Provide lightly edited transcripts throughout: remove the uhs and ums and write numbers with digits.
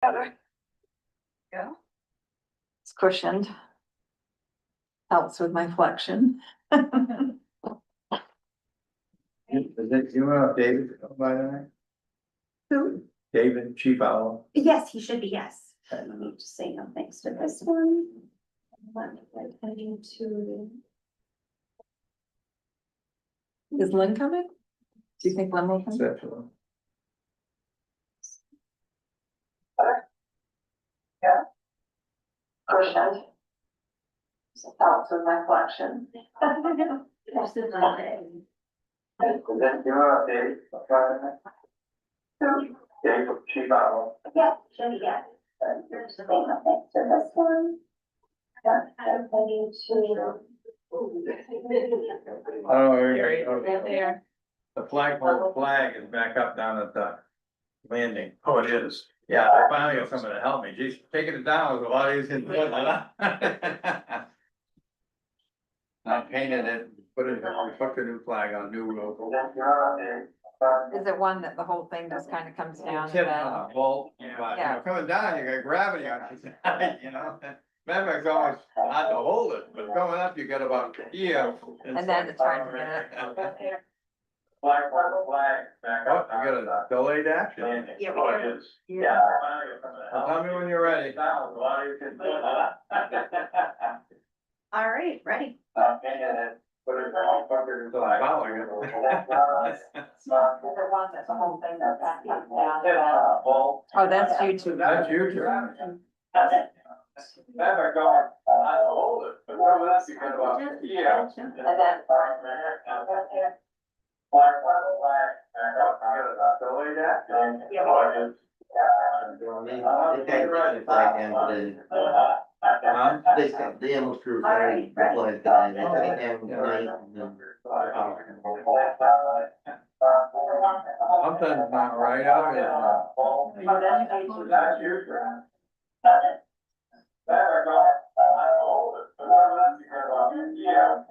Go. It's cushioned. Helps with my flexion. Is it, you know, David, by the way? Who? David, Chief Owl. Yes, he should be, yes. Let me just say no thanks to this one. Heading to. Is Lynn coming? Do you think Lynn will come? Exceptional. Cushioned. Helps with my flexion. This is my day. Is that, you know, David, by the way? David, Chief Owl. Yeah, should be, yeah. Here's the thing, no thanks to this one. Heading to. Oh, There. the flagpole flag is back up down at the landing. Oh, it is? Yeah, I finally got someone to help me. Geez, taking it down was a lot easier than putting it up. I painted it, we put the new flag on, new logo. Is it one that the whole thing just kind of comes down? Tip on a bolt, but, you Yeah. know, coming down, you got gravity on it, you know? Remember, it's almost hard to hold it, but going up, you get about here. And then it's hard to get it. Flag, back up. Oh, you got a delayed action. Yeah, Oh, it is. Yeah. Well, tell me when you're ready. All right, ready. Put it on, fuck it until I follow you. Is it one that's the whole thing that comes down? Oh, that's you too. That's you two. Never going, I hold it, but over that, you get about, yeah. And then. Delayed action. Yeah. They almost threw a flag today, they took it down tonight and then. Something's not right out here. That's your turn. Never going, I hold it, but over that, you get about, yeah.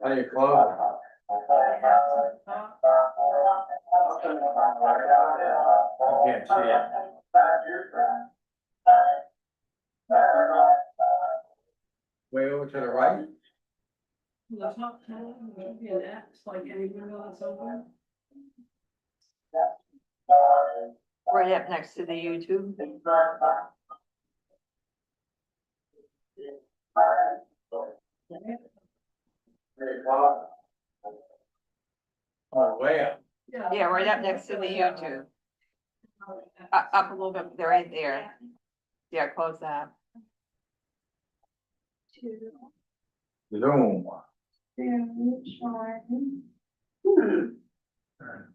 How you close? I can't see it. Way over to the right? The top ten, would be an X, like any window that's open. Right up next to the YouTube. Oh, way up. Yeah, right up next to the YouTube. Up a little bit, they're right there. Yeah, close that. Zoom.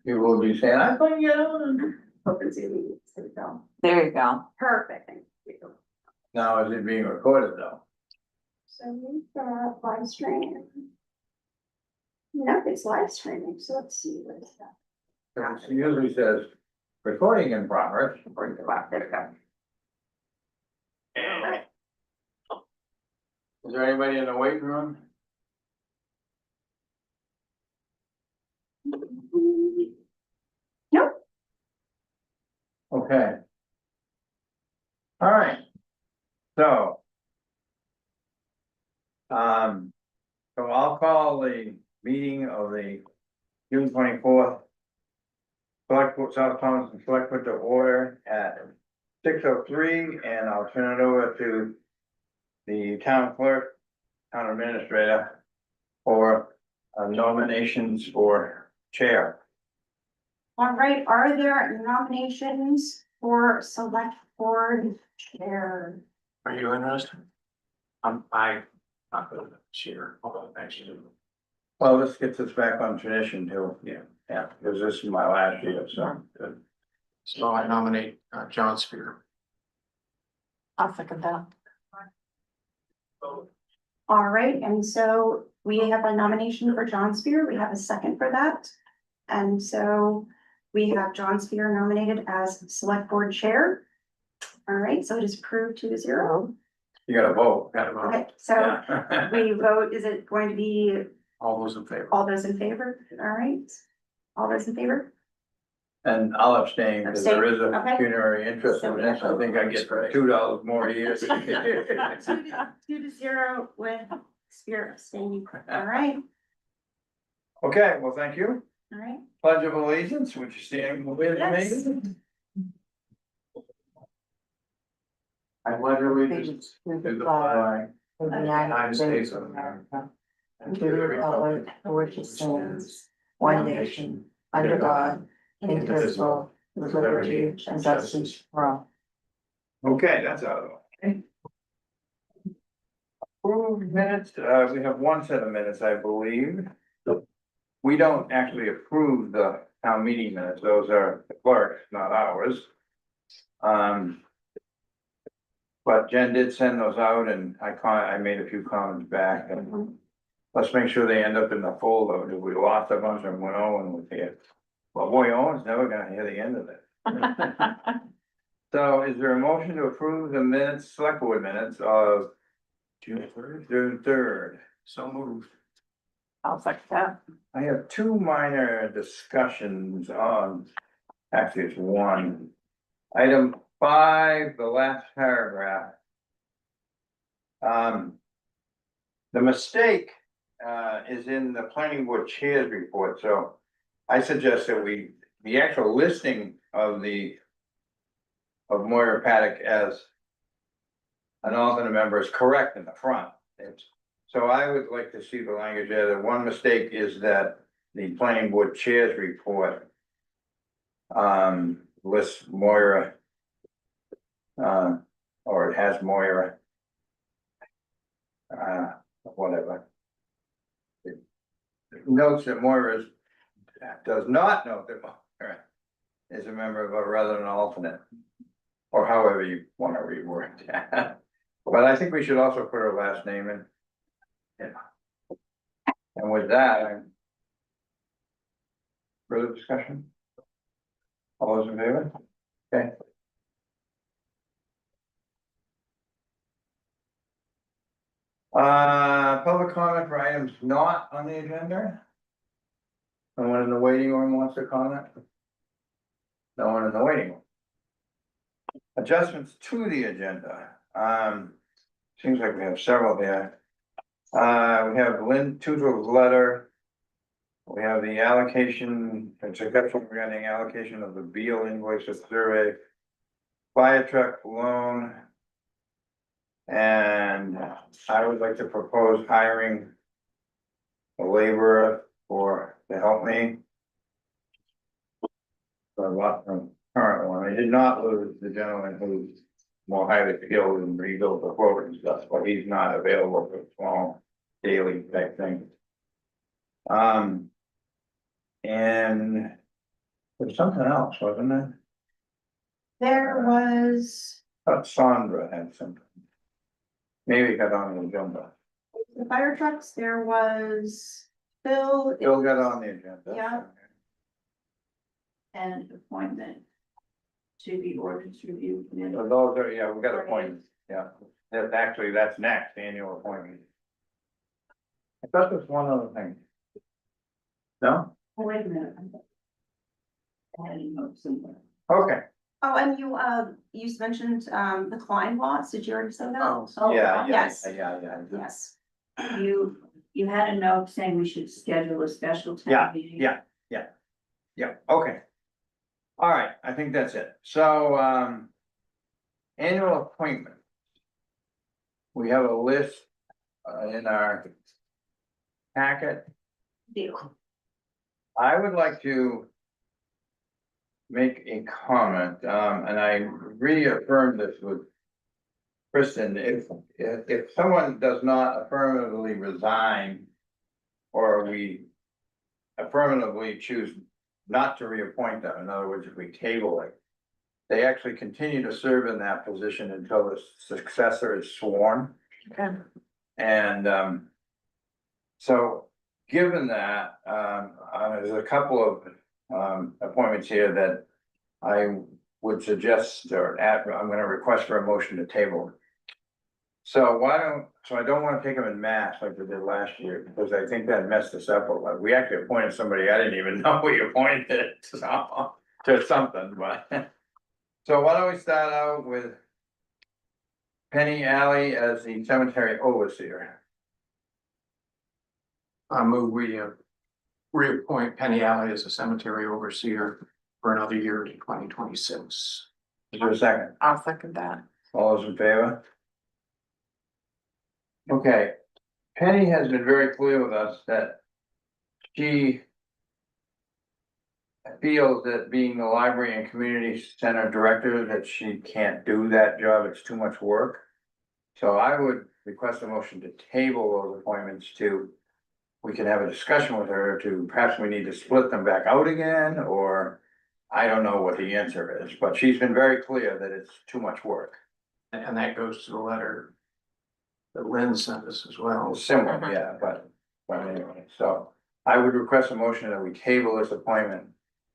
You will be saying, I couldn't get on. Open Zoom, there we go. There you go. Perfect, thank you. Now, is it being recorded though? So we've got live stream. No, it's live streaming, so let's see what is that. It usually says, recording in progress. Bring the back, there we go. Is there anybody in the waiting room? Nope. Okay. All right. So. So I'll call the meeting of the June 24th. Selectboard, South Thompson Selectboard to order at 6:03, and I'll turn it over to the town clerk, town administrator, for nominations for chair. All right, are there nominations for select board chair? Are you interested? I'm not going to share, although actually. Well, this gets us back on tradition too. Yeah, because this is my last year, so. Good. So I nominate John Spear. I'll second that. All right, and so we have a nomination for John Spear. We have a second for that. And so we have John Spear nominated as select board chair. right, so it is approved 2-0. You gotta vote. Got him Okay, out. so Yeah. we vote, is it going to be All those in favor? all those in favor? All right. All those in favor? And I'll abstain because there is a Abstain, okay. pecuniary interest in this. I think I get $2 more a year. 2-0 with Spirit abstaining. All right, Okay, well, thank you. all right. Pledge of allegiance, would you stand with Yes. me? I pledge allegiance to the flag of the United States of America, and to the republic for which it stands, one nation, under God, indivisible, with liberty and justice for all. Okay, that's out of the way. Approved minutes, we have one set of minutes, I believe. We don't actually approve the town meeting minutes, those are the clerk's, not ours. But Jen did send those out and I made a few comments back and let's make sure they end up in the folder. If we lost a bunch of them when Owen was here. Well, boy, Owen's never gonna hear the end of it. So is there a motion to approve the minutes, select board minutes of June 3rd. June 3rd? So moved. I'll second that. I have two minor discussions on, actually it's one. Item 5, the last paragraph. The mistake is in the planning board chairs report, so I suggest that the actual listing of Moira Paddock as an alternate member is correct in the front. So I would like to see the language there. The one mistake is that the planning board chairs report lists Moira, or it has Moira. Whatever. It notes that Moira does not note that Moira is a member of a rather than alternate. Or however you want to reword that. But I think we should also put her last name in. Yeah. And with that, further discussion? All those in favor? Okay. Public comment for items not on the agenda? No one in the waiting room wants to comment? No one in the waiting room? Adjustments to the agenda, seems like we have several here. We have Lynn Tutel's letter. We have the allocation, it's a question regarding allocation of the Beal invoice of survey. Fire truck loan. And I would like to propose hiring a laborer to help me. For a lot from current one, I did not lose the gentleman who's more highly skilled and rebuilt the quote and stuff, but he's not available for small daily type thing. And there's something else, wasn't there? There was Thought Sandra had something. Maybe it got on the agenda. the fire trucks, there was Phil. Bill got on the agenda. Yeah. And appointment to the ordinance review committee. So those are, yeah, we got appointments, yeah. That's next, annual appointment. I thought there was one other thing. No? Oh, wait a minute. I had a note somewhere. Okay, Oh, and you mentioned, the Klein lots, did you already say that? Oh, yeah. Yes. Yeah. Yes, You had a note saying we should schedule a special Yeah, town meeting. Yeah, okay. All right, I think that's it. So, annual appointment. We have a list, in our packet. deal. I would like to make a comment, and I reaffirmed this with Kristen, if someone does not affirmatively resign, or we affirmatively choose not to reappoint them, in other words, if we table it, they actually continue to serve in that position until the successor is sworn. Okay. And, so, given that, there's a couple of, appointments here that I would suggest, or I'm gonna request for a motion to table. So I don't wanna take them en masse like we did last year, because I think that messed us up a lot. We actually appointed somebody, I didn't even know we appointed, so, to something, but. So why don't we start out with Penny Alley as the cemetery overseer? I move we reappoint Penny Alley as a cemetery overseer for another year to 2026. Is there a second? I'll second that. All those in favor? Okay, Penny has been very clear with us that she feels that being the library and community center director, that she can't do that job, it's too much work. So I would request a motion to table those appointments to, we can have a discussion with her to, perhaps we need to split them back out again, or I don't know what the answer is, but she's been very clear that it's too much work. And that goes to the letter that Lynn sent us as well. Similar, yeah, but anyway, so I would request a motion that we table this appointment.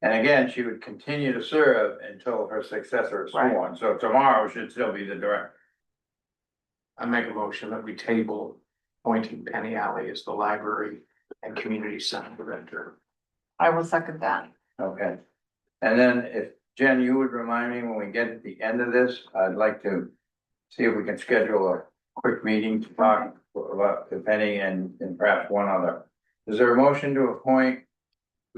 And again, she would continue to serve until her successor is sworn, so tomorrow should still be the director. I make a motion that we table appointing Penny Alley as the library and community center director. I will second that. Okay. And then if Jen, you would remind me when we get at the end of this, I'd like to see if we can schedule a quick meeting to talk about the Penny and perhaps one other. Is there a motion to appoint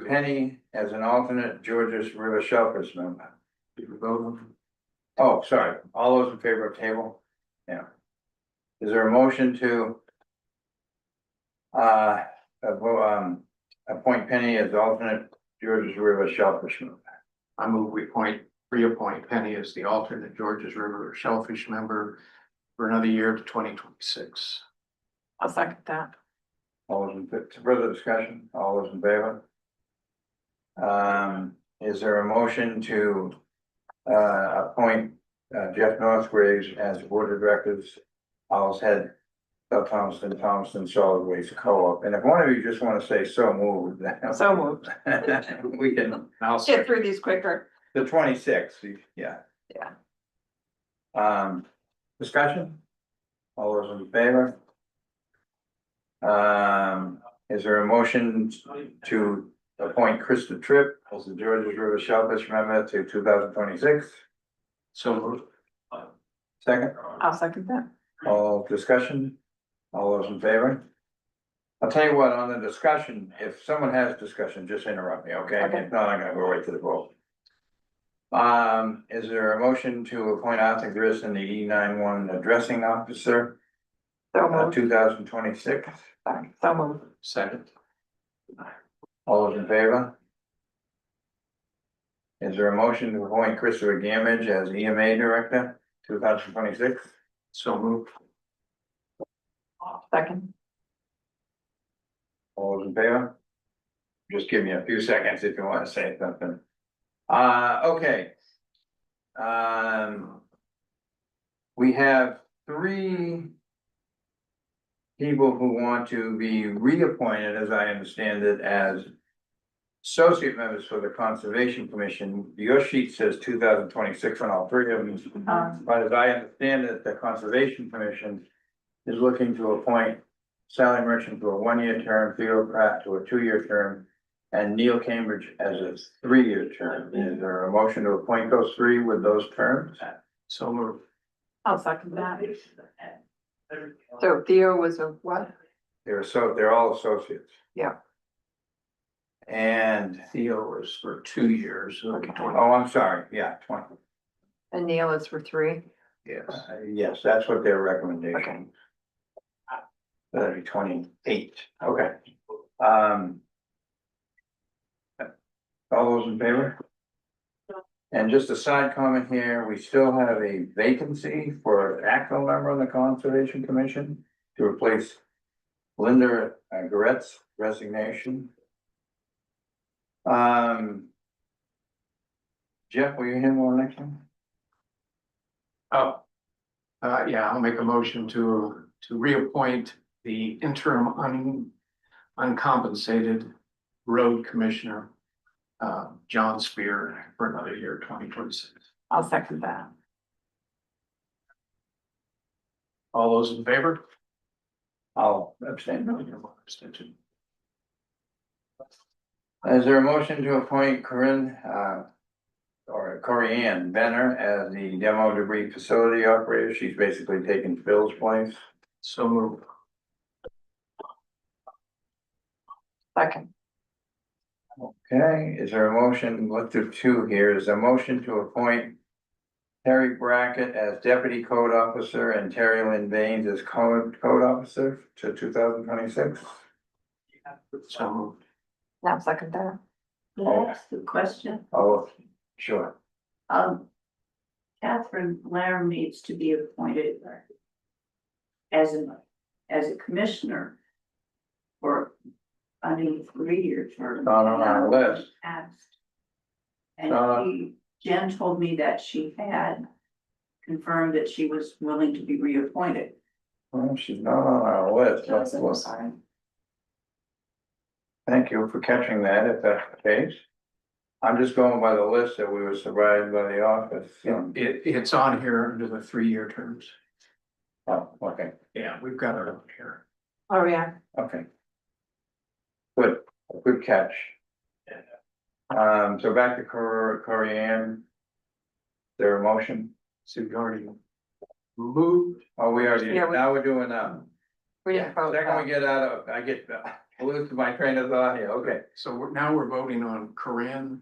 Penny as an alternate Georges River Shellfish member? Did we vote on? Oh, sorry, all those in favor of table? Yeah. Is there a motion to appoint Penny as alternate Georges River Shellfish member? I move we reappoint Penny as the alternate Georges River Shellfish member for another year to 2026. I'll second that. All those in further discussion, all those in favor? Is there a motion to appoint Jeff Northgraves as board of directors, Owl's Head, South Thompson Solid Waste Co-op? And if one of you just want to say so moved. So moved. We can, I'll Get second. through these quicker. the 26th, yeah. Yeah. Discussion? All those in favor? Is there a motion to appoint Krista Tripp as the Georges River Shellfish member to 2026? So moved. Second, I'll second that. all discussion? All those in favor? I'll tell you what, on the discussion, if someone has discussion, just interrupt me, okay? Okay. If not, I'm gonna go right to the vote. Is there a motion to appoint Arthur Grissom, the E91 addressing officer, So moved. 2026? Sorry. So moved. Second. All those in favor? Is there a motion to appoint Christopher Gamage as EMA director, 2026? So moved. Second. All those in favor? Just give me a few seconds if you want to say something. Okay. We have 3 people who want to be reappointed, as I understand it, as associate members for the Conservation Commission. Your sheet says 2026 on all 3 of them. But as I understand it, the Conservation Commission is looking to appoint Sally Merchant to a 1-year term, Theo Pratt to a 2-year term, and Neil Cambridge as a 3-year term. Is there a motion to appoint those 3 with those terms? So moved. I'll second that. So Theo was a what? They're all associates. Yeah. And, Theo was for 2 years. Okay. oh, I'm sorry, yeah, 20. And Neil is for 3. Yes. Yes, that's what their Okay. recommendation. That'd be 28, okay. All those in favor? And just a side comment here, we still have a vacancy for an active member on the Conservation Commission to replace Linda Goret's resignation. Jeff, will you handle the next one? Oh. Yeah, I'll make a motion to reappoint the interim uncompensated road commissioner, John Spear, for another year, 2026. I'll second that. All those in favor? I'll abstain. Abstention. Is there a motion to appoint Corinne, or Corianne Benner as the demo debris facility operator? She's basically taking Phil's place. So moved. Second. Okay, is there a motion, let's do two here, is there a motion to appoint Terry Brackett as deputy code officer and Terry Lynn Baines as code officer to 2026? So moved. Now second that. Can I ask a question? Oh, sure. Catherine Lamb needs to be appointed as a commissioner for, I mean, 3 years or. Not on our list. Asked. Uh, And Jen told me that she had confirmed that she was willing to be reappointed. Well, she's not on our list. Let's look. Thank you for catching that, if that's the case. I'm just going by the list that we were provided by the office. It's on here under the 3-year terms. Oh, okay, Yeah, we've got it on here. Oh, yeah. okay. Good catch. So back to Corianne. There a motion? So you already moved. Oh, we already, Yeah, now we're doing, We didn't vote. second we get out of, I get, lose my train of thought here, okay. So now we're voting on Corinne.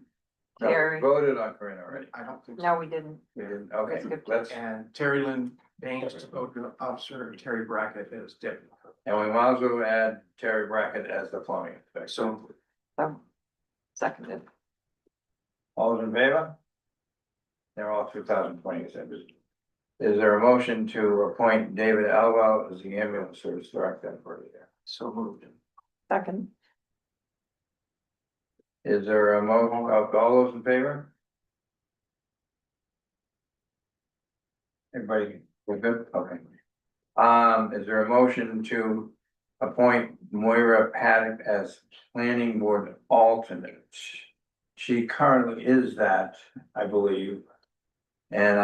No, we Terry. voted on Corinne already. I don't think so. No, we didn't. We didn't, okay, That's good. let's, And Terry Lynn Baines as code officer and Terry Brackett as deputy. and we might as well add Terry Brackett as the plumbing inspector. So So, seconded. All those in favor? They're all 2026. Is there a motion to appoint David Elwell as the ambulance service director for the year? so moved. Second. Is there a motion of all those in favor? Everybody, we're good? Okay. Is there a motion to appoint Moira Paddock as planning board alternate? She currently is that, I believe. And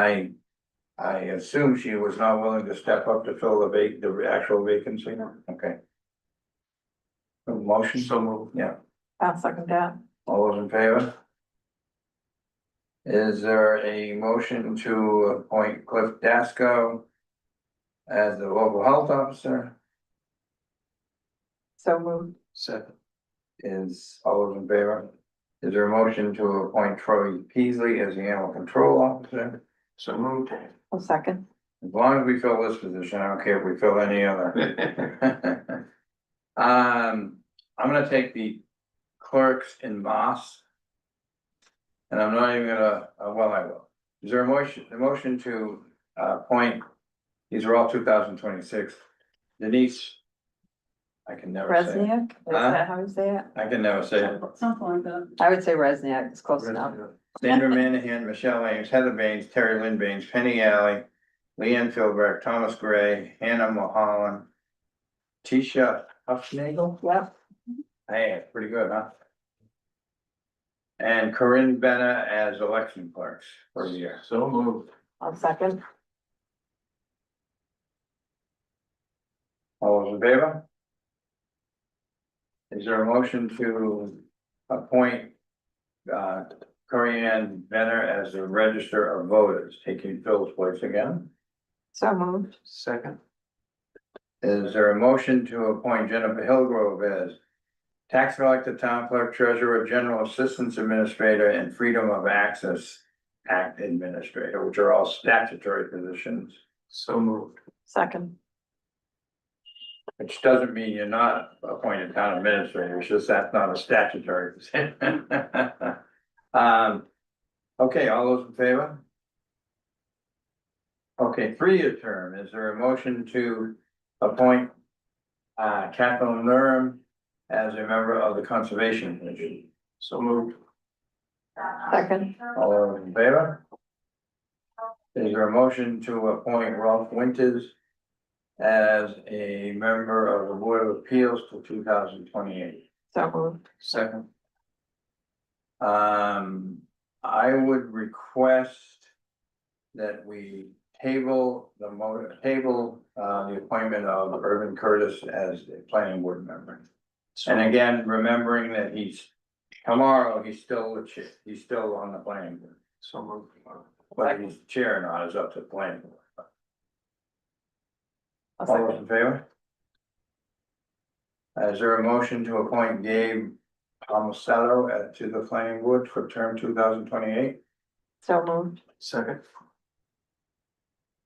I assume she was not willing to step up to fill the actual vacancy, okay. A motion? So moved. Yeah, I'll second that. all those in favor? Is there a motion to appoint Cliff Dasco as the local health officer? So moved. Second. Is all those in favor? Is there a motion to appoint Troy Peasley as the animal control officer? So moved. I'll second. As long as we fill this position, I don't care if we fill any other. I'm gonna take the clerks in Moss. And I'm not even gonna, well, I will. Is there a motion to appoint, these are all 2026, Denise? I can never say it. Resniak, is Huh? that how you say it? I can never say it. Something like that. I would say Resniak, it's close enough. Sandra Manahan, Michelle Ames, Heather Baines, Terry Lynn Baines, Penny Alley, Leanne Philbrook, Thomas Gray, Hannah Mulholland, Tisha Huffnagel. Yep. Hey, it's pretty good, huh? And Corinne Benna as election clerks for the year. So moved. I'll second. All those in favor? Is there a motion to appoint Corinne Benner as the register of voters, taking Phil's place again? So moved. Second. Is there a motion to appoint Jennifer Hillgrove as tax collector, town clerk, treasurer, general assistance administrator, and freedom of access act administrator, which are all statutory positions, So moved. Second. which doesn't mean you're not appointed town administrator, it's just that's not a statutory position. Okay, all those in favor? Okay, 3-year term, is there a motion to appoint Kathleen Nurum as a member of the Conservation Commission? So moved. Second. All those in favor? Is there a motion to appoint Ralph Winters as a member of the Board of Appeals till 2028? So moved. Second. I would request that we table the appointment of Irvin Curtis as the planning board member. And again, remembering that tomorrow, he's still he's still on the planning board. So moved. Whether he's chair or not is up to the planning board. I'll All those second. in favor? Is there a motion to appoint Gabe Tomasello to the planning board for term 2028? So moved. Second.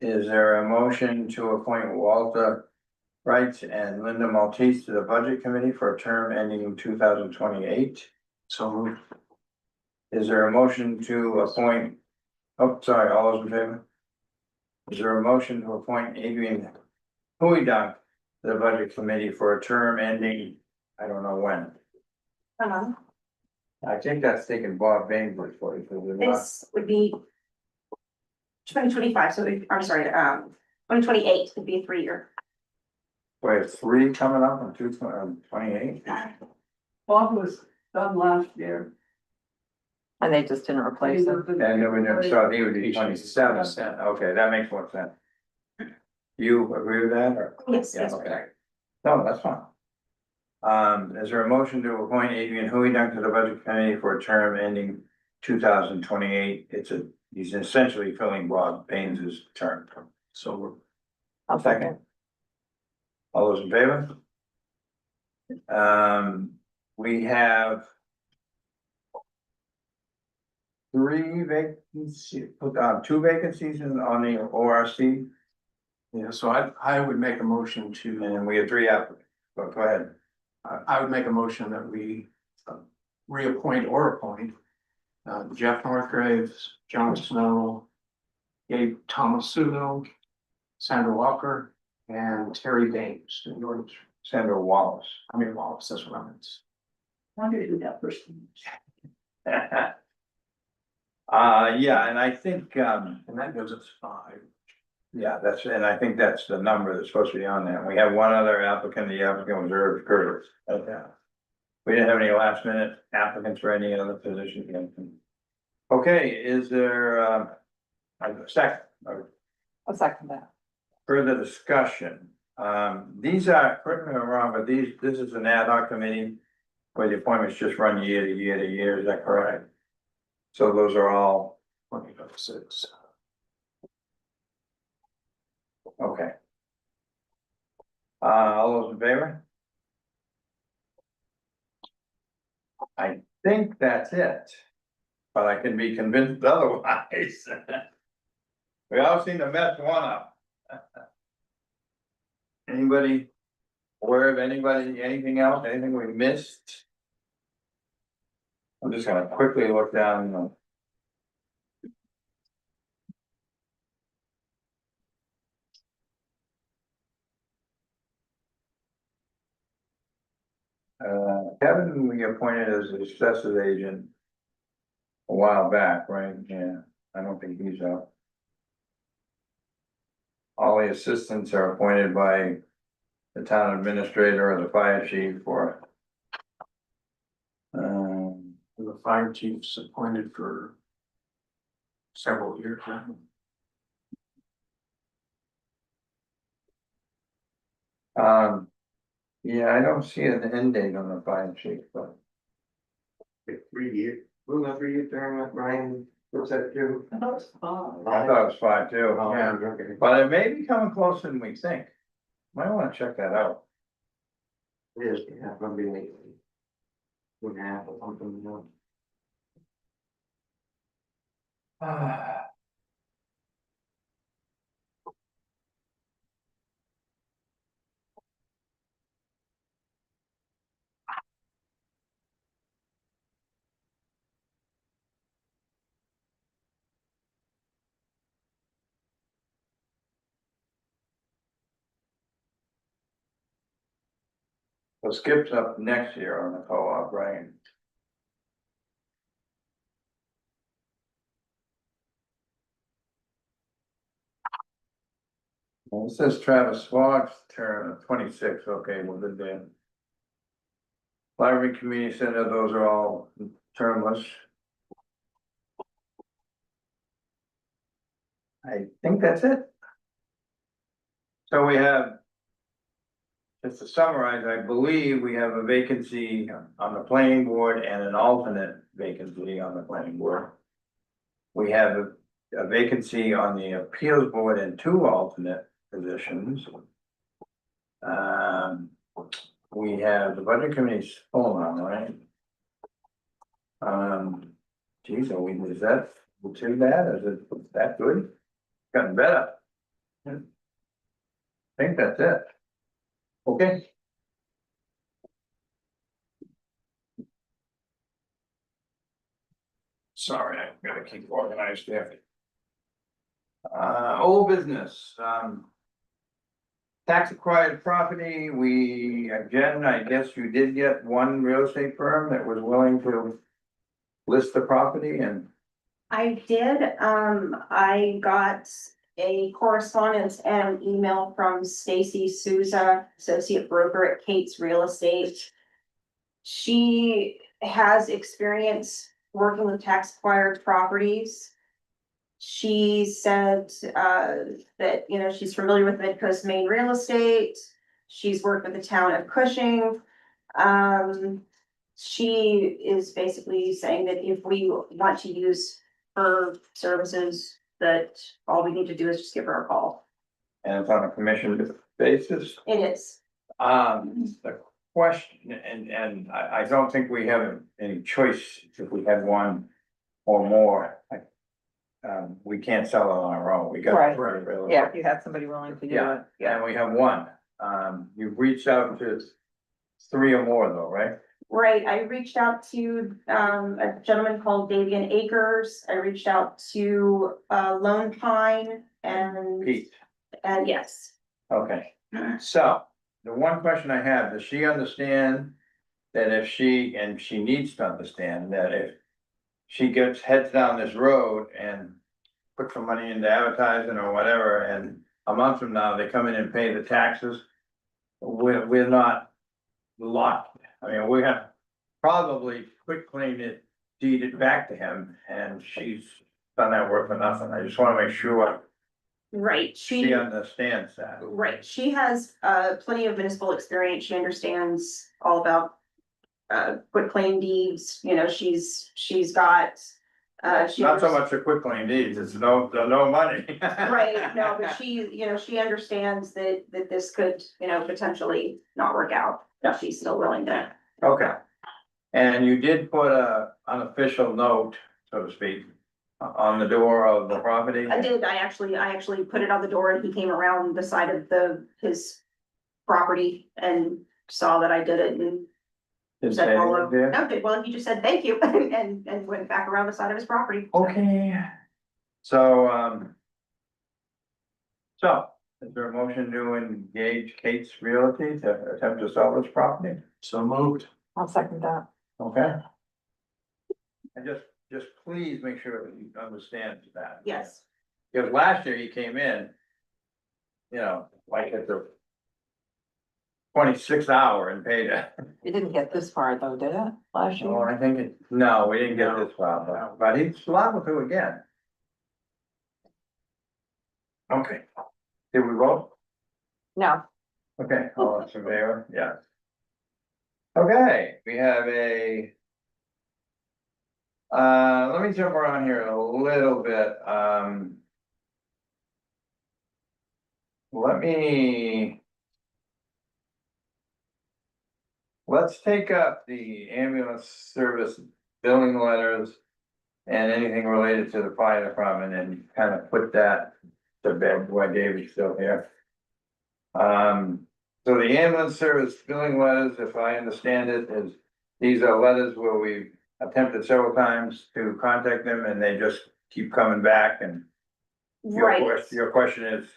Is there a motion to appoint Walter Wright and Linda Maltese to the budget committee for a term ending in 2028? So moved. Is there a motion to appoint, oh, sorry, all those in favor? Is there a motion to appoint Adrian Huidunk to the budget committee for a term ending, I don't know when? I think that's taking Bob Bainbridge for you, because we're not, This would be 2025, so I'm sorry, 2028 would be a 3-year. we have 3 coming up in 2028. Bob was done last year. And they just didn't replace them. And then we never saw, he would be 27, okay, that makes more sense. You agree with that, or? Yes, Yeah, yes, okay. No, that's fine. Is there a motion to appoint Adrian Huidunk to the budget committee for a term ending 2028? He's essentially filling Bob Payne's term. So we're I'll second. All those in favor? We have 3 vacancies, 2 vacancies on the ORC, Yeah, so I would make a motion to, and we have 3 applicants, but go ahead. I would make a motion that we reappoint or appoint Jeff Northgraves, John Snow, Gabe Tomasuno, Sandra Walker, and Terry Baines to the orders. Sandra Wallace. Wallace, that's what I meant. I'm gonna do that first. Yeah, and I think, And that gives us 5. yeah, and I think that's the number that's supposed to be on there. We have one other applicant, the applicant was Irv Curtis. We didn't have any last minute applicants for any other positions. Okay, is there, a second, or I'll second that. further discussion? These are, correct me if I'm wrong, but this is an ad hoc committee where the appointments just run year to year to year, is that correct? So those are all, 2026. okay. All those in favor? I think that's it, but I can be convinced otherwise. We all seem to mess one up. Anybody aware of anything else, anything we missed? I'm just gonna quickly look down. Kevin, we appointed as the assessors agent a while back, right? Yeah, I don't think he's up. All the assistants are appointed by the town administrator or the fire chief or. The fire chief's appointed for several years now. Yeah, I don't see an end date on the fire chief, but 3 years, well, not 3 year term, Ryan, what's that do? I thought it was 5. I thought it was 5 too. Yeah. Okay. But it may be coming closer than we think. Might wanna check that out. Yes, yeah, gonna be like 2.5 or something, you know. So Skip's up next year on the co-op, right? Well, it says Travis Fox, term 26, okay, well, good then. Library Community Center, those are all termless. I think that's it. So we have, just to summarize, I believe we have a vacancy on the planning board and an alternate vacancy on the planning board. We have a vacancy on the appeals board and 2 alternate positions. We have the budget committee's full on, right? Geez, is that too bad? Is it that good? Gotten better. I think that's it. Okay. Sorry, I've got to keep organized there. Old business, tax acquired property, Jen, I guess you did get one real estate firm that was willing to list the property and. I did, I got a correspondence and an email from Stacy Souza, associate broker at Kate's Real Estate. She has experience working with tax acquired properties. She said, that, you know, she's familiar with Midcoast Maine real estate. She's worked with the town of Cushing. She is basically saying that if we want to use her services, that all we need to do is just give her a call. And it's on a commission basis. It is. The question, and I don't think we have any choice if we had one or more. We can't sell it on our own, we got. Right. Yeah, if you had somebody willing to do Yeah. it. And we have one, you've reached out to 3 or more though, right? Right, I reached out to a gentleman called Davian Akers. I reached out to Lone Pine and Pete, yes. okay, so the one question I have, does she understand that if she, and she needs to understand that if she heads down this road and put some money into advertising or whatever, and a month from now, they come in and pay the taxes, we're not locked. I mean, we have probably quitclaim it, deed it back to him, and she's done that work for nothing. I just wanna make sure Right, she understands that. right, she has plenty of municipal experience. She understands all about quitclaim deeds, you know, she's got Not so much a quitclaim deeds, it's no money. Right, no, but she, you know, she understands that this could, you know, potentially not work out. Yeah. She's still willing to. Okay, and you did put a unofficial note, so to speak, on the door of the property? I did, I actually put it on the door and he came around the side of his property and saw that I did it and Did said say hello. anything there? No, well, he just said thank you and went back around the side of his property. Okay, so, is there a motion to engage Kate's Realty to attempt to sell this property? So moved. I'll second that. Okay. And just please make sure that you understand that. Yes, Because last year he came in, you know, like at the 26th hour and paid it. It didn't get this far though, did it, last Oh, year? I think no, we didn't get this far, but he's liable to again. Okay, did we vote? No. Okay, all in favor, yeah. Okay, we have let me jump around here a little bit, let's take up the ambulance service billing letters and anything related to the fire department and kind of put that to bed while David's still here. So the ambulance service billing letters, if I understand it, these are letters where we attempted several times to contact them and they just keep coming back and right. your question is,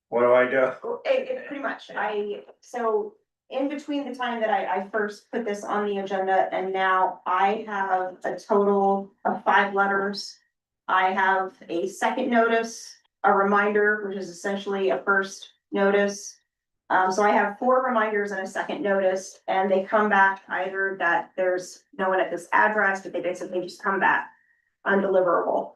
what do I do? Pretty much, so in between the time that I first put this on the agenda and now I have a total of 5 letters. I have a second notice, a reminder, which is essentially a first notice. So I have 4 reminders and a second notice, and they come back either that there's no one at this address, but they basically just come back undeliverable.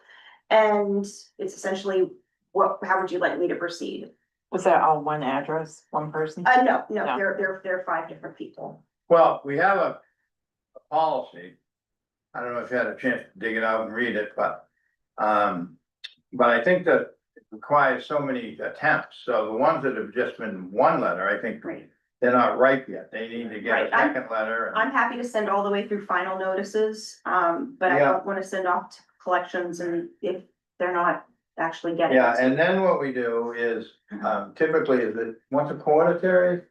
And it's essentially how would you like me to proceed? Was that all one address, one person? No, No. they're 5 different people. Well, we have a policy. I don't know if you had a chance to dig it out and read it, but I think that it requires so many attempts, so the ones that have just been one letter, I think Right. they're not ripe yet, they need to get a Right, I'm- second letter. and- I'm happy to send all the way through final notices, but I Yeah. don't wanna send off to collections and if they're not actually getting Yeah, it. and then what we do is, typically, is it once a quarter, Terry?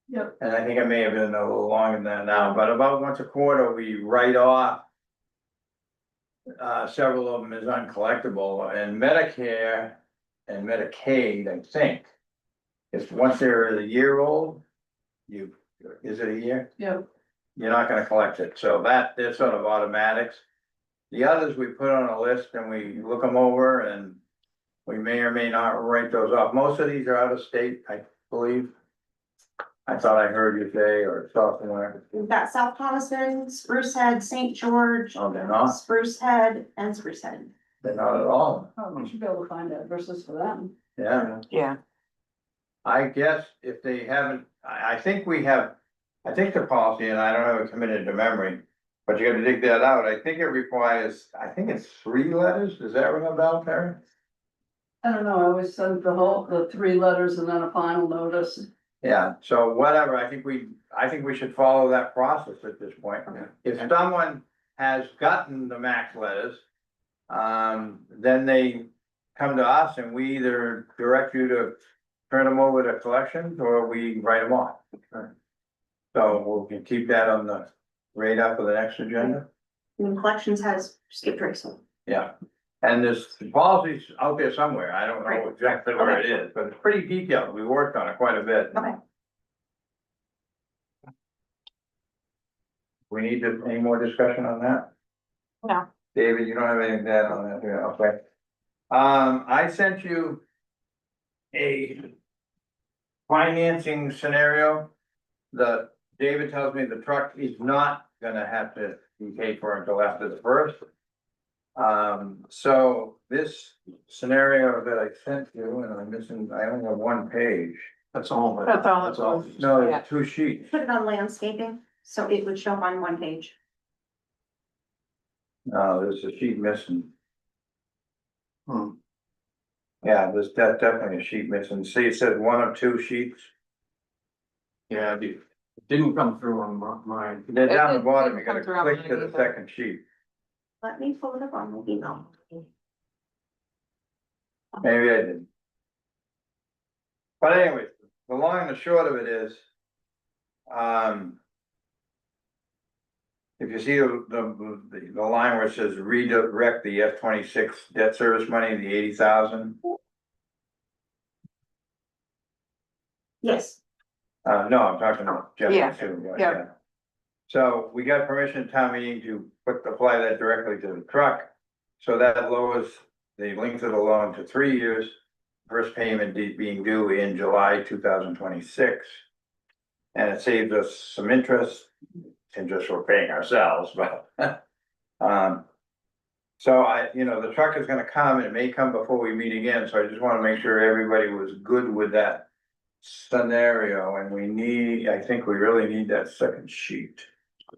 Yep. And I think I may have been a little longer than that now, but about once a quarter, we write off. Several of them is uncollectible, and Medicare and Medicaid, I think. If once they're a year old, is it a year? Yep. You're not gonna collect it, so they're sort of automatics. The others we put on a list and we look them over and we may or may not write those off. Most of these are out of state, I believe. I thought I heard you say or saw somewhere. We've got South Thomaston, Spruce Head, St. George, Oh, they're not, Spruce Head, and Spruce Head. they're not at all, Oh, we should be able to find addresses for them. yeah. Yeah, I guess if they haven't, I think we have, I think the policy, and I don't have it committed to memory. But you gotta dig that out, I think it requires, I think it's 3 letters, does that ring a bell, Terry? I don't know, I always send the 3 letters and then a final notice. Yeah, so whatever, I think we should follow that process at this point. If someone has gotten the max letters. Then they come to us and we either direct you to turn them over to collections or we write them off. So we can keep that on the radar for the next agenda. And collections has skip tracing. Yeah, and there's policies out there somewhere, I don't know Right. exactly where it Okay. is, but it's pretty detailed, we worked on it quite a bit. Okay. We need any more discussion on that? no, David, you don't have anything to add on that, yeah, okay. I sent you a financing scenario. David tells me the truck is not gonna have to be paid for until after the first. So this scenario that I sent you, and I only have 1 page. That's all. That's all. That's all. No, Yeah. it's 2 sheets. Put it on landscaping, so it would show up on 1 page. No, there's a sheet missing. Hmm. Yeah, there's definitely a sheet missing. See, it says 1 of 2 sheets. Yeah, it didn't come through on mine. Then down the It bottom, you didn't gotta come through on click mine to the either. second sheet. Let me pull it up on the email. Maybe I didn't. But anyway, the long and the short of it is. If you see the line where it says redirect the F-26 debt service money, the 80,000. Yes, No, I'm talking about Yeah, Jeff. too, yeah. So we got permission at town meeting to apply that directly to the truck. So that lowers the length of the loan to 3 years. First payment being due in July 2026. And it saves us some interest we're paying ourselves, but. So the truck is gonna come, it may come before we meet again, so I just wanna make sure everybody was good with that scenario, and I think we really need that second sheet.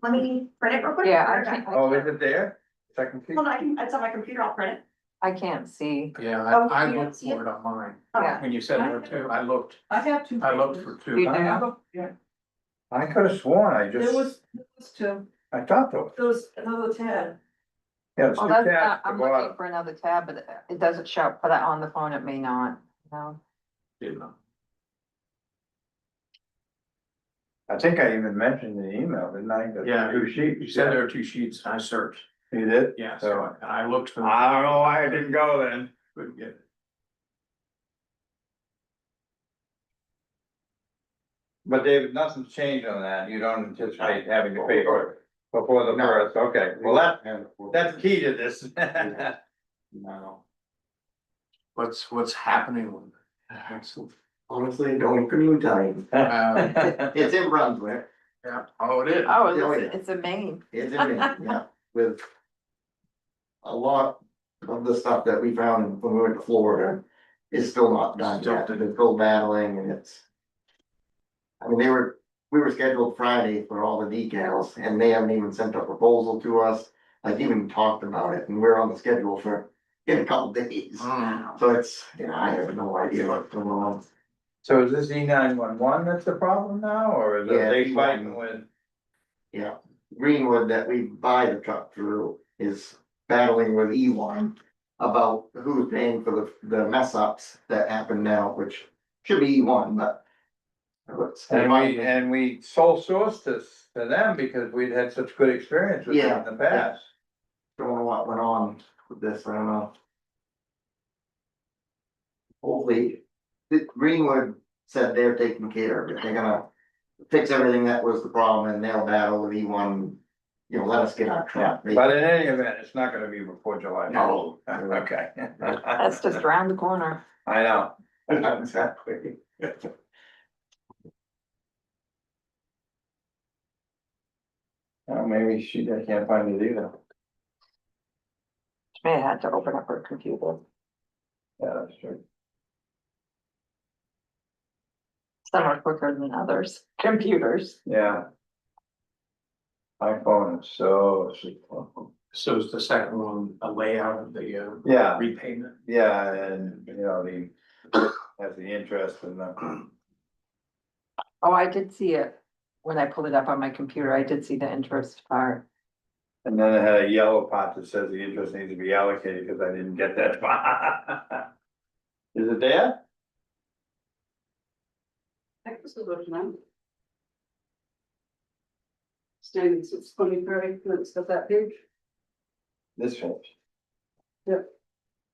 let me print it real quick. yeah, I can't, Oh, is it there? Second sheet? Hold on, it's on my computer, I'll print it. I can't see. Yeah, Oh, I you don't looked see it? for it on mine. Yeah. When you said there were 2, I looked I have 2. for 2. You do? Yeah, I could have sworn there was 2, I thought there was, there was another tab. yeah, there's Well, two that's, tabs at the I'm looking bottom. for another tab, but it doesn't show, put that on the phone, it may not, no. Didn't know. I think I even mentioned in the email, didn't I? The Yeah, 2 sheets. You said there were 2 sheets, I searched, You did? yeah, So, so I looked for. I don't know why I didn't go then. Couldn't get it. But David, nothing's changed on that, you don't anticipate having to pay for it before the first, okay, well, that's key to this. No. What's happening with it? Honestly, don't even tell you. It's in Brunswick. Yeah, oh, it is. Oh, Yeah, it's a main. It's in, yeah, with a lot of the stuff that we found when we went to Florida is still not done yet, they're still battling and it's. I mean, we were scheduled Friday for all the decals and they haven't even sent a proposal to us, like even talked about it, and we're on the schedule for in a couple days. So it's, I have no idea what's going on. So is this E911 that's the problem now, or is it Yeah, they E911. fighting with? Yeah, Greenwood that we buy the truck through is battling with E1 about who's paying for the mess ups that happen now, which should be E1, but. And we sole sourced this to them because we'd had such good experience with them in the past. Don't know what went on with this, I don't know. Hopefully, Greenwood said they're taking care of it, they're gonna fix everything that was the problem and they'll battle with E1. Let us get our truck. But in any event, it's not gonna be before July. No. Okay. That's just around the corner. I know. Exactly. Well, maybe I can't find it either. She may have had to open up her computer. Yeah, that's true. Some are quicker than others, computers. Yeah. My phone is so slow. So is the second one a layout of the Yeah, repayment? yeah, and has the interest and the, Oh, I did see it. When I pulled it up on my computer, I did see the interest part. and then it had a yellow part that says the interest needs to be allocated, because I didn't get that far. Is it there? This is what I'm. Standing 623, let's got that page. This page? Yep.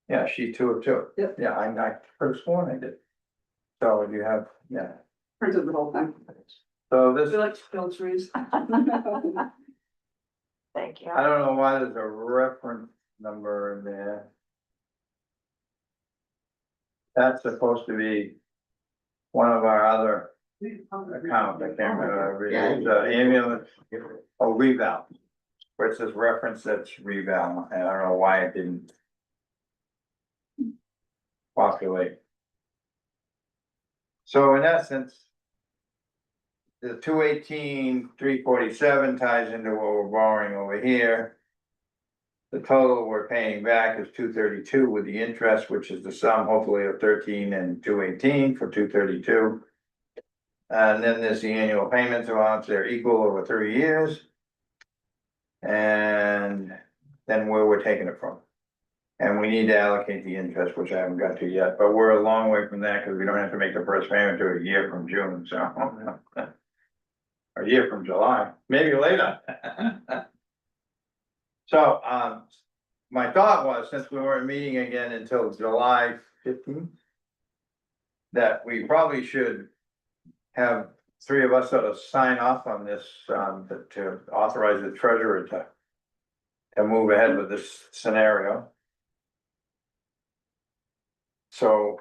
Yeah, sheet 2 of 2. Yep. Yeah, I could have sworn I did. So you have, yeah, Printed the whole thing. so We this, like to fill trees. Thank you. I don't know why there's a reference number in there. That's supposed to be one of our other accounts, I can't remember, it's ambulance, reval. Where it says reference, that's reval, and I don't know why it didn't populate. So in essence, the 218,347 ties into what we're borrowing over here. The total we're paying back is 232 with the interest, which is the sum hopefully of 13 and 218 for 232. And then there's the annual payments amounts, they're equal over 3 years. And then where we're taking it from. And we need to allocate the interest, which I haven't got to yet, but we're a long way from that because we don't have to make the first payment to a year from June, so. A year from July, maybe later. So, my thought was, since we weren't meeting again until July 15th. That we probably should have 3 of us sort of sign off on this, to authorize the treasurer to move ahead with this scenario. So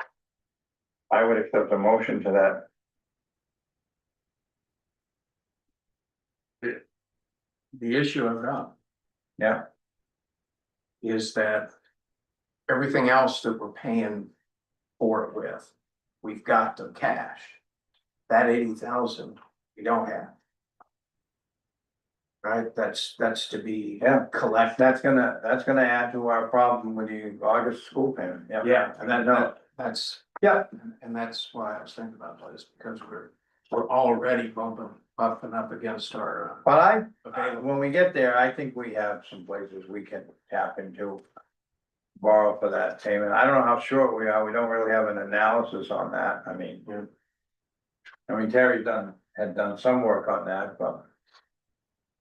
I would accept a motion to that. The issue of it Yeah, is that everything else that we're paying for it with, we've got the cash. That 80,000, we don't have. Right, that's to be collected. that's gonna add to our problem with the August school payment, yeah. Yeah, and No. that's. Yeah. And that's why I was thinking about this, because we're already bumping up against our. But Available. when we get there, I think we have some places we can tap into. Borrow for that payment. I don't know how short we are. We don't really have an analysis on that. I mean. Yeah. I mean, Terry had done some work on that, but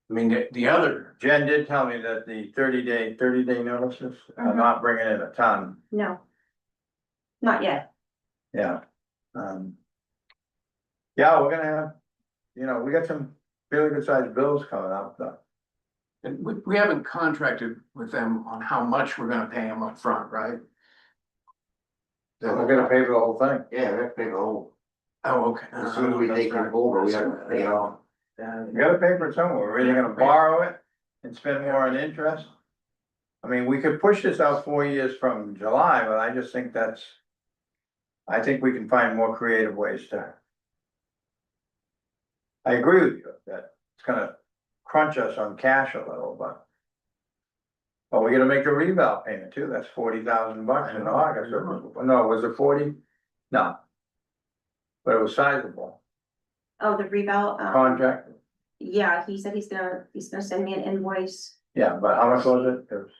I mean, the other, Jen did tell me that the 30-day notices are not bringing in a ton. No. Not yet. Yeah. Yeah, we're gonna have, we got some really good sized bills coming up, though. and we haven't contracted with them on how much we're gonna pay them up front, right? We're gonna pay for the whole thing. Yeah, we have to pay the whole, Oh, okay. as soon as we take it over, we have to pay it all. We gotta pay for it somewhere. We're either gonna borrow it and spend more on interest. I mean, we could push this out 4 years from July, but I just think that's. I think we can find more creative ways to. I agree with you that it's gonna crunch us on cash a little, but. But we gotta make a reval payment too, that's $40,000 in August, no, was it 40? No. But it was sizable, Oh, the revale, contract, yeah, he said he's gonna send me an invoice. yeah, but how much was it? It was.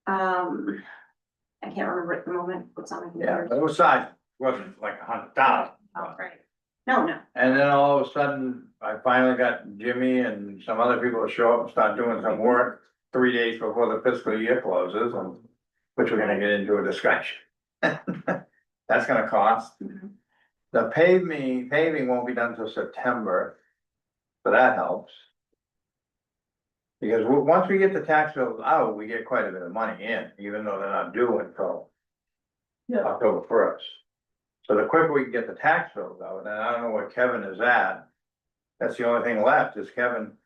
I can't remember at the moment, what's on my Yeah, computer. but it was sizable, it wasn't like 100,000. Oh, right. No, And then all of a sudden, I finally got Jimmy and some other people to show up and start doing some work 3 days before the fiscal year closes, and which we're gonna get into a discussion. That's gonna cost. Mhm. The paving won't be done till September, so that helps. Because once we get the tax bills out, we get quite a bit of money in, even though they're not due until Yeah. October 1st. So the quicker we can get the tax bills out, and I don't know where Kevin is at. That's the only thing left is Kevin.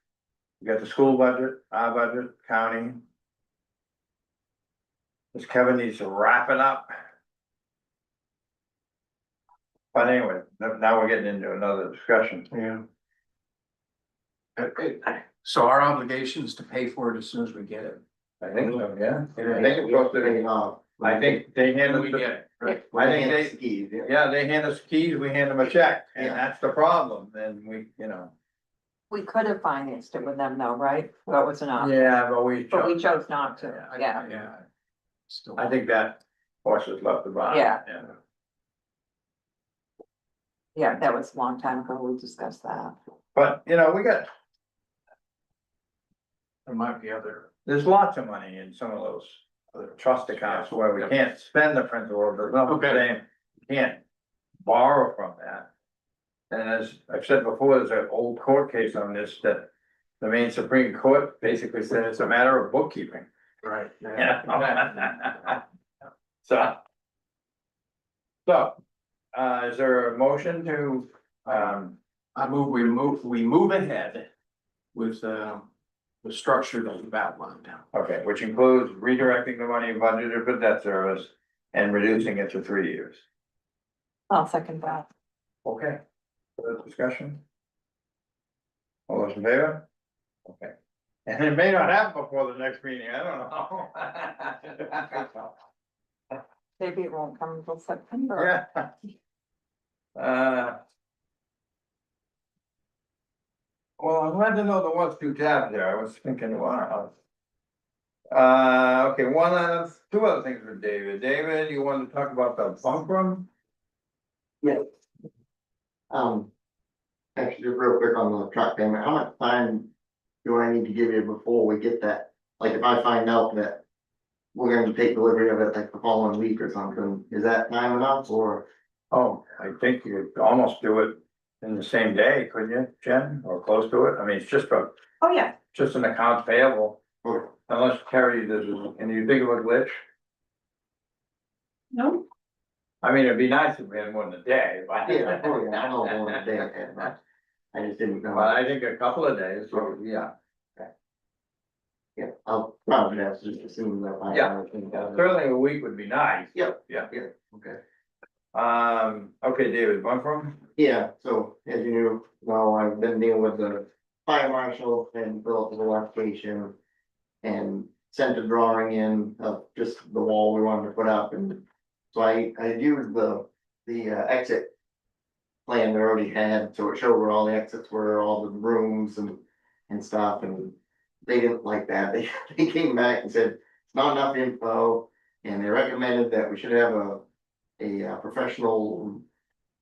You got the school budget, our budget, county. This Kevin needs to wrap it up. But anyway, now we're getting into another discussion. Yeah. So our obligation is to pay for it as soon as we get it. I think so, yeah. It I think it's supposed to Pay be, it off. I think they hand us We the, get it, right? I think Hand they- us the keys, yeah. yeah, they hand us keys, we hand them a check, and Yeah. that's the problem, and we, you know. We could have financed it with them though, right? That was an option, Yeah, but we. but we chose not to, yeah. Yeah. Still. I think that horse has left the barn. Yeah. Yeah, that was a long time ago, we discussed that. But, you know, we got, There might be other. there's lots of money in some of those trust accounts where we can't spend the principal, there's nothing Okay. saying, you can't borrow from that. And as I've said before, there's an old court case on this that the Maine Supreme Court basically said it's a matter of bookkeeping. Right. Yeah. So. So, is there a motion to, I move, we move ahead with the structure that we've outlined. okay, which includes redirecting the money budgeted for debt service and reducing it to 3 years. I'll second that. Okay. Further discussion? All those in favor? Okay. And it may not happen before the next meeting, I don't know. Maybe it won't come until September. Yeah. Well, I'm glad to know there was 2 tabs there, I was thinking, wow. Okay, two other things with David. David, you wanted to talk about the bunk room? Actually, just real quick on the truck payment, how much time do I need to give you before we get that? Like, if I find out that we're going to take delivery of it like the following week or something, is that time enough or? Oh, I think you could almost do it in the same day, couldn't you, Jen, or close to it? I mean, it's just Oh, yeah, just an account payable, or- unless Terry does, and you think it would glitch? No, I mean, it'd be nice if we had more than a day, but. Yeah, oh, yeah, I know more than a day ahead, but I just didn't know. But I think a couple of days, so, yeah, Yeah, I'll probably have to just assume that. Yeah. certainly a week would be nice. Yep. Yeah. Yeah, okay. Okay, David, bunk room? Yeah, so as you know, I've been dealing with the fire marshal and built the application. And sent a drawing in of just the wall we wanted to put up, and so I used the exit. Plan they already had, so it showed where all the exits were, all the rooms and stuff, and they didn't like that, they came back and said, it's not enough info. And they recommended that we should have a professional,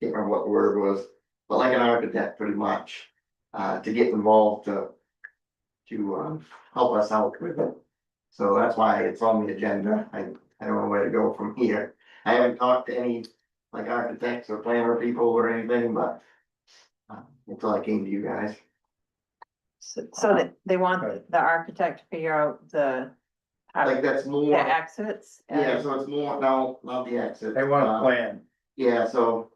can't remember what the word was, but like an architect pretty much. To get involved to help us out with it. So that's why it's on the agenda. I don't know where to go from here. I haven't talked to any like architects or planner people or anything, but until I came to you guys. So that they want the architect to figure out the. how Like that's The more, exits. and- yeah, so it's more, no, not the exit. They want a plan. Yeah, so.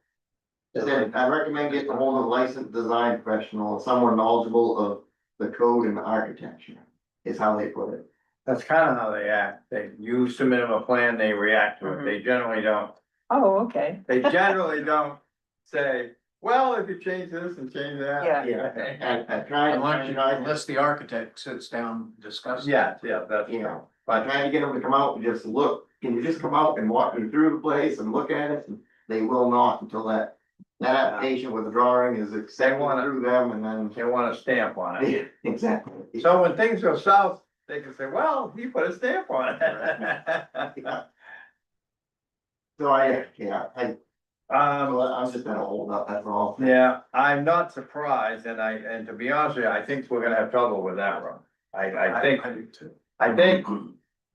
Then I recommend getting a hold of a licensed design professional, someone knowledgeable of the code and architecture, is how they put it. That's kind of how they act. You submit them a plan, they react to it. They generally don't. Oh, okay. They generally don't say, well, if you change this and change that. Yeah. Yeah, I tried, Unless the architect sits down, and discusses. Yeah, that's you true. know, I tried to get them to come out and just look, can you just come out and walk me through the place and look at it? And they will not until that application with the drawing is accepted through them and then. They want a stamp on it. Yeah, exactly. So when things go south, they can say, well, he put a stamp on it. So I'm Um, just gonna hold up, that's all. yeah, I'm not surprised, and to be honest with you, I think we're gonna have trouble with that room. I think, I do too. I think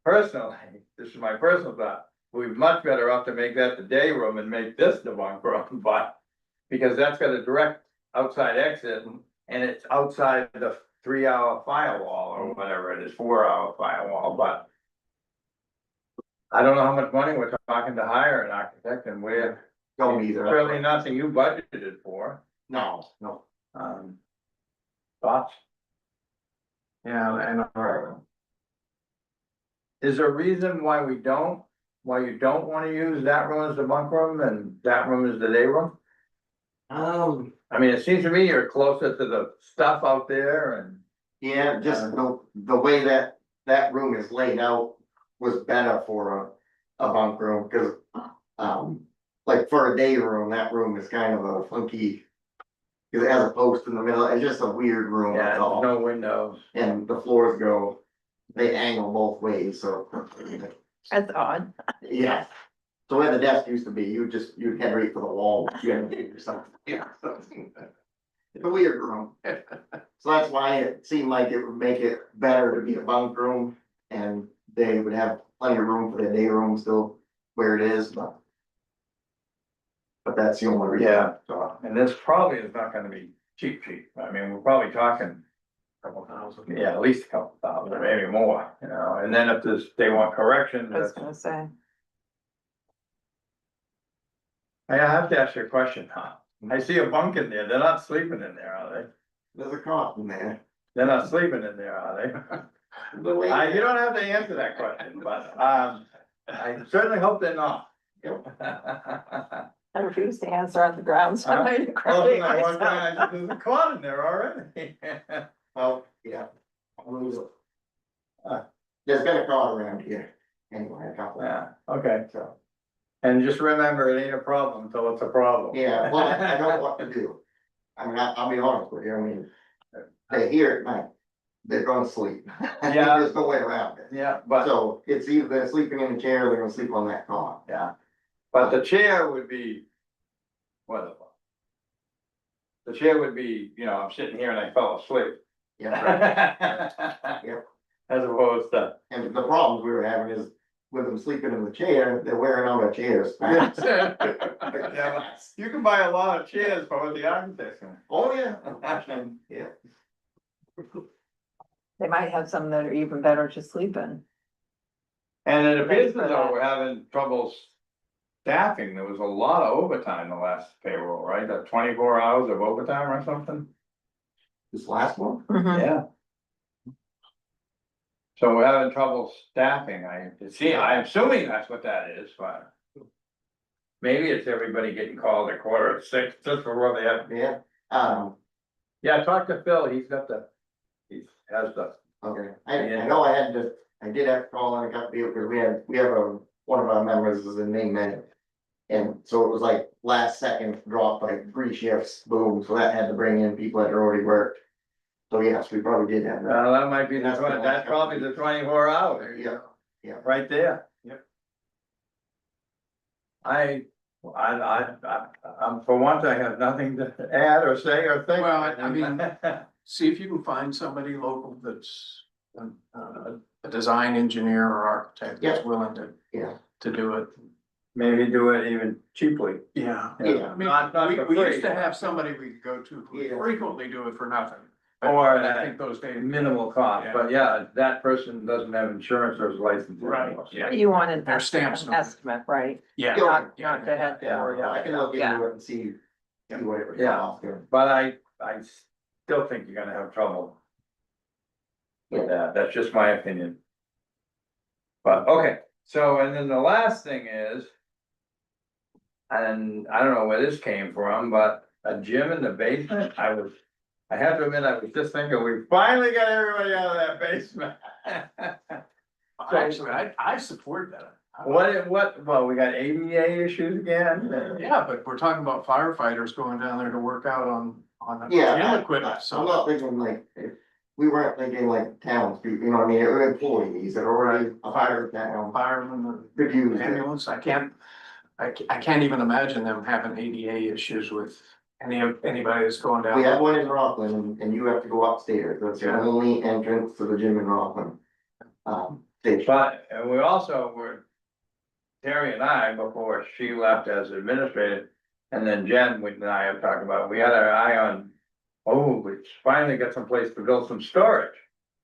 personally, this is my personal thought, we're much better off to make that the day room and make this the bunk room, but. Because that's got a direct outside exit and it's outside the 3-hour firewall or whatever it is, 4-hour firewall, but. I don't know how much money we're talking to hire an architect and we're Don't either. really nothing you budgeted for, No. thoughts? Yeah, and Is there a reason why you don't wanna use that room as the bunk room and that room as the day room? I mean, it seems to me you're closer to the stuff out there and. Yeah, just the way that room is laid out was better for a bunk room, cause, like for a day room, that room is kind of a funky. Cause it has a post in the middle, it's just a weird room, Yeah, that's there's all, no windows. and the floors they angle both ways, so. That's odd. Yeah, so where the desk used to be, you'd head right for the wall, you had to do something, yeah. It's a weird room. So that's why it seemed like it would make it better to be a bunk room, and they would have plenty of room for their day room still where it is, but. But that's the only reason. Yeah, so, and this probably is not gonna be cheap. I mean, we're probably talking, couple thousand. yeah, at least a couple thousand, maybe more, and then if they want correction, I was gonna say. I have to ask you a question, huh? I see a bunk in there, they're not sleeping in there, are they? There's a cot in there. They're not sleeping in there, are they? The way- You don't have to answer that question, but, I certainly hope they're not. I refuse to answer on the grounds. I'm going to Well, cry I want myself. there's a cot in there already. Oh, yeah. There's been a cot around here, anyway, a couple. Yeah, okay, So, and just remember, it ain't a problem until it's a problem. yeah, well, I know what to do. I mean, I'll be honest with you, I mean, they're here at night, they're gonna sleep. Yeah. There's no way around it. Yeah, but, So it's either they're sleeping in a chair, or they're gonna sleep on that cot. yeah, but the chair would be, whatever. The chair would be, I'm sitting here and I fell asleep. Yeah, As opposed to. and the problems we were having is with them sleeping in the chair, they're wearing out our chairs. Yeah, but you can buy a lot of chairs for what the architect's gonna. Oh, yeah. Yeah. They might have some that are even better to sleep in. And it appears as Thanks for though that. we're having trouble staffing. There was a lot of overtime the last payroll, right? 24 hours of overtime or something? This last one? Mhm. Yeah. So we're having trouble staffing. I'm assuming that's what that is, but. Maybe it's everybody getting called at 5:45, just for what they have. Yeah, Yeah, talk to Phil. He has the. okay, I know I did have to call in a couple people, because we have one of our members is in name man. And so it was like last second drop, like 3 shifts, boom, so that had to bring in people that had already worked. So yes, we probably did have that. Well, that might be that's probably the 24 hours. Yeah, yeah. Right there. Yep. I'm for once, I have nothing to add or say or think. Well, I mean- See if you can find somebody local that's a design engineer or architect that's Yeah. willing to. Yeah. To do it. Maybe do it even cheaply. Yeah. Yeah. I mean, Not for we used free. to have somebody we could go to who Yeah. frequently do it for nothing. But Or I think those days. minimal cost, but yeah, that person doesn't have insurance or is licensed. Right, yeah. You want an Their stamps estimate, estimate, right? Yeah. Not to head Yeah. for, I can look into it and see what it would Yeah. cost. But I still think you're gonna have trouble with that. That's just my opinion. But, okay, so, and then the last thing is. And I don't know where this came from, but a gym in the basement, I have to admit, I was just thinking, we finally got everybody out of that basement. Actually, I support that. Well, we got ADA issues again? Yeah, but we're talking about firefighters going down there to work out on the Yeah, gym equipment, I'm so. not thinking like, we weren't thinking like townspeople, you know what I mean, or employees that are already a fire town. Firemen, Could use the it. ambulance, I can't even imagine them having ADA issues with anybody that's going down. We have one in Rockland and you have to go upstairs, that's the Yeah. only entrance to the gym in Rockland. Station. But, and we also were, Terry and I, before she left as administrator, and then Jen and I have talked about, we had our eye on, we finally got some place to build some storage.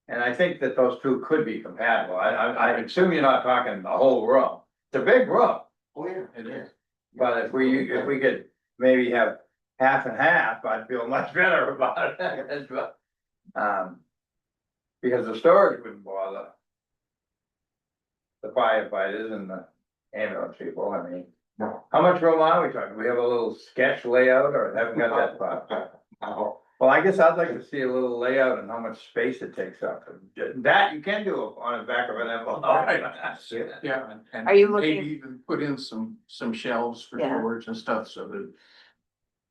And I think that those two could be compatible. I assume you're not talking the whole room. It's a big room, Oh, yeah. It is. but if we could maybe have half and half, I'd feel much better about it. But, because the storage wouldn't bother the firefighters and the ambulance people, I mean. No. How much room are we talking? We have a little sketch layout or haven't got that far? Oh, Well, I guess I'd like to see a little layout and how much space it takes up. That you can do on the back of an envelope. Right. Yeah, and Are you maybe looking- even put in some shelves for Yeah. storage and stuff, so that.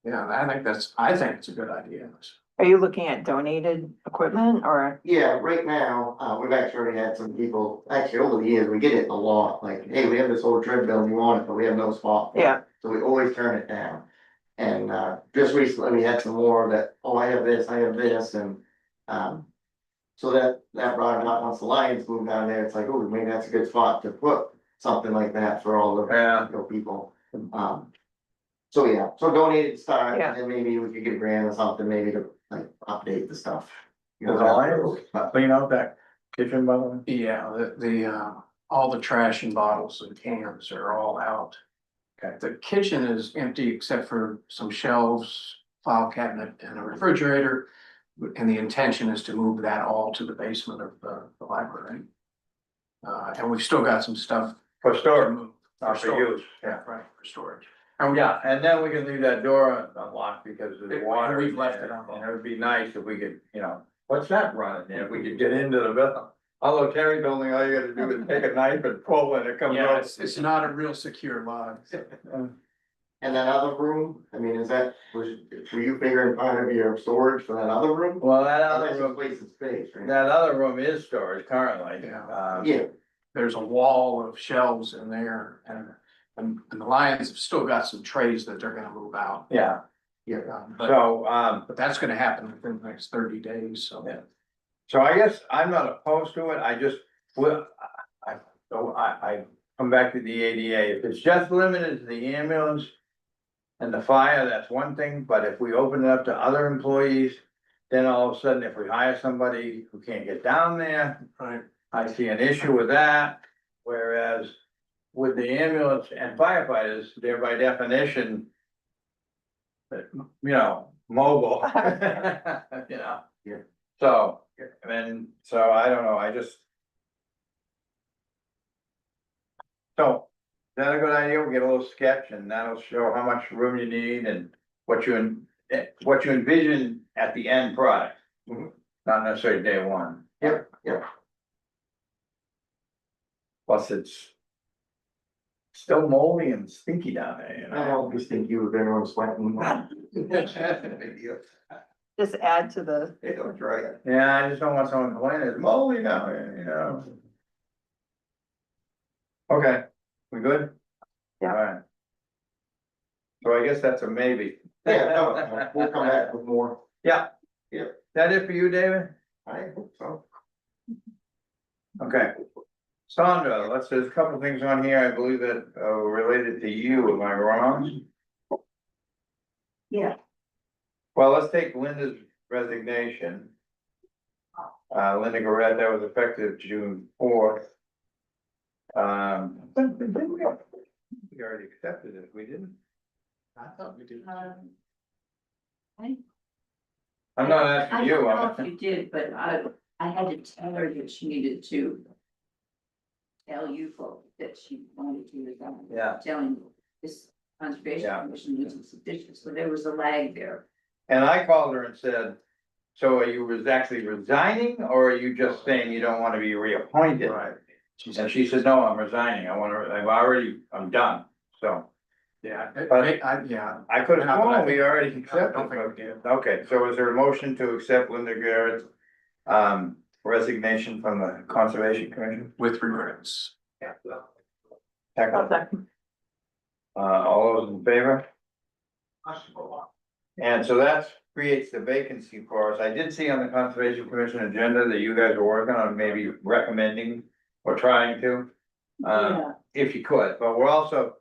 Yeah, I think it's a good idea. Are you looking at donated equipment or? yeah, right now, we've actually already had some people, actually over the years, we get it a lot, like, hey, we have this old treadmill, you want it, but we have no spot. for it. Yeah. So we always turn it down. And, just recently we had some more that, oh, I have this, and, so that brought it up, once the Lions moved down there, it's like, oh, maybe that's a good spot to put something like that for all the, Yeah. you know, people. So yeah, so donated start, Yeah. and then maybe we could get a grant or something, maybe to like update the stuff. You know, Does the Lions but- clean out that kitchen, by the way? Yeah, all the trash and bottles and cans are all out. Okay. The kitchen is empty except for some shelves, file cabinet and a refrigerator. And the intention is to move that all to the basement of the library. And we've still got some stuff For to storage, move. not for use, yeah. Right, for storage. Yeah, and then we can leave that door unlocked because of the It- water. we've in left there, it unlocked. And it would be nice if we could, what's that running there? If we could get into the building. Although Terry building, all you gotta do is take a knife and pull and it comes Yeah, out. it's not a real secure lock. And that other room, I mean, were you figuring part of your storage for that other room? Well, that That's other just room, wasted space, right? that other room is storage currently. Yeah. Yeah, There's a wall of shelves in there and the Lions have still got some trays that they're gonna move out. Yeah, But so, that's gonna happen within the next 30 days, so. Yeah. so I guess I'm not opposed to it, I just, I come back to the ADA, if it's just limited to the ambulance. And the fire, that's one thing, but if we open it up to other employees, then all of a sudden, if we hire somebody who can't get down there, Right. I see an issue with that. Whereas with the ambulance and firefighters, they're by definition. Mobile. Yeah. So, so I don't know, I just. So, is that a good idea? We'll get a little sketch and that'll show how much room you need and what you envision at the end product. Mhm. Not necessarily day one. yep. Plus it's still moldy and stinky down there, I always think you were everyone sweating. Just add to the, They don't try it. Yeah, I just don't want someone complaining, it's moldy down there, Okay, we good? Yeah. Alright. So I guess that's a maybe. Yeah, no, we'll come back with more. Yeah. Yep. That it for you, David? I hope so. Okay. Sandra, there's a couple things on here, I believe that are related to you, am I wrong? Yeah. Well, let's take Linda's resignation. Linda Garrett, that was effective June 4th. We already accepted it, we didn't? I thought we did. I'm not asking I you, don't know if I'm, you did, but I had to tell her that she needed to tell you folks that she wanted to resign. Yeah. Telling this Yeah. conservation commission wasn't sufficient, so there was a lag there. And I called her and said, so are you actually resigning, or are you just saying you don't wanna be reappointed? Right. And she said, no, I'm resigning, I'm done, so. Yeah, yeah. I could have Yeah, but I sworn we think- already I accepted. don't think we did. Okay, so is there a motion to accept Linda Garrett's resignation from the Conservation Commission? With regrets. Second. All those in favor? And so that creates the vacancy for us. I did see on the Conservation Commission agenda that you guys are working on maybe recommending or trying to. If you could, but we're also,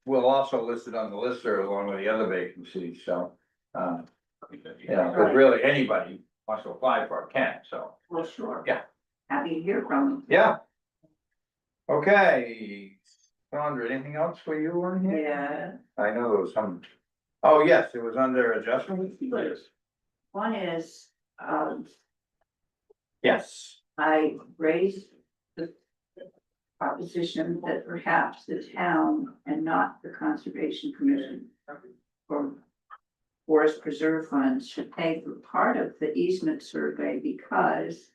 we'll also list it on the listserv along with the other vacancies, so. But really, anybody wants to apply for it can, so, Well, sure. Yeah. Happy to hear from you. yeah. Okay, Sandra, anything else for you on here? Yeah. I know there was some, oh, yes, it was under adjustment. One is, Yes, I raised the proposition that perhaps the town and not the Conservation Commission or Forest Preserve funds should pay for part of the easement survey, because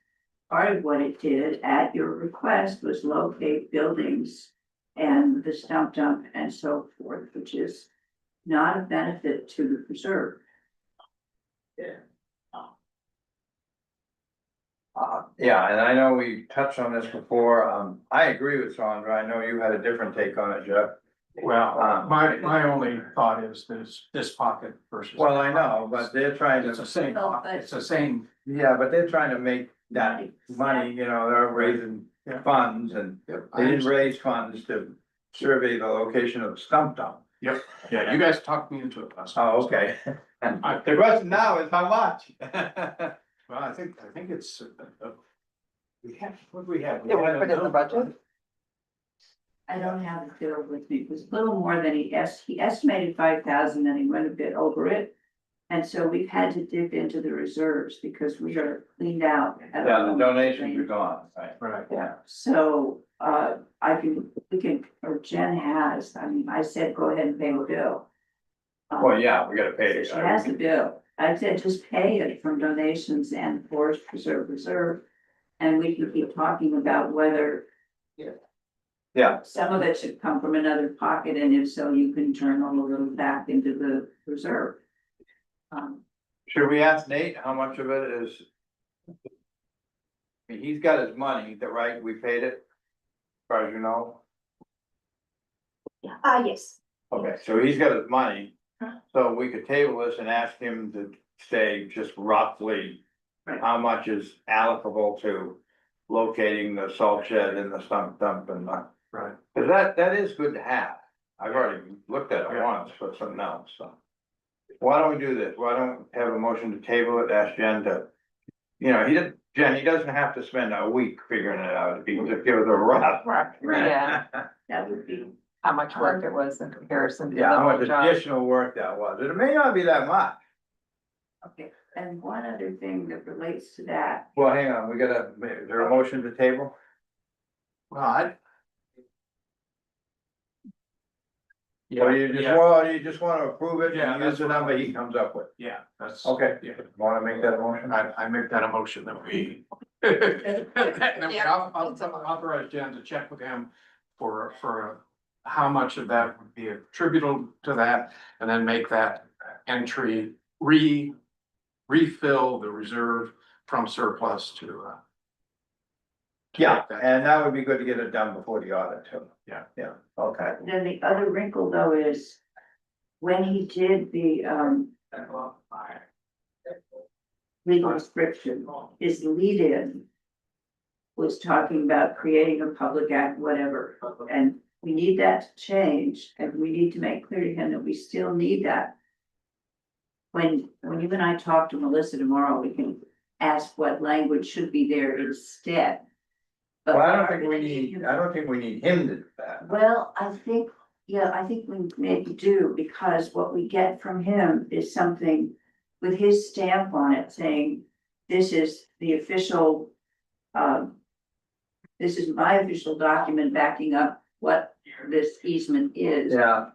part of what it did at your request was locate buildings and the stump dump and so forth, which is not a benefit to the preserve. yeah, and I know we touched on this before, I agree with Sandra, I know you had a different take on it, Jeff. Well, my only thought is this pocket versus. Well, I know, but they're trying It's the to, same, Well, but- it's the same. yeah, but they're trying to make that money, you know, they're raising Yeah. funds and they didn't raise funds to survey the location of the stump dump. Yep, yeah, you guys talked me into it last. Oh, okay. The question now is how much? Well, I think it's, we have, what do we have? Did we put it in the budget? I don't have the bill with me, it was a little more than he estimated 5,000 and he went a bit over it. And so we've had to dip into the reserves because we are cleaned out. Yeah, the donations are gone, right? Right. Yeah. So, we can, or Jen has, I mean, I said, go ahead and pay the bill. Well, yeah, we gotta pay it. She has the bill. I said, just pay it from donations and Forest Preserve Reserve. And we can keep talking about whether Yeah, some of it should come from another pocket, and if so, you can turn a little back into the reserve. should we ask Nate how much of it is? I mean, he's got his money, that right, we paid it, as far as you know. Yes. Okay, so he's got his money, so we could table this and ask him to say just roughly. Right. How much is allocable to locating the salt shed and the stump dump and Right. cause that is good to have. I've already looked at it once for something else, so. Why don't we do this? Why don't we have a motion to table it, ask Jen to. You know, Jen, he doesn't have to spend a week figuring it out, if he can just give us a rough. Yeah, That would be, how much work it was in comparison to the Yeah, how much whole job. additional work that was, it may not be that much. okay, and one other thing that relates to that, Well, hang on, is there a motion to table? Well, Or you just wanna approve it Yeah, and that's use the what number he comes up with? yeah, that's. Okay. Yeah, Wanna make that a motion? I make that a motion that we. That we authorize Jen to check with him for how much of that would be attributable to that, and then make that entry refill the reserve from surplus to, Yeah, and that would be good to get it done before the audit too. Yeah. Yeah, okay. then the other wrinkle though is when he did the, legal description, his lead-in was talking about creating a public act, whatever, and we need that to change, and we need to make clear to him that we still need that. When you and I talk to Melissa tomorrow, we can ask what language should be there instead. But Well, I don't think we need him to do that. well, I think we maybe do, because what we get from him is something with his stamp on it saying, this is the official this is my official document backing up what this easement is. Yeah.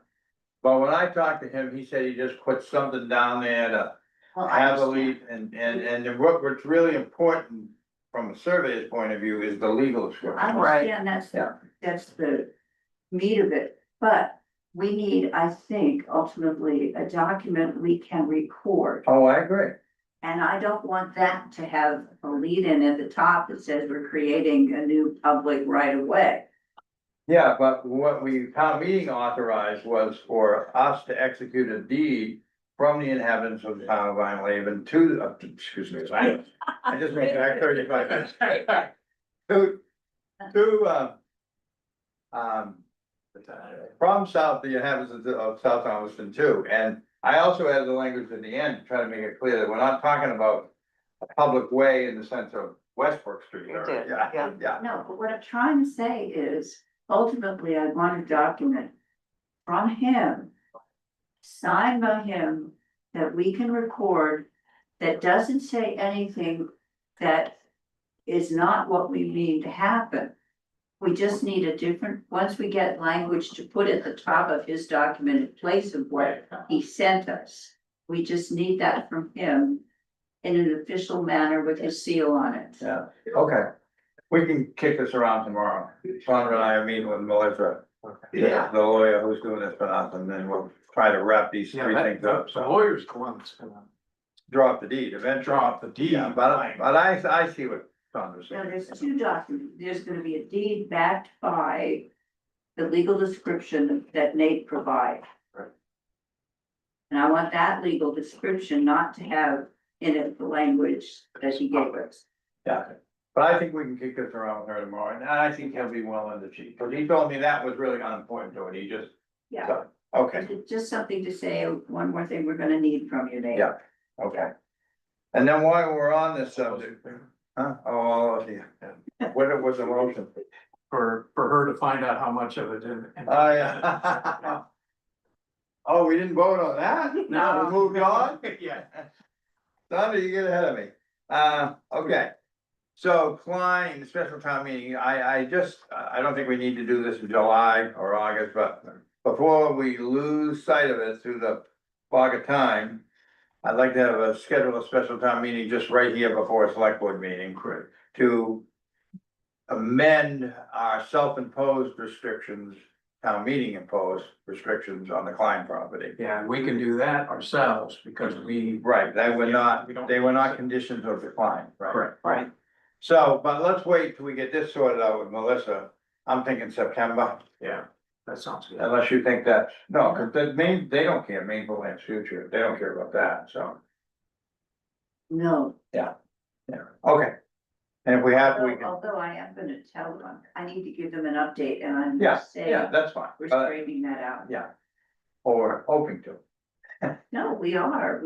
But when I talked to him, he said he just put something down there to Well, I have a understand. lead, and what's really important from a surveyor's point of view is the legal I description. understand Yeah. that's the meat of it, but we need, I think, ultimately, a document we can record. Oh, I agree. And I don't want that to have a lead in at the top that says we're creating a new public right of way. Yeah, but what town meeting authorized was for us to execute a deed from the inhabitants of the town of Vinyl Haven to, excuse me, I just went back 35 minutes. To, from south, the inhabitants of South Thomaston too, and I also added the language at the end to try to make it clear that we're not talking about a public way in the sense of Westbrook Street. You did, yeah. Yeah, No, but what I'm trying to say is, ultimately, I want a document from him, signed by him, that we can record, that doesn't say anything that is not what we need to happen. We just need a different, once we get language to put at the top of his document in place of what he sent us, we just need that from him in an official manner with his seal on it. yeah, okay. We can kick this around tomorrow. Sandra and I are meeting with Melissa, Yeah. the lawyer who's doing this for us, and then we'll try to wrap these Yeah, three that, things up, the so. lawyer's the one that's gonna Drop the deed eventually. drop the deed. Yeah, but I see what Sandra's Now, saying. there's two documents, there's gonna be a deed backed by the legal description that Nate provided. Right. And I want that legal description not to have in it the language that he gave us. Yeah, but I think we can kick this around with her tomorrow, and I think he'll be well in the chief, because he told me that was really unimportant to it, he just, Yeah, so, okay, just something to say, one more thing we're gonna need from you, Nate. Yeah. okay. And then while we're on this subject, huh, oh, yeah, what was the motion? For her to find out how much of it and. Oh, yeah. Oh, we didn't vote on that? No. We moved on? Yeah. Sandra, you get ahead of me. Okay. So Klein, special town meeting, I don't think we need to do this in July or August, but before we lose sight of it through the fog of time, I'd like to have schedule a special town meeting just right here before a select board meeting to amend our self-imposed restrictions, town meeting imposed restrictions on the Klein property. Yeah, and we can do that ourselves because we. Right, they were We don't- not, they were not conditions of the Klein, right? Correct. Right. So, but let's wait till we get this sorted out with Melissa. I'm thinking September, Yeah, that sounds good. unless you think that's, no, cause they don't care, Mainville Land's future, they don't care about that, so, No, yeah, okay. And if we have, we can, although I am gonna tell them, I need to give them an update, and I'm yeah, saying, yeah, that's fine, we're but, straightening that out. yeah. Or hoping to, No, we are,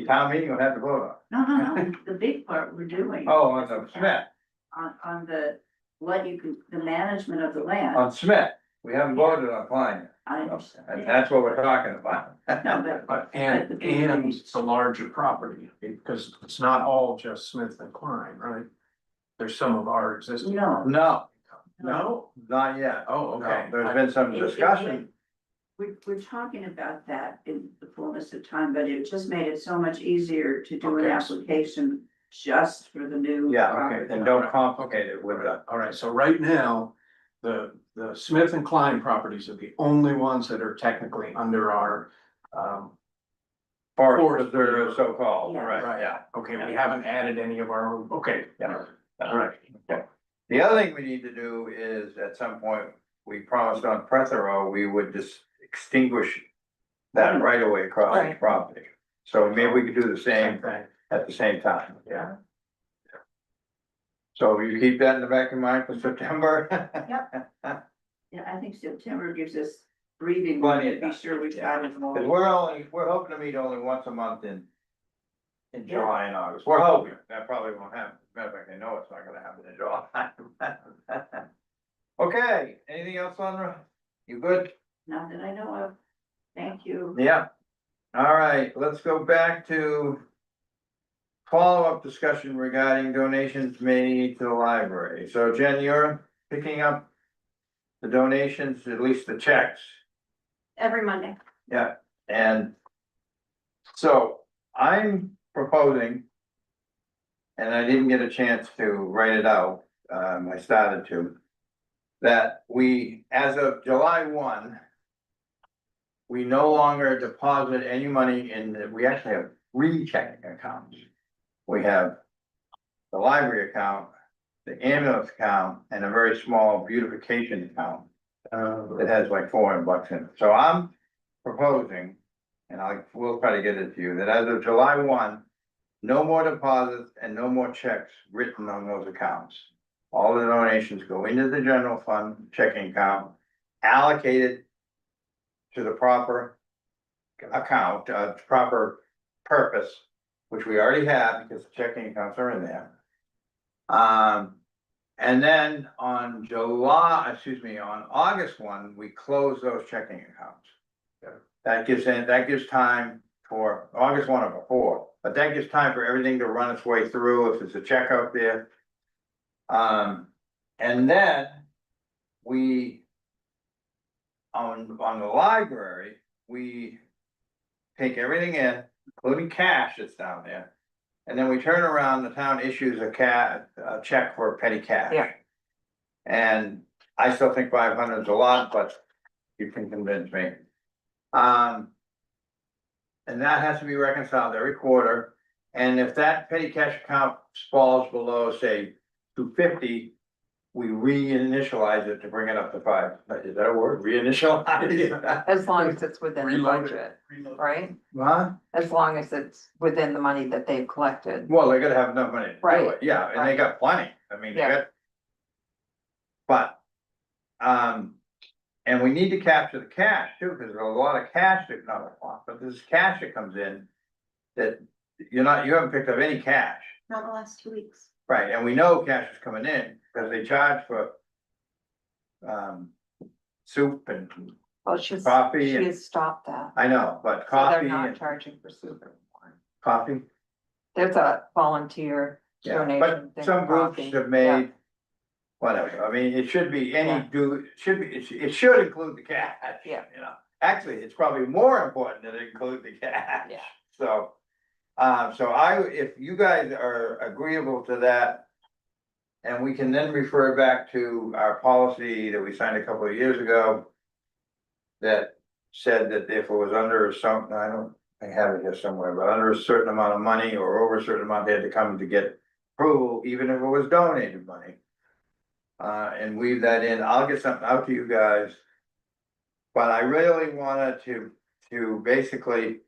town meeting will have to vote no, the big part we're doing. on. Oh, on the Smith, On the, what you can, the management of the land. on Smith, we haven't voted on Klein yet, I and understand. that's what we're talking about. No, but And it's a larger property, because it's not all just Smith and Klein, right? There's some of our existing. No. No, not yet. Oh, okay. No, there's been some It- discussion. We're talking about that in the fullness of time, but it just made it so much easier to do an Okay. application just for the new. Yeah, property. and don't complicate it with the, All right, so right now, the Smith and Klein properties are the only ones that are technically under our, forest reserve, so-called, Yeah. right, yeah. okay, we haven't added any of our, okay. Yeah. All right. The other thing we need to do is, at some point, we promised on Prethero, we would just extinguish that right away across the Right. property. So maybe we could do the Same same thing, at the same time. yeah. So you keep that in the back of your mind for September? Yeah, I think September gives us breathing room Plenty to of be time. sure we've got it all. Cause we're hoping to meet only once a month in July and August. We're hoping, that probably won't happen. Matter of fact, I know it's not gonna happen in July. Okay, anything else, Sandra? You good? Not that I know of. Thank you. Yeah. All right, let's go back to follow-up discussion regarding donations made to the library. So Jen, you're picking up the donations, at least the checks. Every Monday. Yeah, and so I'm proposing, and I didn't get a chance to write it out, I started to, that we, as of July 1, we no longer deposit any money we actually have 3 checking accounts. We have the library account, the ambulance account, and a very small beautification account. It has like $400 in it. So I'm proposing, and we'll try to get it to you, that as of July 1, no more deposits and no more checks written on those accounts. All the donations go into the general fund checking account, allocated to the proper account, proper purpose, which we already have because the checking accounts are in there. And then on August 1, we close those checking accounts. That gives time for August 1 or before, but that gives time for everything to run its way through if there's a check out there. And then we, on the library, we take everything in, including cash that's down there. And then we turn around, the town issues a check for petty cash. Yeah. And I still think 500 is a lot, but you can convince me. And that has to be reconciled every quarter. And if that petty cash account falls below, say, 250, we reinitialize it to bring it up to 5. Is that a word? Reinitialize? As long as it's within the Reload it. budget, right? Huh? As long as it's within the money that they've collected. Well, they gotta have enough money to do Right, it, yeah, and they right. got plenty, I mean, they Yeah. got. But, and we need to capture the cash too, because there's a lot of cash that, not a lot, but there's cash that comes in. That you haven't picked up any cash, Not the last 2 weeks. right, and we know cash is coming in, because they charge for. Soup and, Well, Coffee she and- has stopped that. I know, but So they're coffee not and charging for soup anymore. coffee. There's a volunteer Yeah, donation. but thing some for groups coffee. have Yeah. made. Whatever, I mean, it should be it should include the cash. Yeah. You know, actually, it's probably more important that it include the cash. Yeah. So, if you guys are agreeable to that. And we can then refer back to our policy that we signed a couple of years ago. That said that if it was under some, I have it here somewhere, but under a certain amount of money or over a certain amount, they had to come to get approval, even if it was donated money. And weave that in, I'll get something out to you guys. But I really wanted to basically.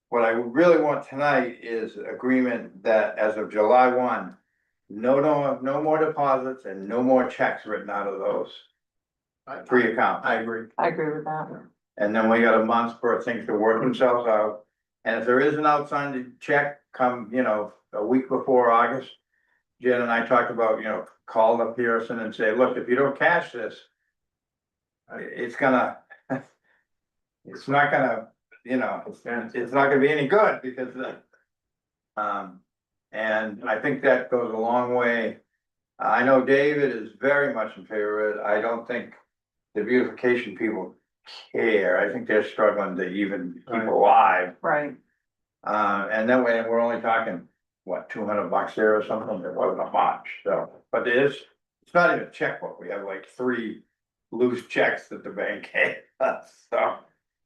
What I really want tonight is agreement that as of July 1. No more deposits and no more checks written out of those 3 accounts. I agree. I agree with that. And then we got a month for things to work themselves out. And if there is an outstanding check come, a week before August. Jen and I talked about, call the Pearson and say, look, if you don't cash this. It's gonna. It's not gonna, it's not gonna be any good because. And I think that goes a long way. I know David is very much in favor of it. I don't think the beautification people care. I think they're struggling to even keep alive. Right. And that way, we're only talking, what, $200 there or something? It wasn't much, so, but it's not even a checkbook. We have like 3 loose checks that the bank gave us, so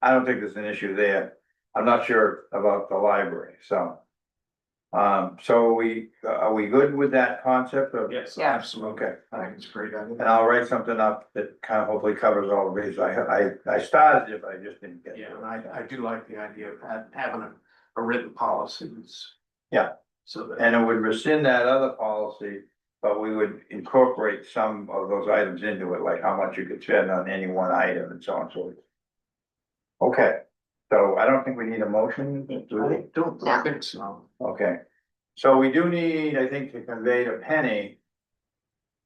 I don't think there's an issue there. I'm not sure about the library, so. So are we good with that concept of? Yes, Yeah. absolutely. Okay, I think it's a great idea. and I'll write something up that kind of hopefully covers all the bases. I started it, but I just didn't get Yeah, to and it. I do like the idea of having a written policy. Yeah. So that. And it would rescind that other policy, but we would incorporate some of those items into it, like how much you could spend on any one item and so on and so forth. Okay, so I don't think we need a motion. Do we? I don't think so. Okay, so we do need, I think, to convey to Penny.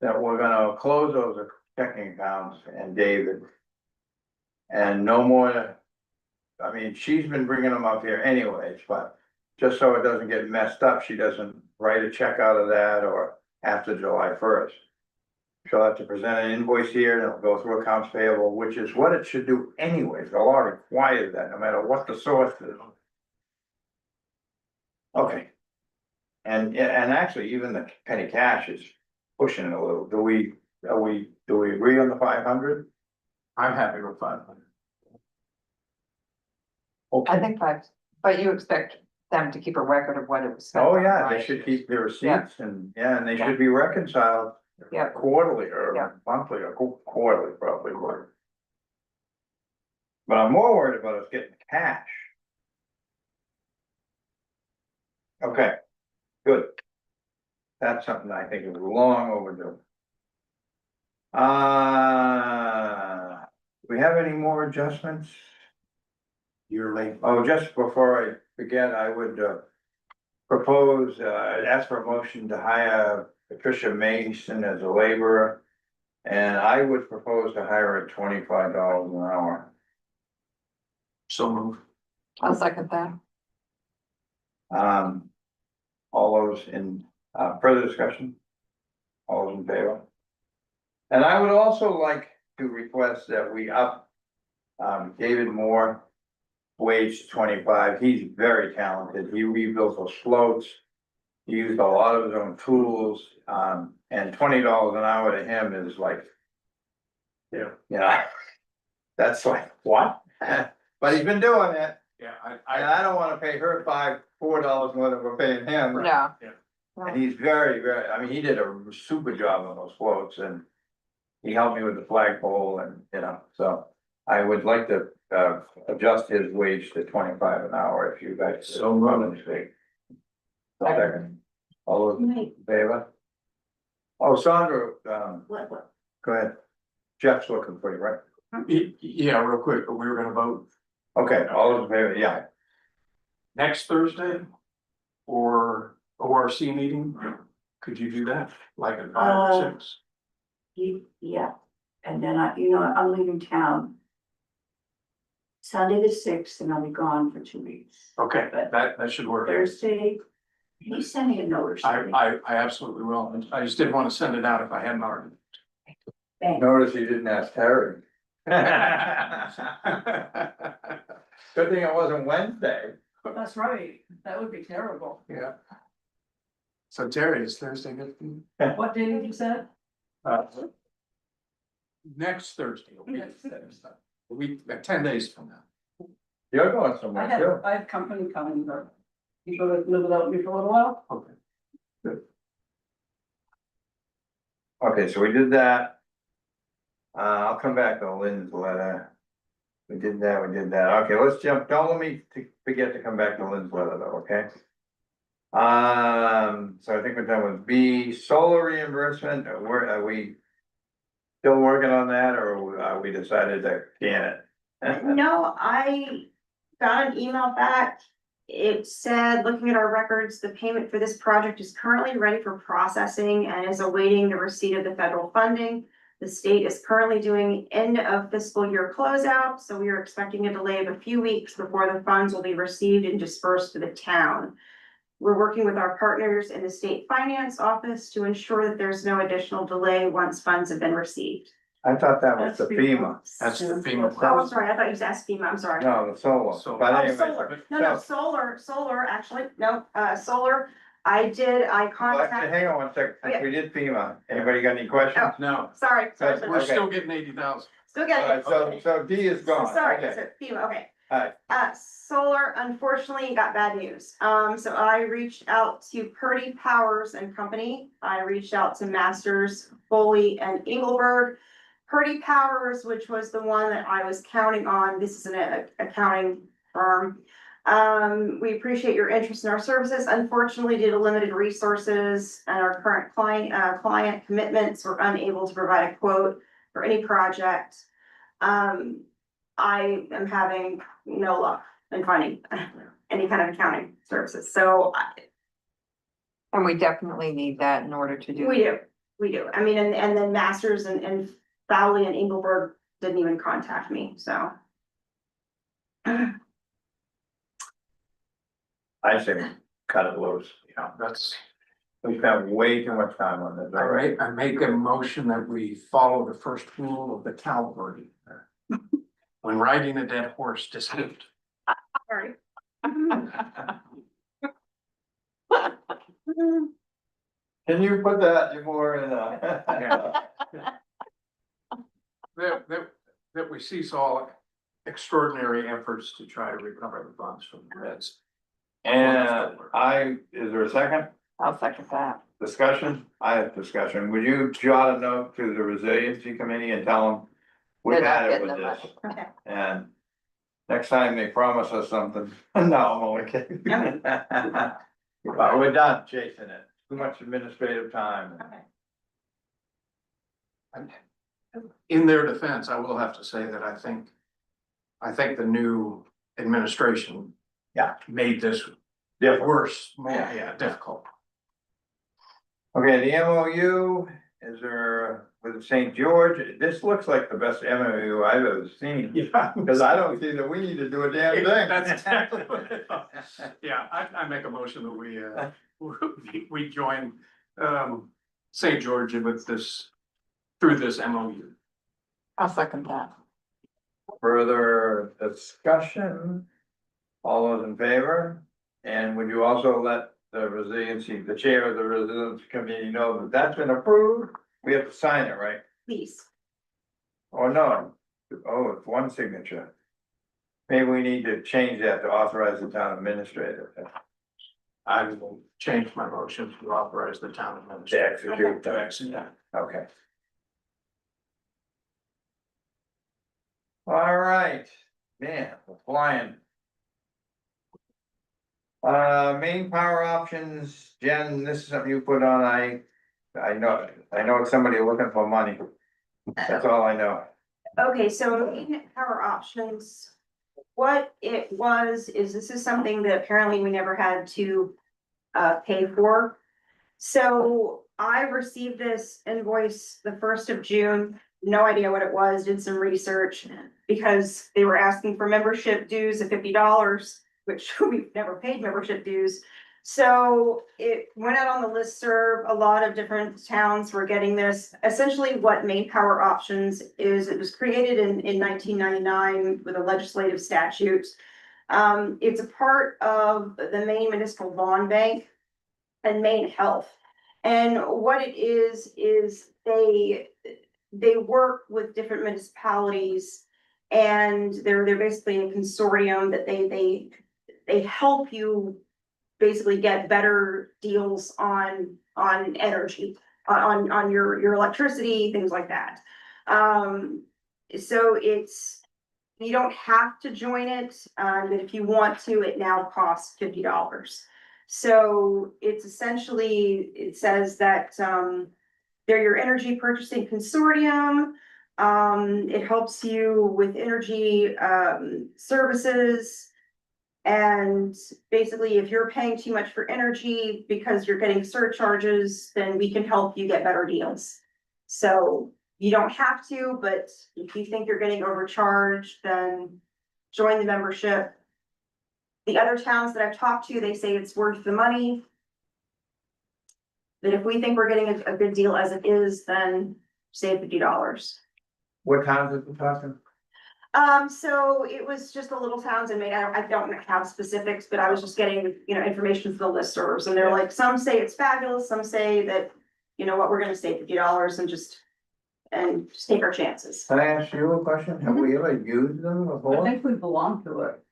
That we're gonna close those checking accounts and David. And no more. I mean, she's been bringing them up here anyways, but just so it doesn't get messed up, she doesn't write a check out of that or after July 1st. she'll have to present an invoice here, and it'll go through accounts payable, which is what it should do anyways. The law requires that, no matter what the source is. Okay. And actually, even the petty cash is pushing it a little. Do we agree on the 500? I'm happy with 500. I think five, but you expect them to keep a record of what it was spent Oh, on, yeah, they right? should keep their receipts and they should be reconciled Yeah. quarterly Yeah. or monthly or quarterly probably. But I'm more worried about us getting cash. Okay, good. That's something I think is long overdue. Do we have any more adjustments? You're late. Oh, just before I forget, I would propose, ask for a motion to hire Patricia Mason as a laborer. And I would propose to hire her at $25 an hour. So move. I'll second that. All those in, further discussion? All those in favor? And I would also like to request that we up, David Moore wage to 25. He's very talented. He rebuilt those floats. He used a lot of his own tools, and $20 an hour to him is like. Yeah. That's like, what? But he's been doing it, Yeah, and I don't wanna pay her $4 more than we're paying him. No, And he's very, I mean, he did a super job on those floats, and he helped me with the flagpole, and, so I would like to, adjust his wage to 25 an hour if you guys. So moved. Second. All those in favor? Oh, Sandra, What? go ahead. Jeff's looking for you, right? Yeah, real quick, we were gonna vote Okay, all those in favor, yeah. next Thursday or ORC meeting. Could you do that? Like at 5 or 6? Yeah, and then I'm leaving town Sunday the 6th, and I'll be gone for 2 weeks. Okay, that should work. Thursday, can you send me a note or something? I absolutely will. I just didn't want to send it out if I hadn't already. Thanks. Notice you didn't ask Terry. Good thing it wasn't Wednesday. That's right, that would be terrible. Yeah. So Terry, is Thursday good for you? What day did you say? Next Thursday. Next Thursday. A week, 10 days from now. You're going I somewhere too. have company coming, but people that live without me for a little while. Okay. Okay, so we did that. I'll come back to Lynn's letter. We did that. Okay, let's jump, don't let me forget to come back to Lynn's letter though, okay? So I think we're done with B, solar reimbursement, are we still working on that, or we decided to can it? No, I got an email back. It said, looking at our records, the payment for this project is currently ready for processing and is awaiting the receipt of the federal funding. The state is currently doing end of fiscal year closeout, so we are expecting a delay of a few weeks before the funds will be received and dispersed to the town. We're working with our partners in the state finance office to ensure that there's no additional delay once funds have been received. I thought that was the That's FEMA. That's the FEMA. Oh, I'm sorry, I thought you said FEMA, I'm sorry. No, the solar, So- but Oh, anyway. solar, no, solar, actually, no, solar, I contacted, Hang on one second, Yeah. we did FEMA, anybody got any questions? No, sorry. That's- we're Okay. still getting 80,000. Still getting it. Alright, so D is gone, Sorry, okay. it's FEMA, okay. Alright. Solar, unfortunately, got bad news. So I reached out to Purdy Powers and Company. I reached out to Masters, Foley and Engelberg. Purdy Powers, which was the one that I was counting on, this is an accounting firm. We appreciate your interest in our services. Unfortunately, due to limited resources and our current client commitments, we're unable to provide a quote for any project. I am having no luck in finding any kind of accounting services, so and we definitely need that in order to do. we do. I mean, and then Masters and Fowley and Engelberg didn't even contact me, so. I say cut it loose. Yeah, that's, We spent way too much time on this already. I make a motion that we follow the first rule of the cavalry. When riding a dead horse, dismount. Sorry. Can you put that more in a? That we cease all extraordinary efforts to try to recover the funds from the Reds. And is there a second I'll second that. discussion? I have discussion. Would you jot a note to the resiliency committee and tell them we've They're not had it getting with the this? money. Okay. And next time they promise us something, no, I'm only kidding. But we're done chasing it. Too much administrative time. Okay. In their defense, I will have to say that I think the new administration. Yeah. Made this Different. worse, more, Yeah. yeah, difficult. Okay, the MOU, is there, with St. George, this looks like the best MOU I've ever seen. Yeah. Cause I don't see that we need to do a damn thing. That's exactly what it is. Yeah, I make a motion that we join, St. George with this, through this MOU. I'll second that. Further discussion? All those in favor? And would you also let the chair of the resilience committee know that that's been approved? We have to sign it, right? Please. Or no? Oh, it's one signature. Maybe we need to change that to authorize the town administrator. I will change my motion to authorize the town administrator. execute. To execute. Okay. All right, man, we're flying. Main power options, Jen, this is something you put on, I know it's somebody looking for money. That's all I know. Okay, so in power options, what it was, is this is something that apparently we never had to pay for. So I received this invoice the 1st of June, no idea what it was, did some research. Because they were asking for membership dues of $50, which we've never paid membership dues. So it went out on the listserv, a lot of different towns were getting this. Essentially what Maine Power Options is, it was created in 1999 with a legislative statute. It's a part of the Maine Municipal Bond Bank and Maine Health. And what it is they work with different municipalities, and they're basically a consortium that they help you basically get better deals on energy, on your electricity, things like that. So you don't have to join it, but if you want to, it now costs $50. So it's essentially, it says that they're your energy purchasing consortium. It helps you with energy services. And basically, if you're paying too much for energy because you're getting surcharges, then we can help you get better deals. So you don't have to, but if you think you're getting overcharged, then join the membership. The other towns that I've talked to, they say it's worth the money. That if we think we're getting a good deal as it is, then save $50. What towns is it talking? So it was just the little towns in Maine. I don't have specifics, but I was just getting, information from the listservs, and they're like, some say it's fabulous, some say that, what, we're gonna save $50 and just take our chances. Can I ask you a question? Have we ever used them I before? think we belong to it.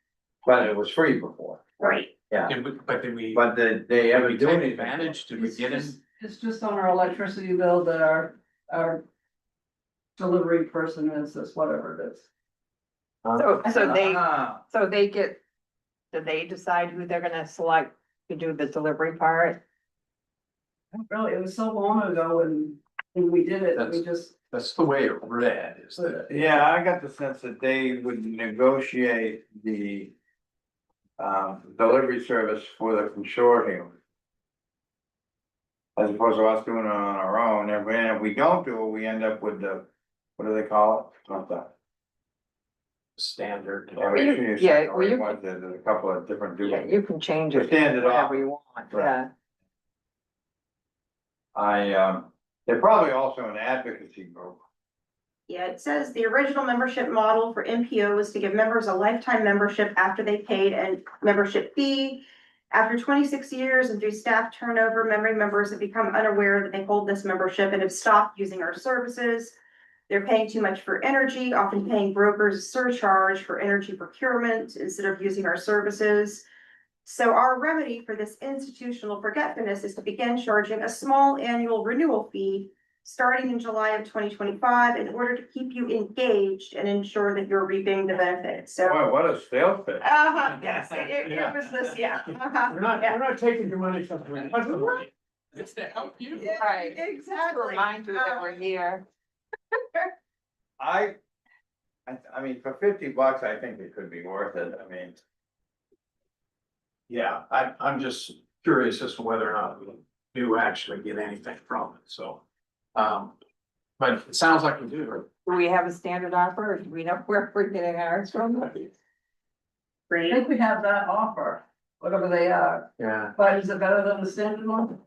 But it was free before. Right. Yeah, But did we? but did they Did ever we do take anything? advantage? Did we get in? It's just on our electricity bill that our delivery person is whatever it is. So they get, do they decide who they're gonna select to do the delivery part? Really, it was so long ago when we did it, we just. That's the way it read, is that. Yeah, I got the sense that they would negotiate the delivery service for the consortium. As opposed to us doing it on our own, and if we don't do it, we end up with what do they call it? Not that. Standard. Yeah, well, you- There's a couple of different. Yeah, you can change The it standard whatever offer. you want, Right. yeah. they're probably also an advocacy group. Yeah, it says the original membership model for MPO was to give members a lifetime membership after they paid a membership fee. After 26 years and through staff turnover, members have become unaware that they hold this membership and have stopped using our services. They're paying too much for energy, often paying brokers a surcharge for energy procurement instead of using our services. So our remedy for this institutional forgetfulness is to begin charging a small annual renewal fee starting in July of 2025 in order to keep you engaged and ensure that you're reaping the benefits. So. Boy, what a sales pitch. Yes, it was this, yeah. Uh-huh, We're not, yeah. we're not taking your money from you. It's to help you. Yeah, Right. exactly. Remind you that we're here. I mean, for $50, I think it could be worth it, I mean. Yeah, I'm just curious as to whether or not we do actually get anything from it, so. But it sounds like we do. Do we have a standard offer, or do we know where we're getting ours from? I Great. think we have that offer, whatever they are, Yeah. but is it better than the standard one?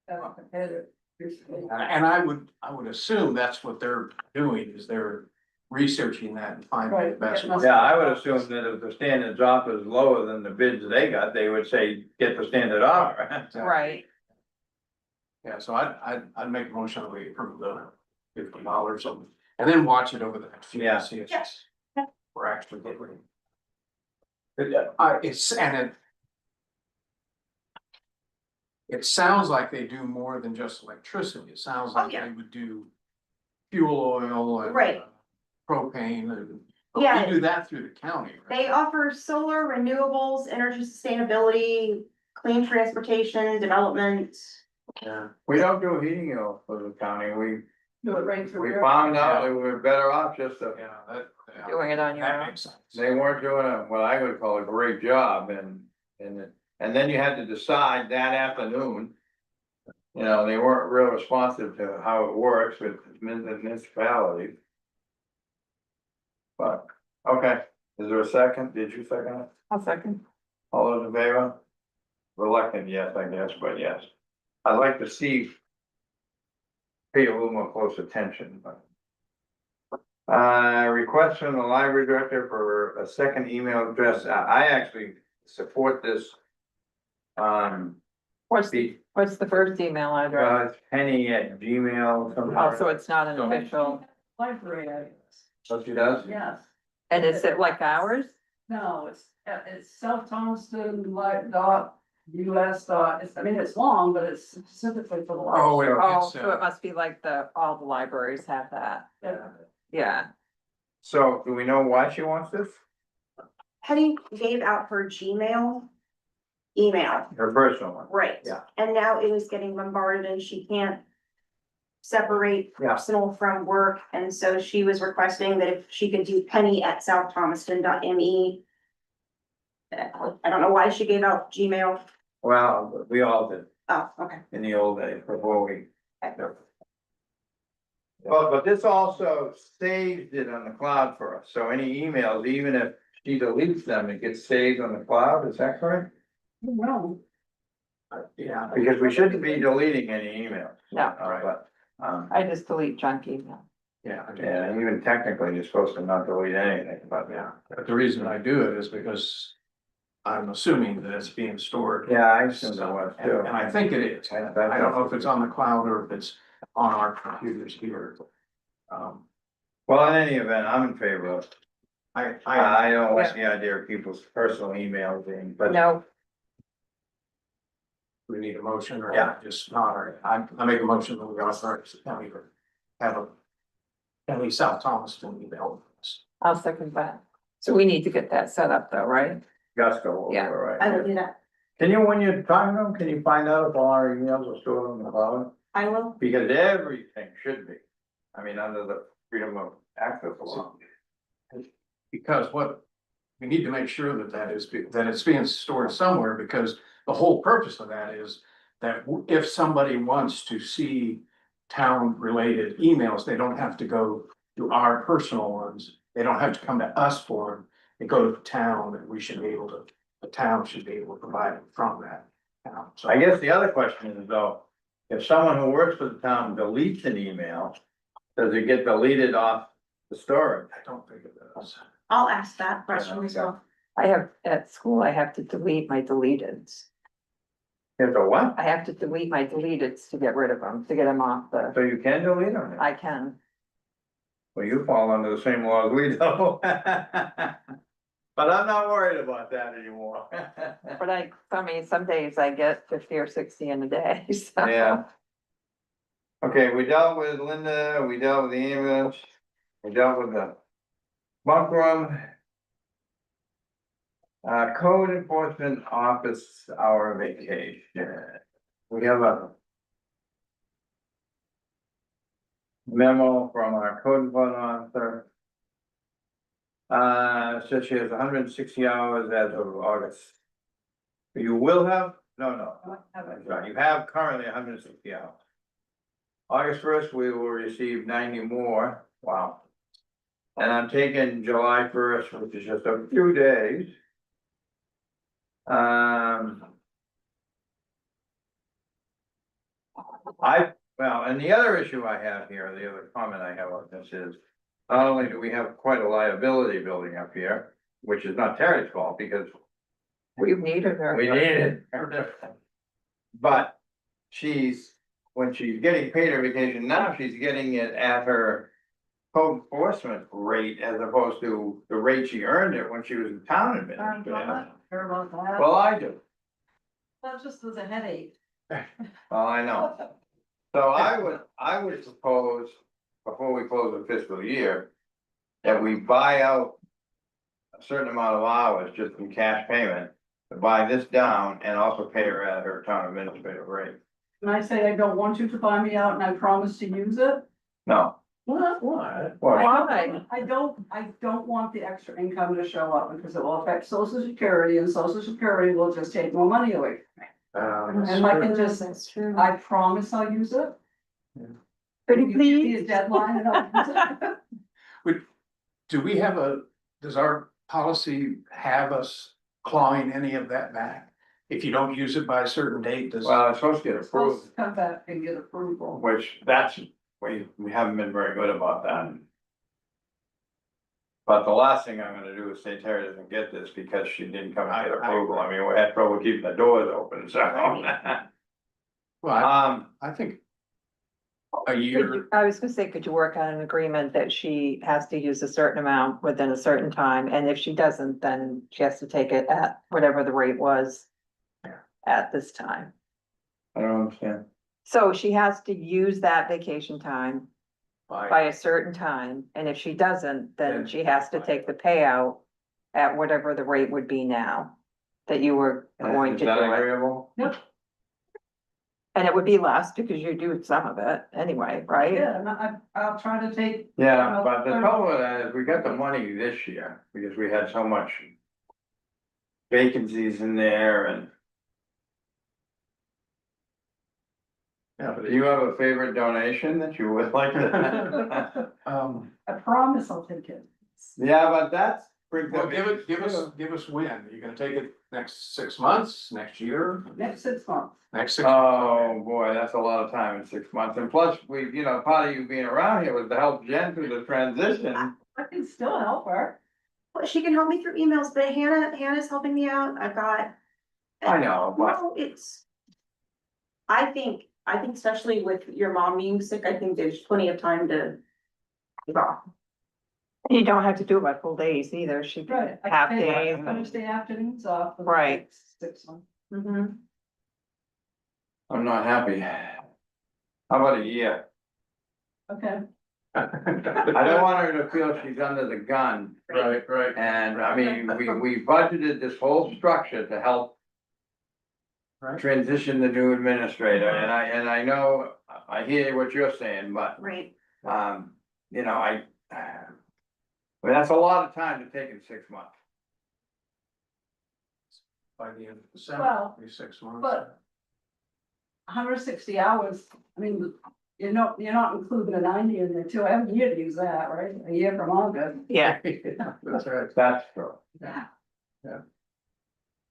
Haven't compared it recently. And I would assume that's what they're doing, is they're researching that and finding the Right, best yeah, one. Yeah, I would assume that if the standards offer is lower than the bids they got, they would say, get the standard offer. Right, Yeah, so I'd make a motion that we approve the $50 and then watch it over the next few Yeah. years. See if it's- we're actually getting. It's, and it sounds like they do more than just electricity. It sounds like yeah. they would do fuel oil and Right. propane and, but Yeah. we do that through the county, right? They offer solar, renewables, energy sustainability, clean transportation, development. Yeah. We don't do heating oil for the county, we Do it right through We here. found out they were better off just to, Yeah, that. doing it on your That own. makes sense. they weren't doing what I would call a great job and then you had to decide that afternoon. You know, they weren't real responsive to how it works with municipalities. But, okay, is there a second? Did you second it? I'll second. All those in favor? Reluctant, yes, I guess, but yes. I'd like to see. Pay a little more close attention, but. Request from the library director for a second email address. I actually support this. What's the first email address? It's penny@gmail. Oh, so it's not an official, Library address, So she does? yes. and is it like ours? No, it's South Thomaston, like, dot, US dot, I mean, it's long, but it's specifically for the Oh, library. Oh, it's, so it must be like all the libraries have that, Yeah. yeah. So do we know why she wants this? Penny gave out her Gmail email, Her personal one? right? Yeah. And now it was getting bombarded and she can't separate Yeah. personal from work. And so she was requesting that if she could do penny@souththomaston.me. I don't know why she gave out Gmail. Well, we all did Oh, okay. in the old days before we. But this also saves it on the cloud for us, so any emails, even if she deletes them, it gets saved on the cloud, is that correct? Well, Yeah. Because we shouldn't be deleting any emails. No. But, I just delete junk email. Yeah. yeah, even technically, you're supposed to not delete anything, but Yeah, but the reason I do it is because I'm assuming that it's being stored. yeah, I assume it was And too. and I think it is. I don't know if it's on the cloud or if it's on our computers here. Well, in any event, I'm in favor of it. I I don't like the idea of people's personal emails being, but. No, we need a motion or Yeah. just not, or I make a motion that we authorize the county to have a county South Thomaston email. I'll second that. So we need to get that set up though, right? Gusco over, Yeah. right? I will do that. Can you, when you're talking to them, can you find out if all our emails are stored on the cloud? I will. Because everything should be, I mean, under the freedom of access law. Because what, we need to make sure that it's being stored somewhere, because the whole purpose of that is that if somebody wants to see town-related emails, they don't have to go to our personal ones. They don't have to come to us for them. They go to the town, and the town should be able to provide them from that town. So I guess the other question is though, if someone who works for the town deletes an email, does it get deleted off the storage? I don't think it does. I'll ask that question as well. I have, at school, I have to delete my deleteds. You have to what? I have to delete my deleteds to get rid of them, to get them off the, So you can delete them? I can. Well, you fall under the same laws we do. But I'm not worried about that anymore. But I mean, some days I get 50 or 60 in a day, so. Yeah. Okay, we dealt with Linda, we dealt with the ambulance, we dealt with the bunk room. Code enforcement office hour vacation. We have a memo from our code enforcement officer. Says she has 160 hours as of August. You will have, no, that's right, you have currently 160 hours. August 1st, we will receive 90 more, wow. And I'm taking July 1st, which is just a few days. Well, and the other issue I have here, the other comment I have on this is, not only do we have quite a liability building up here, which is not Terry's fault, because We've needed her. we need it. But when she's getting paid her vacation now, she's getting it at her code enforcement rate as opposed to the rate she earned it when she was in town administrator. Care about that. Well, I do. That just was a headache. Well, I know. So I would propose, before we close the fiscal year, that we buy out a certain amount of hours just in cash payment, to buy this down and also pay her at her town administrative rate. And I say I don't want you to buy me out and I promise to use it. No, What? well, Why? I don't want the extra income to show up because it will affect social security and social security will just take more money away. And I can just, That's true. I promise I'll use it. Pretty You give me please. a deadline and I'll use it. Do we have does our policy have us clawing any of that back? If you don't use it by a certain date, does? well, it's supposed to get It's supposed approved, to come back and get approval. which we haven't been very good about that. But the last thing I'm gonna do is say Terry doesn't get this because she didn't come and get approval. I mean, we had trouble keeping the doors open, so. Well, I think a year, I was gonna say, could you work on an agreement that she has to use a certain amount within a certain time, and if she doesn't, then she has to take it at whatever the rate was at this time. I don't understand. So she has to use that vacation time by a certain time, and if she doesn't, then she has to take the payout at whatever the rate would be now that you were going Is to that do it. agreeable? And it would be less because you do some of it anyway, right? Yeah, and I'll try to take. Yeah, but the trouble with that is we got the money this year because we had so much vacancies in there and. yeah, but Do you have a favorite donation that you would like to? I promise I'll take it. Yeah, but that's. well, give us when, you're gonna take it next 6 months, next year, Next 6 months. next 6 months? Oh, boy, that's a lot of time in 6 months. And plus, part of you being around here was to help Jen through the transition. I can still help her. Well, she can help me through emails, but Hannah's helping me out. I've got. I know, but No, I think especially with your mom being sick, I think there's plenty of time to. You don't have to do it by full days either, she Right. could I half can take days. Wednesday afternoons off. for the Right. next 6 months. Mhm. I'm not happy. How about a year? Okay. I don't want her to feel she's under the gun. Right, right. And I mean, we budgeted this whole structure to help Right. transition the new administrator, and I know, I hear what you're saying, but, Right. that's a lot of time to take in 6 months. By the end of December, Well, it'll be 6 months. but 160 hours, I mean, you're not including the 90 in there too. I have a year to use that, right? A year from August. Yeah, That's right. That's true. Yeah.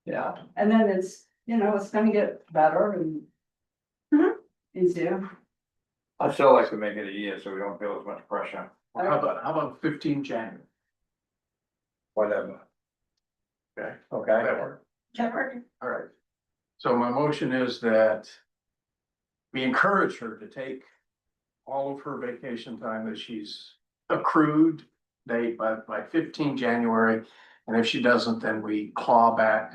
Yeah, And then it's gonna get better and. easier. I'd still like to make it a year so we don't feel as much pressure, How about 15 January? whatever, Okay, okay? that work. Jennifer? All right. So my motion is that we encourage her to take all of her vacation time that she's accrued date by 15 January. And if she doesn't, then we claw back,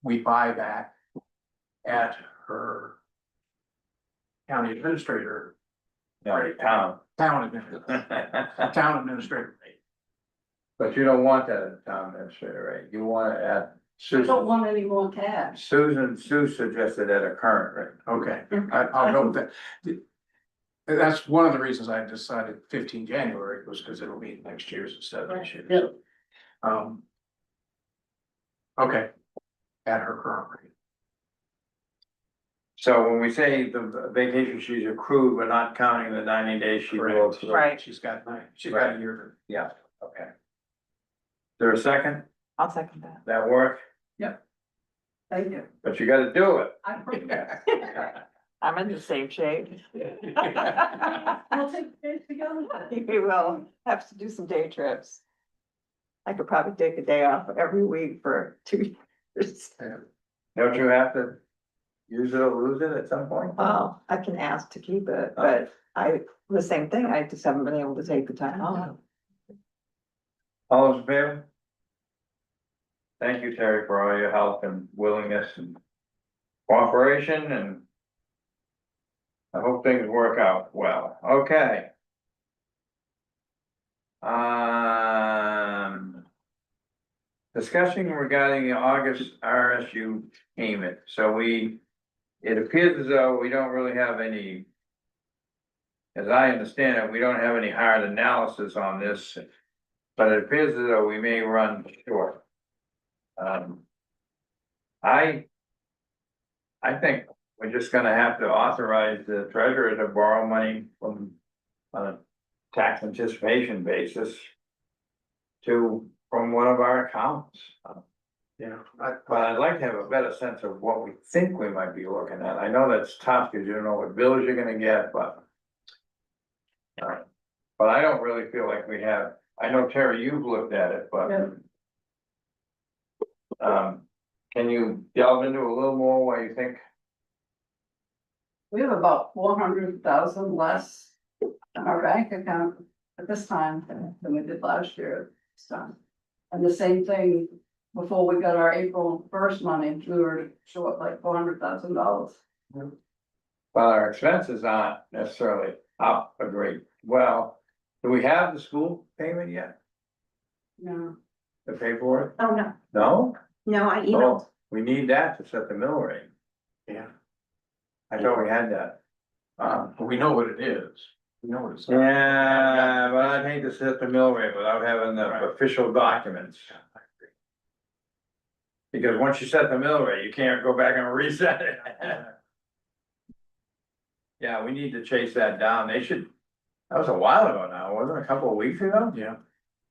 we buy back at her county administrator, No, town. town administrator rate. But you don't want that at the town administrator rate, you want it at I don't Susan. want any more cash. Sue suggested at a current rate. Okay, I'll go with that. That's one of the reasons I decided 15 January was because it'll be next year's instead of this year's. Yep. Okay, at her current rate. So when we say the vacation she's accrued, we're not counting the 90 days she worked. Right. She's got a year. Yeah, okay. Is there a second? I'll second that. That work? Thank you. But you gotta do it. I approve. I'm in the same shape. We'll take days together. We will have to do some day trips. I could probably take a day off every week for 2 years. Don't you have to use it or lose it at some point? Oh, I can ask to keep it, but the same thing, I just haven't been able to take the time off. All those in favor? Thank you, Terry, for all your help and willingness and cooperation, and I hope things work out well. Okay. Discussion regarding the August RSU payment. So it appears as though we don't really have any, as I understand it, we don't have any hard analysis on this, but it appears as though we may run short. I think we're just gonna have to authorize the treasurer to borrow money from, on a tax anticipation basis from one of our accounts. Yeah. But I'd like to have a better sense of what we think we might be looking at. I know that's tough because you don't know what bills you're gonna get, but I don't really feel like we have, I know Terry, you've looked at it, but can you delve into a little more what you think? We have about 400,000 less in our bank account at this time than we did last year at this time. And the same thing, before we got our April 1st money, we were short like $400,000. Well, our expenses aren't necessarily up a great, well, do we have the school payment yet? No, To pay for it? Oh, no, No? no, I emailed. Oh, we need that to set the mill rate. Yeah, I thought we had that. but we know what it is. We know what it's. Yeah, but I'd hate to set the mill rate without having the official documents. Because once you set the mill rate, you can't go back and reset it. Yeah, we need to chase that down. They should, that was a while ago now, wasn't it? A couple of weeks ago? Yeah.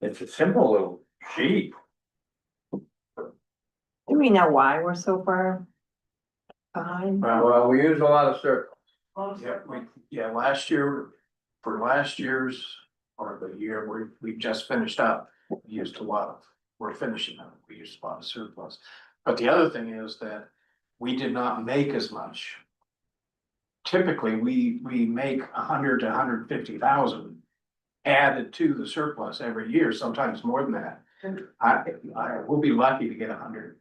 It's a simple little sheet. Do we know why we're so far behind? Well, we use a lot of circles. Last year, for last year's, or the year we just finished up, we used a lot of, we're finishing up, we used a lot of surplus. But the other thing is that we did not make as much. Typically, we make 100 to 150,000 added to the surplus every year, sometimes more than that. I will be lucky to get 100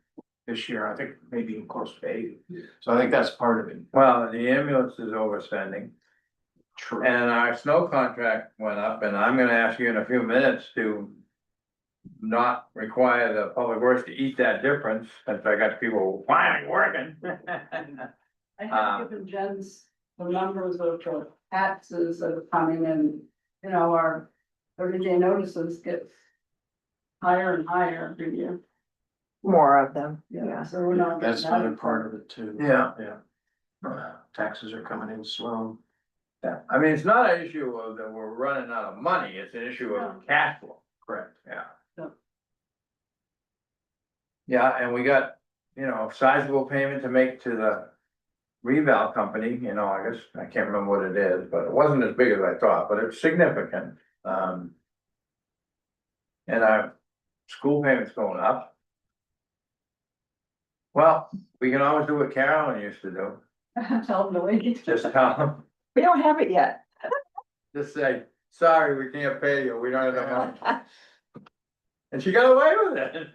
this year, I think maybe even close to 80. So I think that's part of it. Well, the ambulance is overspending. True. And our snow contract went up, and I'm gonna ask you in a few minutes to not require the public works to eat that difference, since I got people finally working. I have given Jen's the numbers of the taxes that are coming in, you know, our 30-day notices get higher and higher every year. More of them, Yeah, yeah. so we're not. That's getting another that. part of it too. Yeah. Yeah. Taxes are coming in slow. Yeah, I mean, it's not an issue of that we're running out of money, it's an issue of cash flow. Correct. Yeah. Yeah. Yeah, and we got, sizable payment to make to reval company in August. I can't remember what it is, but it wasn't as big as I thought, but it's significant. And our school payments going up. Well, we can always do what Carolyn used to do, Tell them to wait. just tell them, We don't have it yet. just say, sorry, we can't pay you, we don't have the money. And she got away with it.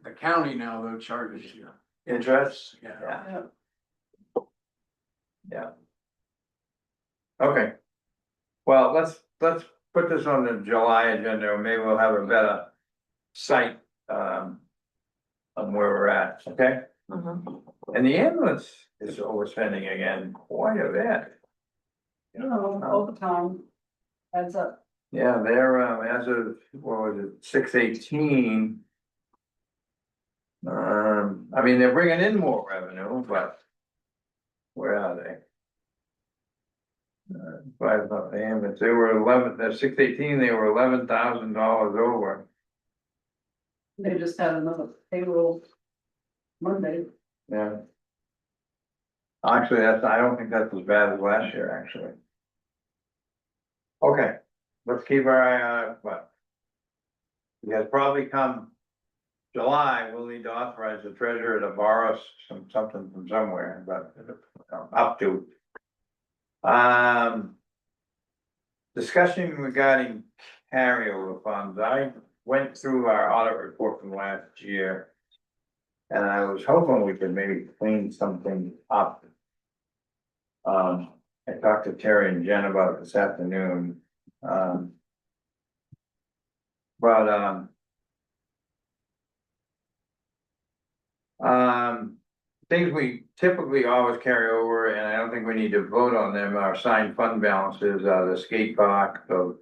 The county now though charges you. Interest? Yeah. Yeah. Yeah. Okay. Well, let's put this on the July agenda, or maybe we'll have a better sight, on where we're at, okay? Mhm. And the ambulance is overspending again quite a bit. You know, all the time. Adds up. Yeah, they're, as of, what was it, 6/18. I mean, they're bringing in more revenue, but where are they? Five, ambulance, they were 11, at 6/18, they were $11,000 over. They just had another payroll Monday. Yeah. Actually, I don't think that's as bad as last year, actually. Okay, let's keep our eye on it, but. Because probably come July, we'll need to authorize the treasurer to borrow something from somewhere, but up to. Discussion regarding carryover funds, I went through our audit report from last year. And I was hoping we could maybe clean something up. I talked to Terry and Jen about it this afternoon. But things we typically always carry over, and I don't think we need to vote on them, are signed fund balances, the skate park, the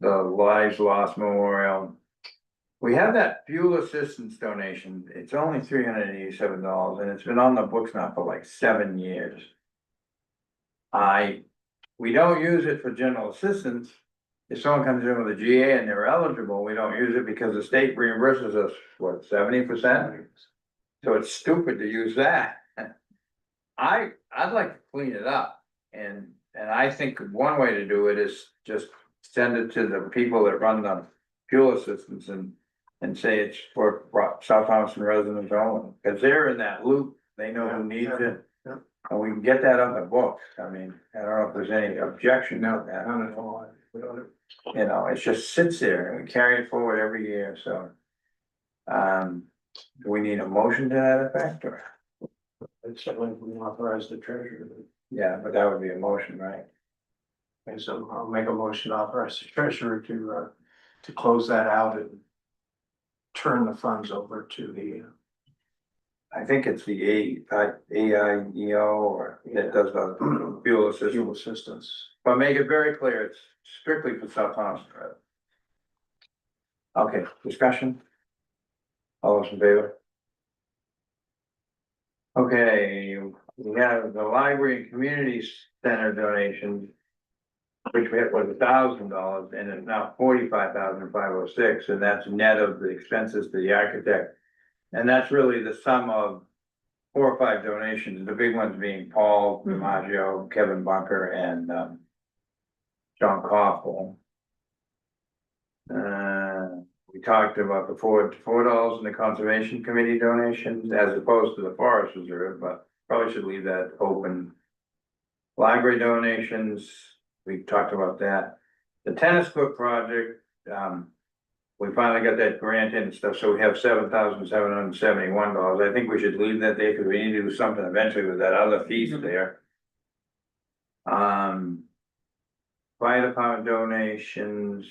Lives Lost Memorial. We have that fuel assistance donation, it's only $387, and it's been on the books now for like 7 years. We don't use it for general assistance. If someone comes in with a GA and they're eligible, we don't use it because the state reimburses us, what, 70%? So it's stupid to use that. I'd like to clean it up, and I think one way to do it is just send it to the people that run the fuel assistance and say it's for South Thompson residents only, because they're in that loop, they know who needs it. Yeah. And we can get that on the books, I mean, I don't know if there's any objection to that. Not at all. You know, it just sits there and we carry it forward every year, so. Do we need a motion to that effect, or? It's like we authorize the treasurer. Yeah, but that would be a motion, right? And so I'll make a motion to authorize the treasurer to close that out and turn the funds over to the, I think it's the AIEO, or that does the fuel assistance, fuel assistance. but make it very clear, it's strictly for South Thompson. Okay, discussion? All those in favor? Okay, we have the library and community center donations, which we had was $1,000, and it's now $45,506, and that's net of the expenses to the architect. And that's really the sum of 4 or 5 donations, the big ones being Paul DiMaggio, Kevin Bunker, and John Koffel. We talked about the $4 in the conservation committee donations as opposed to the forest reserve, but probably should leave that open. Library donations, we talked about that. The tennis court project, we finally got that grant in and stuff, so we have $7,771. I think we should leave that there because we need to do something eventually with that other piece there. Fire department donations.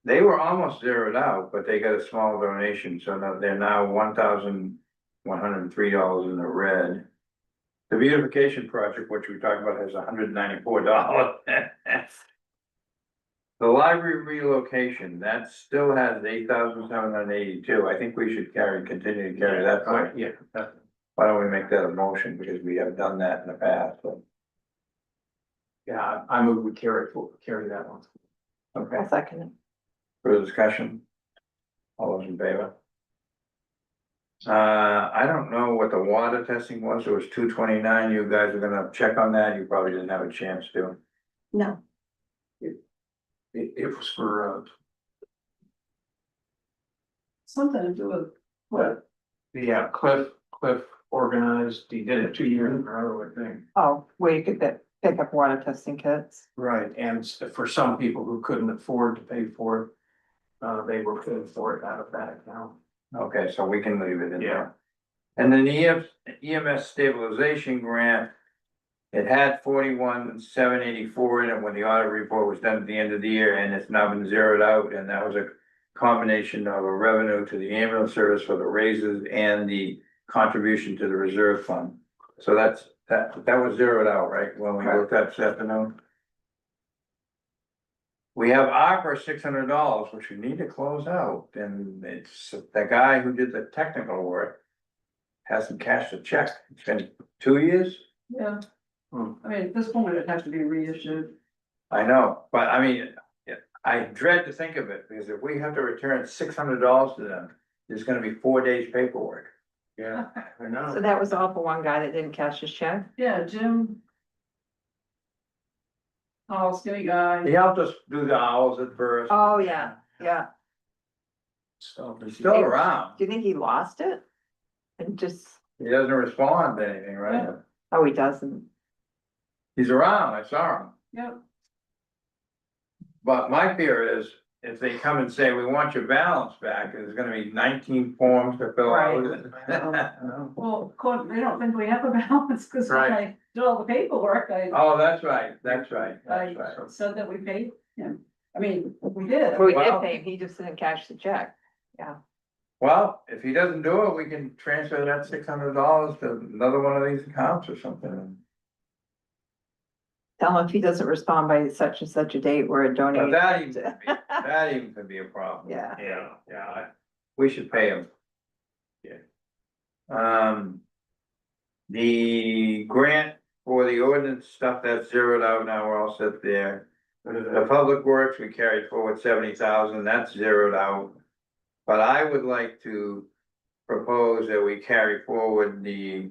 They were almost zeroed out, but they got a small donation, so now they're now $1,103 in the red. The beautification project, which we talked about, has $194. The library relocation, that still has $8,782. I think we should continue to carry that point. Yeah. Why don't we make that a motion, because we have done that in the past, so. Yeah, I move we carry that one. Okay, I second it. further discussion? All those in favor? I don't know what the water testing was, it was 229, you guys are gonna check on that, you probably didn't have a chance to. No, It was for, Something to do with what? yeah, Cliff organized, he did it 2 years in a row, I think. Oh, where you could pick up water testing kits. Right, and for some people who couldn't afford to pay for it, they were paying for it out of that account. Okay, so we can leave it in Yeah. there. And then the EMS stabilization grant. It had 41,784 in it when the audit report was done at the end of the year, and it's now been zeroed out, and that was a combination of a revenue to the ambulance service for the raises and the contribution to the reserve fund. So that was zeroed out, right, when we looked at this afternoon? We have ARPA $600, which we need to close out, and it's the guy who did the technical work. Hasn't cashed a check, it's been 2 years, Yeah. Hmm. I mean, at this point, it'd have to be reissued. I know, but I mean, I dread to think of it, because if we have to return $600 to them, there's gonna be 4 days paperwork. Yeah, I So know. that was all for one guy that didn't cash his check? Yeah, Jim. Tall, skinny guy. He helped us do the owls at first. Oh, yeah, yeah. So, He's still around, Do you think he lost it? And just, he doesn't respond to anything, right? oh, he doesn't. He's around, I saw him. Yep. But my fear is, if they come and say, we want your balance back, there's gonna be 19 forms to fill out. Well, of course, they don't think we have a balance, because when Right. I did all the paperwork, Oh, that's right, that's right, that's I right. said that we paid him. I mean, we did. We did Well- pay him, he just didn't cash the check. Well, if he doesn't do it, we can transfer that $600 to another one of these accounts or something. Tell him if he doesn't respond by such and such a date, we're But donating. that even could be a problem. Yeah. Yeah, we should pay him. Yeah. The grant for the ordinance stuff, that's zeroed out now, we're all set there. The public works, we carried forward 70,000, that's zeroed out. But I would like to propose that we carry forward the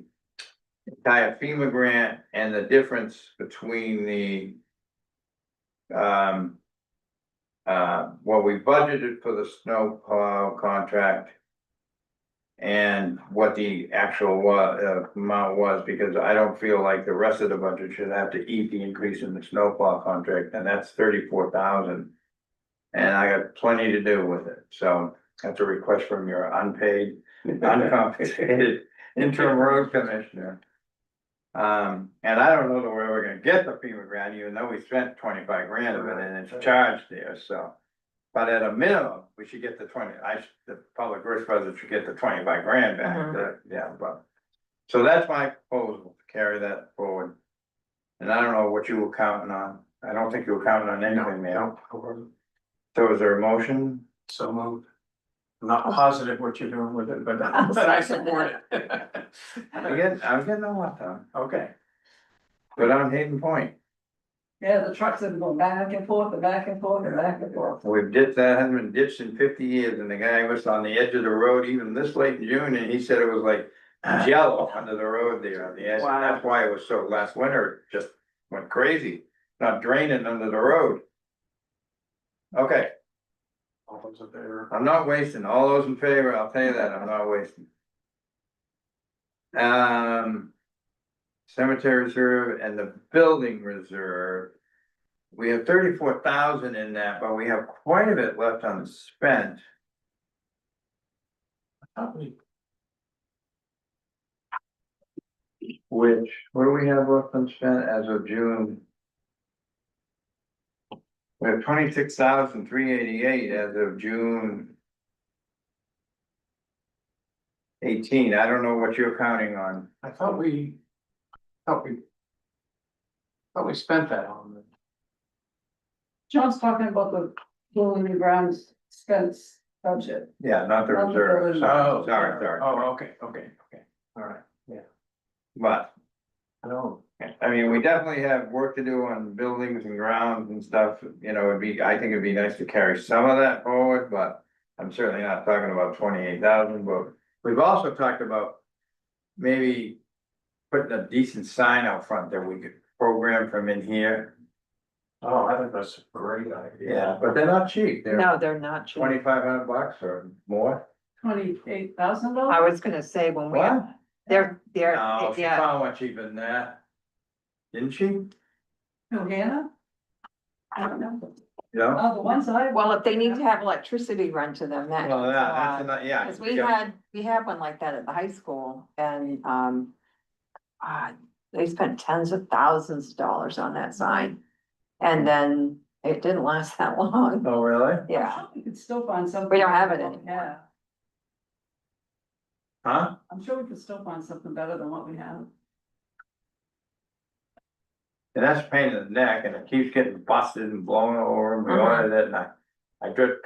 entire FEMA grant and the difference between the what we budgeted for the snow plow contract and what the actual amount was, because I don't feel like the rest of the budget should have to eat the increase in the snow plow contract, and that's 34,000. And I got plenty to do with it, so that's a request from your unpaid, uncompensated interim road commissioner. And I don't know that we're ever gonna get the FEMA grant, even though we spent 25 grand of it and it's charged there, so. But at a minimum, we should get the the public works budget should get the 25 grand back, yeah, but. So that's my proposal, to carry that forward. And I don't know what you were counting on, I don't think you were counting on anything, man. No, So is there a motion? so moved. I'm not positive what you're doing with it, but I support it. I'm getting a lot done, Okay. but on Hayden Point, Yeah, the trucks have been going back and forth and back and forth and back and forth. we've that hasn't been ditched in 50 years, and the guy was on the edge of the road even this late in June, and he said it was like jello under the road there on the edge. Wow. That's why it was so, last winter, it just went crazy, not draining under the road. Okay, All those in favor? I'm not wasting, all those in favor, I'll tell you that, I'm not wasting. Cemetery reserve and the building reserve. We have 34,000 in that, but we have quite a bit left unspent. Which, what do we have left unspent as of June? We have 26,388 as of June 18. I don't know what you're counting on. I thought we spent that on the. John's talking about the building and grounds expense budget. Yeah, not the Not the reserve. building. Sorry. Oh, okay, all right, But, no, I mean, we definitely have work to do on buildings and grounds and stuff, you know, I think it'd be nice to carry some of that forward, but. I'm certainly not talking about 28,000, but We've also talked about maybe putting a decent sign out front that we could program from in here. Oh, I think that's a great idea. Yeah, but they're not cheap. They're No, they're not cheap. $2,500 or more. $28,000? I was gonna say when we, What? they're, No, she yeah, found one cheaper than that. Didn't she? You Who, Hannah? I don't know. know? Oh, the ones I. well, if they need to have electricity run to them, that. Well, yeah, that's, yeah. Cause we had one like that at the high school and, they spent tens of thousands of dollars on that sign. And then it didn't last that long, Oh, really? yeah, You could still find something. We don't have it better than what we anymore. have. Huh? I'm sure we could still find something better than what we have. And that's a pain in the neck and it keeps getting busted and blown over and we Uh-huh. ordered it and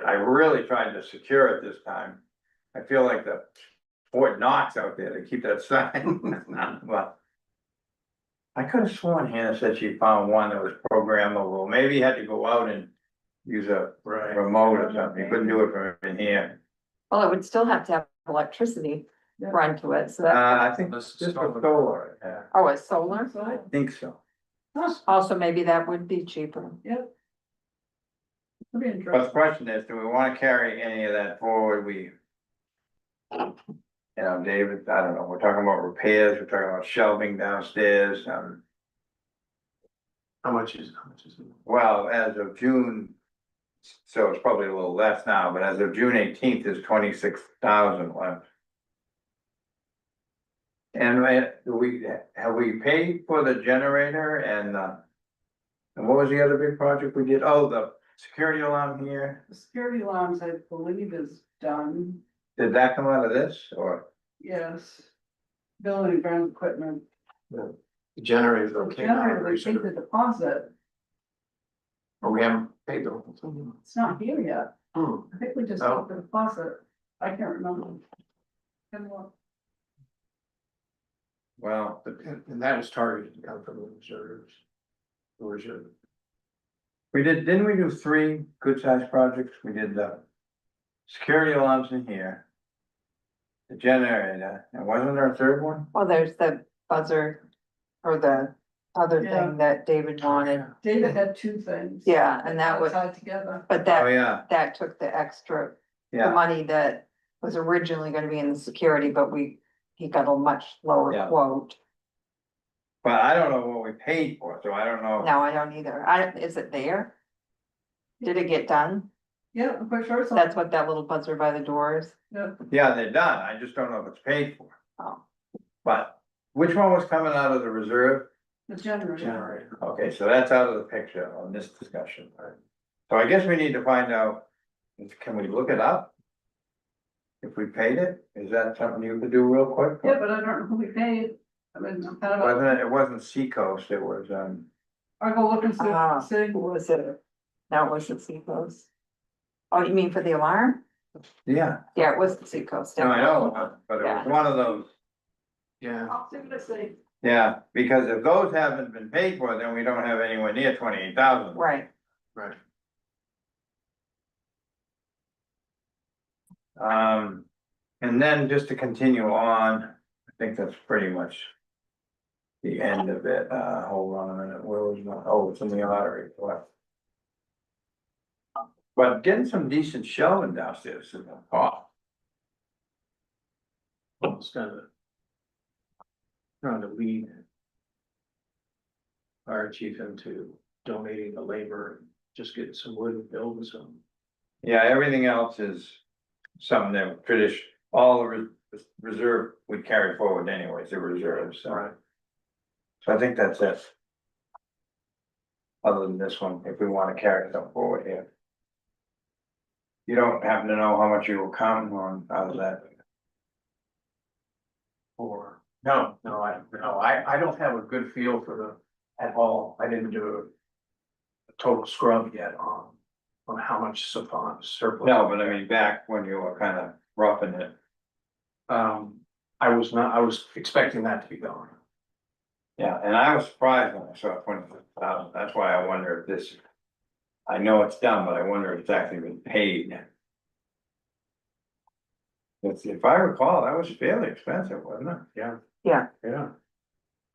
I really tried to secure it this time. I feel like the Fort Knox out there to keep that sign, but. I could have sworn Hannah said she found one that was programmable, maybe you had to go out and use a Right. remote or something, you couldn't do it from in here. well, it would still have to have electricity Yeah. run to it, so that, I think This this is was solar, yeah, oh, it's solar? I think so. Also, maybe that would be cheaper. Yep. It'll be But the interesting. question is, do we wanna carry any of that forward, you know, David, I don't know, we're talking about repairs, we're talking about shelving downstairs, How much is it? well, as of June. So it's probably a little less now, but as of June 18th, there's 26,000 left. And have we paid for the generator and what was the other big project we did? Oh, the security alarm here, The security alarms, I believe, is done. did that come out of this or? Yes. Building and ground equipment. The generator's okay. now, Generator, they paid the deposit. But we haven't paid the whole thing. It's not here yet. Hmm. I think we just Oh. got the deposit. I can't remember. Can look. Well, And that was targeted to come from the reserves. The reserve. didn't we do 3 good sized projects? We did the security alarms in here. The generator, and wasn't there a third one? Well, there's the buzzer or the other Yeah. thing that David wanted, David had two things. yeah, and that was, Tied together. but Oh, that, yeah, that took the extra, the yeah, money that was originally gonna be in the security, but he got a much lower Yeah. quote. but I don't know what we paid for, so I don't know. No, I don't either. Is it there? Did it get done? Yeah, I'm quite sure. That's what that little buzzer by the door is. Yeah, Yeah, they're done, I just don't know if it's paid for. Oh, But which one was coming out of the reserve? the generator. Generator. Okay, so that's out of the picture on this discussion. So I guess we need to find out, can we look it up? If we paid it, is that something you could do real quick? Yeah, but I don't know who we paid. I mean, I'm kind of, It wasn't Seacoast, it was, I'll go look and Ah. see. who was it? That was the Seacoast. Oh, you mean for the alarm? yeah, Yeah, it was the Seacoast. no, I know, but it was one of those. Yeah. I'll see what I see. Yeah, because if those haven't been paid for, then we don't have anywhere near 28,000. Right, Right. And then just to continue on, I think that's pretty much. The end of it, hold on a minute, where was my, oh, it's in the lottery, what? But getting some decent shelving downstairs is a cost. It's kind of. Trying to lead. Fire chief into donating the labor, and just getting some wood and building some. Yeah, everything else is something that all the reserve would carry forward anyways, the reserves, so. Right. So I think that's it. Other than this one, if we wanna carry something forward here. You don't happen to know how much you will count on out of that? Or, no, I don't have a good feel for the, at all, I didn't do a total scrub yet on how much surplus. No, but I mean, back when you were kind of roughing it. I was expecting that to be gone. Yeah, and I was surprised when I saw 26,000, that's why I wonder if this. I know it's done, but I wonder if it's actually been paid. If I recall, that was fairly expensive, wasn't it? Yeah. Yeah. Yeah.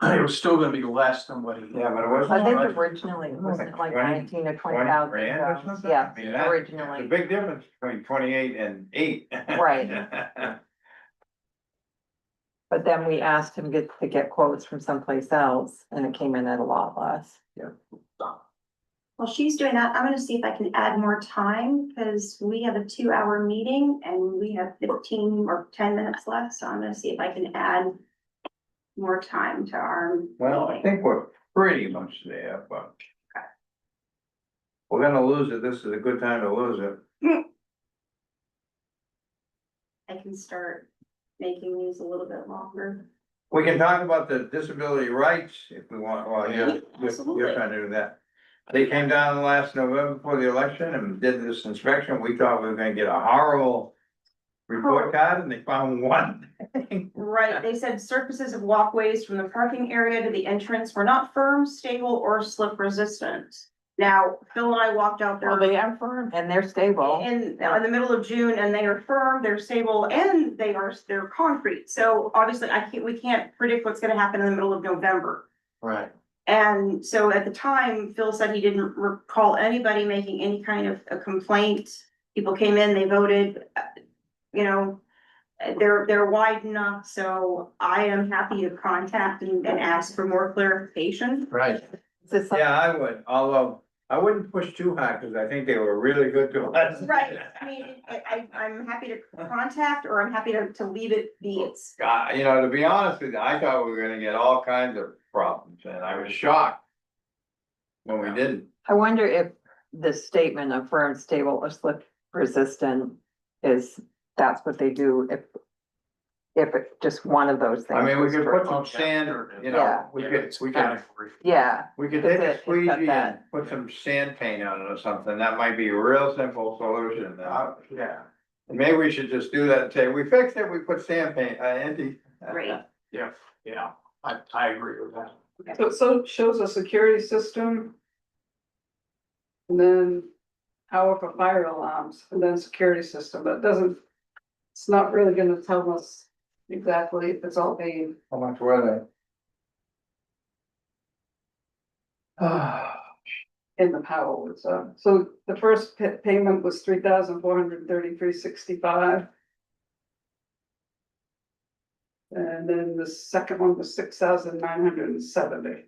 It was still gonna be less than what he. Yeah, but it was. I think originally, wasn't it like 20 19 or 20 20,000? grand or something? Yeah, I mean, that's a originally, big difference between 28 and 8. Right. but then we asked him to get quotes from someplace else and it came in at a lot less. While she's doing that, I'm gonna see if I can add more time, because we have a 2-hour meeting and we have 15 or 10 minutes left, so I'm gonna see if I can add more time to our Well, I meeting. think we're pretty much there, but. We're gonna lose it. This is a good time to lose it. I can start making these a little bit longer. We can talk about the disability rights if we want, well, you're Absolutely. trying to do that. They came down last November before the election and did this inspection. We thought we were gonna get a horrible report card and they found one thing. Right, they said surfaces of walkways from the parking area to the entrance were not firm, stable, or slip resistant. Now, Phil and I walked out there. Well, they are firm and they're stable. In the middle of June, and they are firm, they're stable, and they're concrete, so obviously we can't predict what's gonna happen in the middle of November. Right. And so at the time, Phil said he didn't recall anybody making any kind of a complaint. People came in, they voted, you know, they're wide enough, so I am happy to contact and ask for more clarification. Right. Is this something- Yeah, I would, although I wouldn't push too hard because I think they were really good to us. Right, I mean, I'm happy to contact, or I'm happy to leave it be, it's. God, you know, to be honest with you, I thought we were gonna get all kinds of problems and I was shocked. When we didn't. I wonder if the statement of firm, stable or slip resistant is, that's what they do if it's just one of those things. I mean, we was could for- put some sand, you know, Yeah. we It's could, category. Yeah, we could Because take a it's got squeegee and that. put some sand paint on it or something. That might be a real simple solution. Yeah, Maybe we should just do that and say, we fixed it, we put sand paint, anti. Great. yeah, I agree with that. So it shows a security system. And then power for fire alarms, and then security system, but it doesn't, it's not really gonna tell us exactly if it's all being. How much were they? In the power, so the first payment was $3,433.65. And then the second one was $6,970.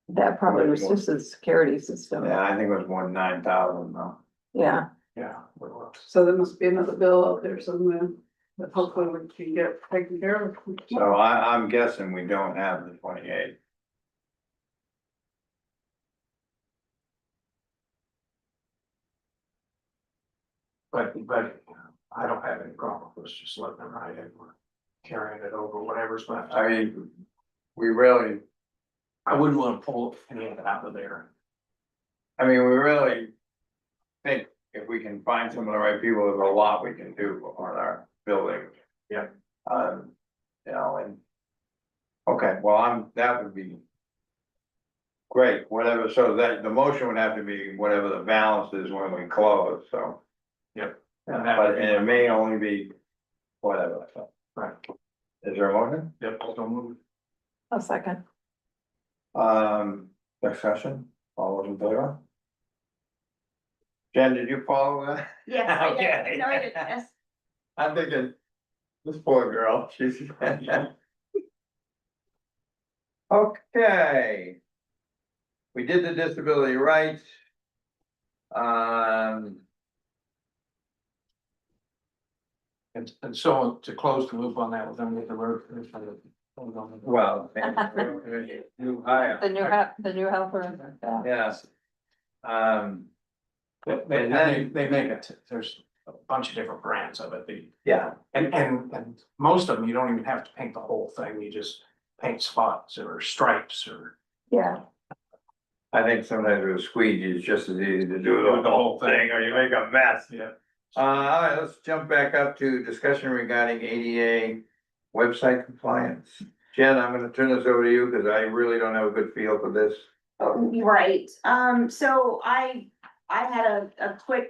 that probably was just a security system. Yeah, I think it was more than 9,000 though. Yeah, Yeah. it was. So there must be another bill out there somewhere that hopefully we can get taken care of. So I'm guessing we don't have the 28. But I don't have any problem with us just letting them ride it, or carrying it over, whatever's left. I mean, we really, I wouldn't wanna pull any of it out of there. I mean, we really think if we can find some of the right people, there's a lot we can do on our building. Yeah. You know, and. Okay, well, that would be. Great, whatever, so that the motion would have to be whatever the balance is when we close, so. Yep. But and it may only be whatever, so. Right. Is there a motion? Yep, don't move. a second. Discussion, all those in favor? Jen, did you follow that? Yes, I did. Okay. No, I did, yes. I'm thinking, this poor girl, she's. Okay. We did the disability rights. And so to close the loop on that, we're gonna get the road. Well. New hire, The new helper. Yeah. yes. They make it, there's a bunch of different brands of it, Yeah, and most of them, you don't even have to paint the whole thing, you just paint spots or stripes or. Yeah, I think sometimes with a squeegee, it's just as easy to do the whole thing, or you make a mess. Yeah. All right, let's jump back up to discussion regarding ADA website compliance. Jen, I'm gonna turn this over to you, because I really don't have a good feel for this. Oh, you're right, so I had a quick,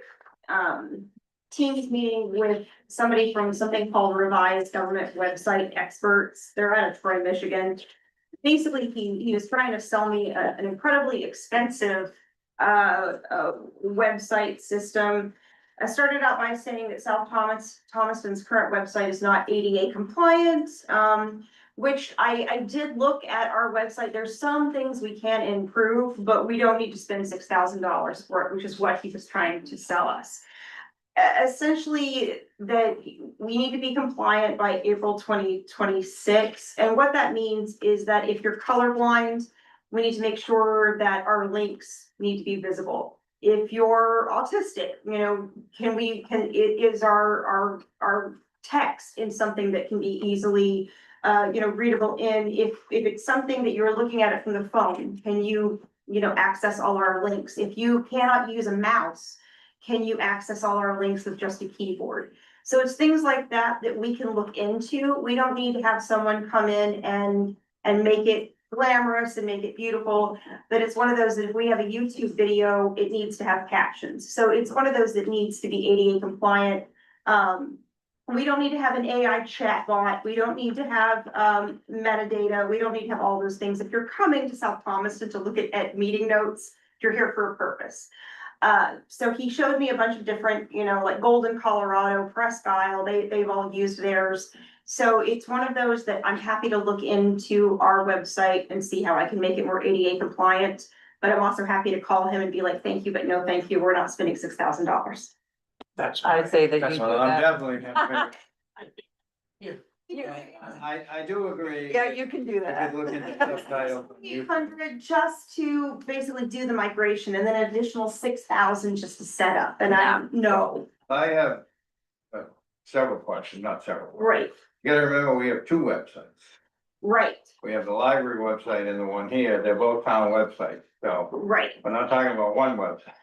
Teams meeting with somebody from something called Revised Government Website Experts. They're out of Troy, Michigan. Basically, he was trying to sell me an incredibly expensive website system. I started out by saying that South Thomaston's current website is not ADA compliant. Which I did look at our website. There's some things we can improve, but we don't need to spend $6,000 for it, which is what he was trying to sell us. Essentially, that we need to be compliant by April 2026. And what that means is that if you're colorblind, we need to make sure that our links need to be visible. If you're autistic, you know, is our text in something that can be easily readable in, if it's something that you're looking at it from the phone, can you access all our links? If you cannot use a mouse, can you access all our links with just a keyboard? So it's things like that that we can look into. We don't need to have someone come in and make it glamorous and make it beautiful, but it's one of those that if we have a YouTube video, it needs to have captions. So it's one of those that needs to be ADA compliant. We don't need to have an AI chatbot. We don't need to have metadata. We don't need to have all those things. If you're coming to South Thomaston to look at meeting notes, you're here for a purpose. So he showed me a bunch of different, like Golden, Colorado, Presque Isle, they've all used theirs. So it's one of those that I'm happy to look into our website and see how I can make it more ADA compliant. But I'm also happy to call him and be like, thank you, but no, thank you. We're not spending $6,000. That's. I would say that That's you do Well, I'm that. definitely, Yeah, I do agree. yeah, you can do I that. could look into subtitles. 800 just to basically do the migration and then an additional 6,000 just to set up. And no, I have several questions, not several. right, You gotta remember, we have two websites. right, We have the library website and the one here. They're both town websites, so right, we're not talking about one website.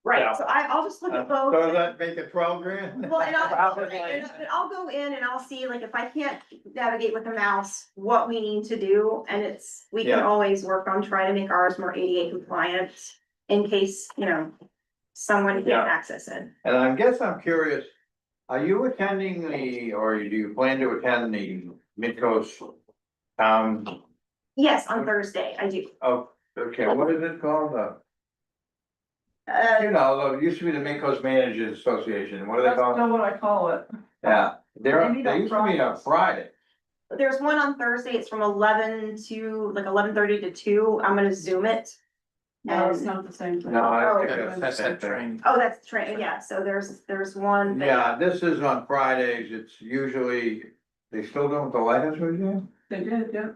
right. So I'll just look at both. So does that make it 12 grand? Well, and I'll go in and I'll see, like, if I can't navigate with a mouse, what we need to do, and we can Yeah. always work on trying to make ours more ADA compliant in case, someone can't Yeah. access it. And I guess I'm curious, are you attending or do you plan to attend the Midcoast Yes, on Thursday, I do. oh, okay, what is it called? It used to be the Midcoast Managers Association. What do they That's call still it? what I call it. Yeah, They meet they on used to meet on Friday. There's one on Thursday, it's from 11 to like 11:30 to 2, I'm gonna Zoom it. No, it's And, not the same thing. No, I don't Oh, think That's the same that thing. training. oh, that's the train, yeah, so there's one. that- Yeah, this is on Fridays. It's usually, they still doing the Lighthouse Museum? They did, yeah.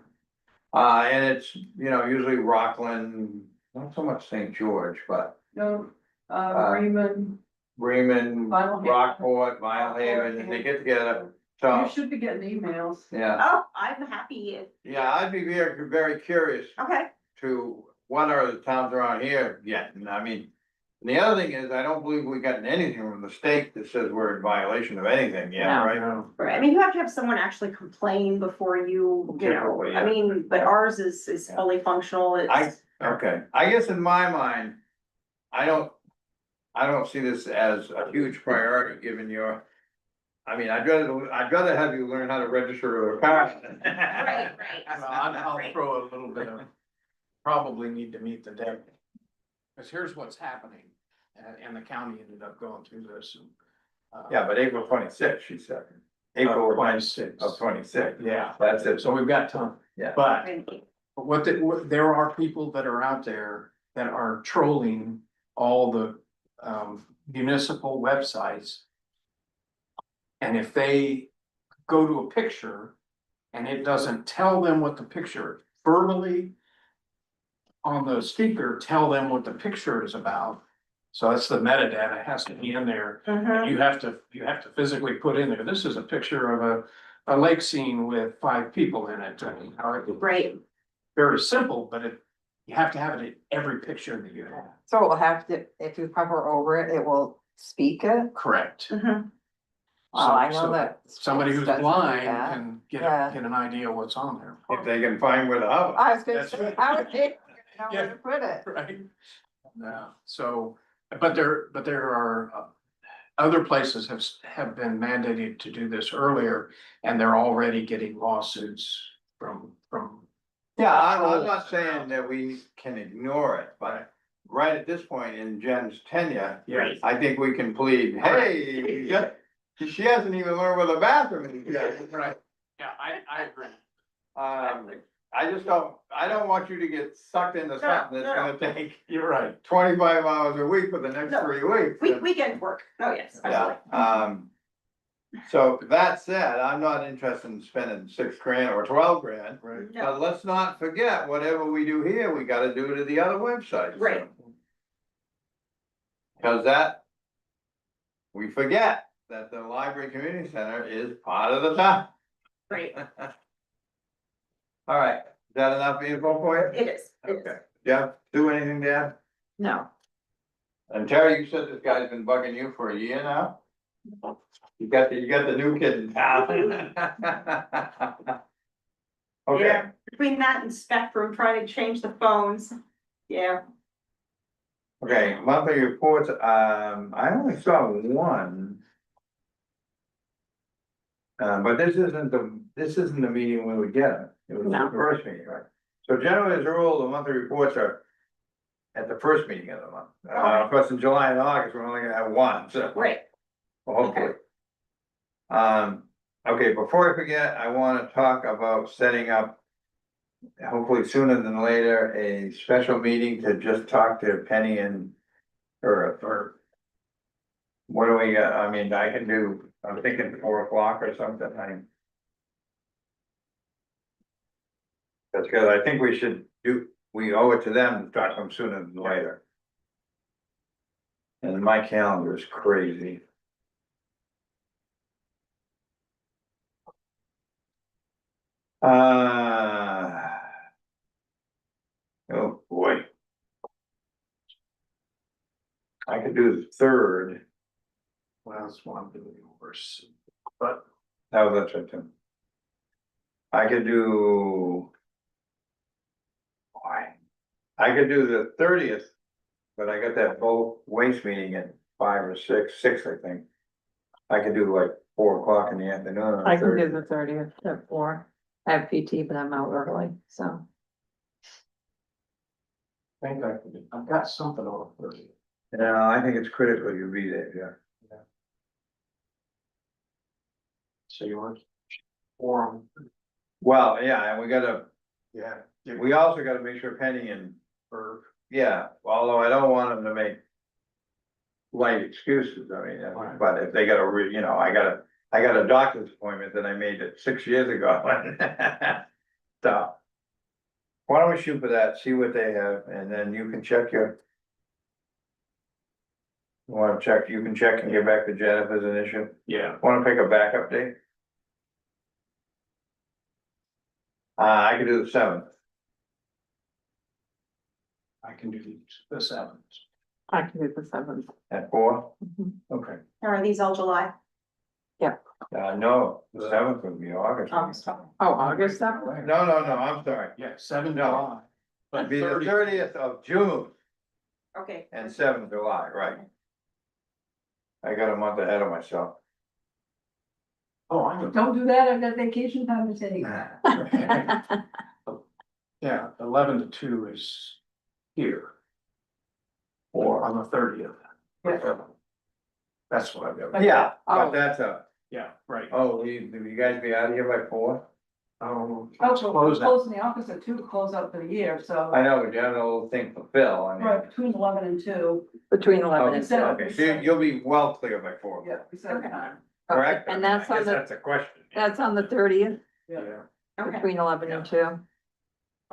And it's, usually Rockland, not so much St. George, but No, Raymond, Bremen, Vinyl Haven. Rockport, Vinyl Haven, and they get together. you So, should be getting emails. yeah, Oh, I'm happy, yeah, I'd be very, very curious okay, to what are the towns around here getting. I mean, and the other thing is, I don't believe we gotten anything from the state that says we're in violation of anything yet, No. right? right, I mean, you have to have someone actually complain before Typically, yeah. I mean, but ours is fully functional, it's. Okay, I guess in my mind, I don't see this as a huge priority, given I'd rather have you learn how to register a car. Right, Well, right. I'll throw a little bit of, probably need to meet the deadline. Cause here's what's happening, and the county ended up going through this. Yeah, but April 26th, she said. April 26th. of 26th, Yeah, that's it. so we've got time. Yeah. But Thank you. there are people that are out there that are trolling all the municipal websites. And if they go to a picture and it doesn't tell them what the picture verbally on the speaker, tell them what the picture is about. So that's the metadata has to be in there. Mhm. You have to physically put in there, this is a picture of a lake scene with 5 people in it. Right, Very simple, but you have to have it in every picture that you have. So it will have to, if you hover over it, it will speak it. Correct. mhm. I So know that. somebody who's doesn't do blind that. can Yeah. get an idea what's on there. If they can find where to hover. I was gonna That's say, right. I would think, know where to put it. Right. Yeah, so, but there are, other places have been mandated to do this earlier, and they're already getting lawsuits from. Yeah, I'm not saying that we can ignore it, but right at this point in Jen's tenure, Yeah. I think we can plead, hey, yeah, she hasn't even learned where the bathroom is yet. Right, yeah, I agree. I just I don't want you to get sucked into something that's gonna take You're right. 25 hours a week for the next No, 3 weeks. Weekend work, oh, yes, Yeah, absolutely. so that said, I'm not interested in spending 6 grand or 12 grand. Right. No, But let's not forget, whatever we do here, we gotta do to the other websites. Right. Cause that, we forget that the library community center is part of the town. right, All right, is that enough info for you? it is, it is. Okay, Jeff, do anything, Dad? No, And Terry, you said this guy's been bugging you for a year now? You got the new kid in town. Okay, Yeah, between that and Spectrum, trying to change the phones, yeah. okay, monthly reports, I only saw one. But this isn't the meeting when we get it, it was the No. first meeting, right? So generally as a rule, the monthly reports are at the first meeting of the month. Of course, in July and August, we're only gonna have one, so. Right, Well, hopefully. Okay, before I forget, I wanna talk about setting up, hopefully sooner than later, a special meeting to just talk to Penny and, or. What do we got? I mean, I can do, I'm thinking 4 o'clock or something, that's good, I think we owe it to them to talk to them sooner than later. And my calendar is crazy. Oh, boy. I could do the 3rd. Well, that's one of the worse, but Oh, that's right, Tim. I could do. Why? I could do the 30th, but I got that bulk waste meeting at 5 or 6, I think. I could do like 4 o'clock in the afternoon on the I can do 30th. the 30th at 4. I have PT, but I'm out early, so. I think I've got something on the 30th. Yeah, I think it's critical you be there, yeah. So you want forum? Well, yeah, and we gotta, Yeah. we also gotta make sure Penny and, yeah, although I don't want them to make. Light excuses, I mean, Right. but if they got I got a doctor's appointment that I made it 6 years ago. So. Why don't we shoot for that, see what they have, and then you can check your. You wanna check, you can check and get back to Jen if there's an issue, Yeah. wanna pick a backup date? I could do the 7th. I can do the 7th. I can do the 7th. At 4, Mhm. okay, Are these all July? no, the 7th would be August. Oh, August 7th? No, I'm sorry, Yeah, 7 No. July. But it'd be the 30th. 30th of June Okay. and 7th July, right? I got a month ahead of myself. Oh, I know. Don't do that, I've got vacation time to take. Yeah, 11 to 2 is here. Or on the 30th. That's what I've got. Yeah, Oh. but that's Yeah, right. will you guys be out of here by 4? Oh, Oh, let's so we're close that. closing the office at 2 to close out for the year, so. I know, but you have a little thing to fill, I mean. Right, between 11 and 2. Between 11 and Instead 2. of- Okay, so you'll be well clear by 4, Yeah, we said Okay. time. correct? And that's I on guess the, That's a question. that's on the 30th, Yeah. Okay. between 11 and 2.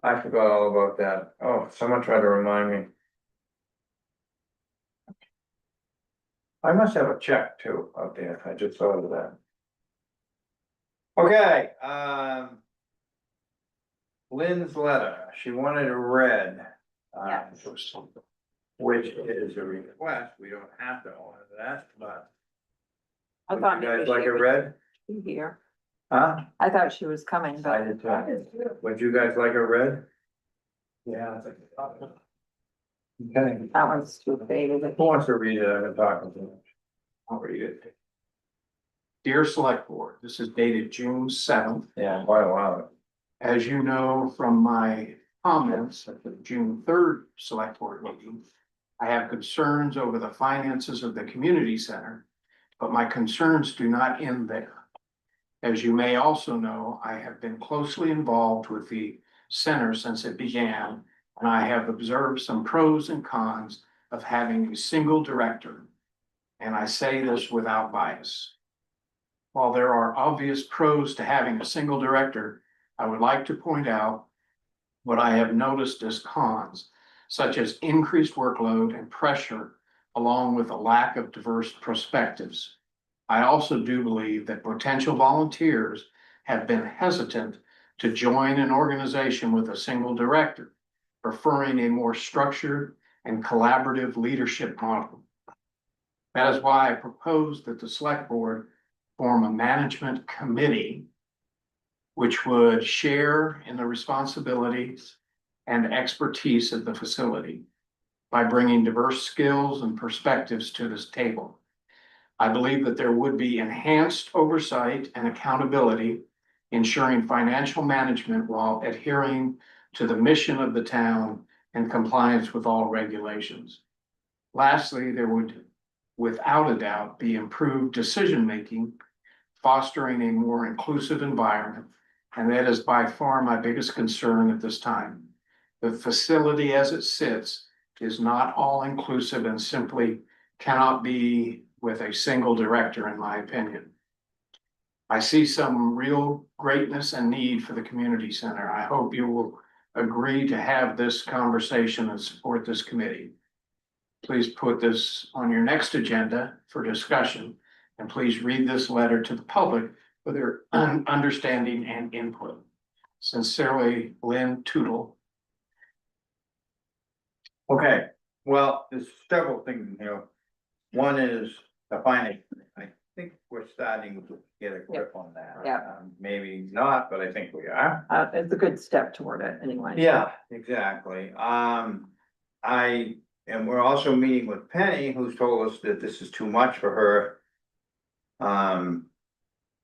I forgot all about that. Oh, someone tried to remind me. I must have a check too out there. I just thought of that. Okay, Lynn's letter, she wanted it read. Yes. Which is a request. We don't have to honor that, but. I Would thought you maybe guys she like it would read? be here. Huh? I thought she was coming, I but did too. Would you guys like it read? Yeah, I think. Okay. that one's too faded. Who wants to read it? I'm talking to. I'll read it. Dear Select Board, this is dated June 7th. Yeah, quite a while. As you know from my comments at the June 3rd Select Board meeting, I have concerns over the finances of the community center, but my concerns do not end there. As you may also know, I have been closely involved with the center since it began, and I have observed some pros and cons of having a single director. And I say this without bias. While there are obvious pros to having a single director, I would like to point out what I have noticed as cons, such as increased workload and pressure, along with a lack of diverse perspectives. I also do believe that potential volunteers have been hesitant to join an organization with a single director, preferring a more structured and collaborative leadership model. That is why I propose that the Select Board form a management committee which would share in the responsibilities and expertise of the facility by bringing diverse skills and perspectives to this table. I believe that there would be enhanced oversight and accountability, ensuring financial management while adhering to the mission of the town and compliance with all regulations. Lastly, there would, without a doubt, be improved decision-making, fostering a more inclusive environment, and that is by far my biggest concern at this time. The facility as it sits is not all-inclusive and simply cannot be with a single director, in my opinion. I see some real greatness and need for the community center. I hope you will agree to have this conversation and support this committee. Please put this on your next agenda for discussion, and please read this letter to the public for their understanding and input. Sincerely, Lynn Tootle. Okay, well, there's several things, you know. One is the finance. I think we're starting to get a grip on that. Yeah. Maybe not, but I think we are. It's a good step toward it anyway. Yeah, exactly. And we're also meeting with Penny, who's told us that this is too much for her.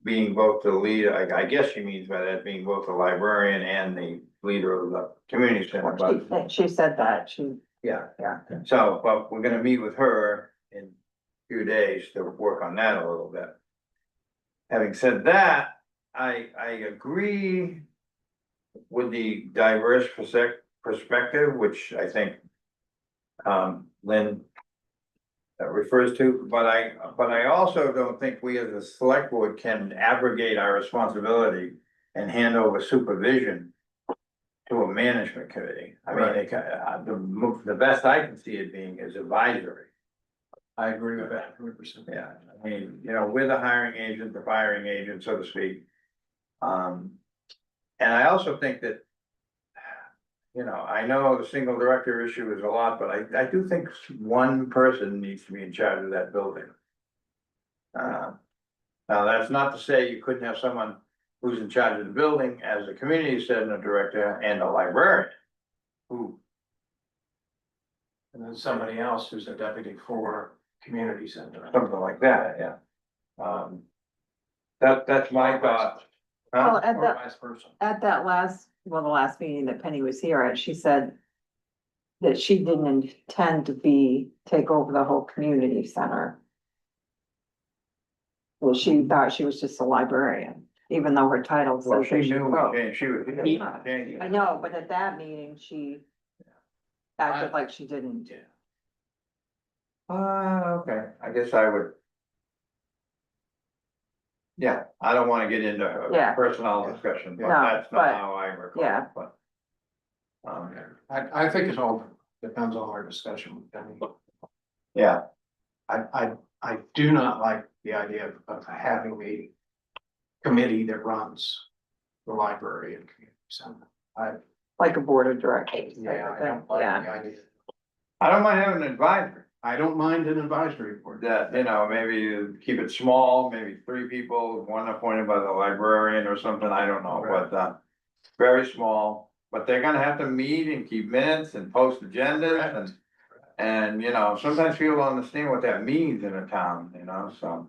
Being both the leader, I guess she means by that being both the librarian and the leader of the community center, but She said that, yeah. yeah. So, but we're gonna meet with her in a few days to work on that a little bit. Having said that, I agree with the diverse perspective, which I think Lynn refers to, but I also don't think we as a select board can abrogate our responsibility and hand over supervision to a management committee. I mean, the best I can see it being is advisory. I agree with that 100%. Yeah, I mean, you know, we're the hiring agent, the firing agent, so to speak. And I also think that, you know, I know the single director issue is a lot, but I do think one person needs to be in charge of that building. Now, that's not to say you couldn't have someone who's in charge of the building as a community center director and a librarian. Who, And then somebody else who's a deputy for community center. something like that, yeah. That's my thought. Well, Huh? at Or that, vice versa. at that last, well, the last meeting that Penny was here at, she said that she didn't intend to take over the whole community center. Well, she thought she was just a librarian, even though her title Well, says she that she knew, wrote. she was. I know, but at that meeting, she acted like she didn't. Yeah. Okay, I guess I would. Yeah, I don't wanna get into Yeah. a personnel discussion, but No, that's but- not how I recall, yeah. but. I think it all depends on our discussion with Penny. Yeah, I do not like the idea of having a committee that runs the library and community center. Like a board of directors. type Yeah, of I thing. don't like Yeah, the idea. I don't mind having an advisor I don't mind an advisory board. that, you know, maybe you keep it small, maybe 3 people, one appointed by the librarian or something, I don't know, Right. but, very small. But they're gonna have to meet and keep minutes and post agendas And, you know, sometimes people don't understand what that means in a town, you know, so.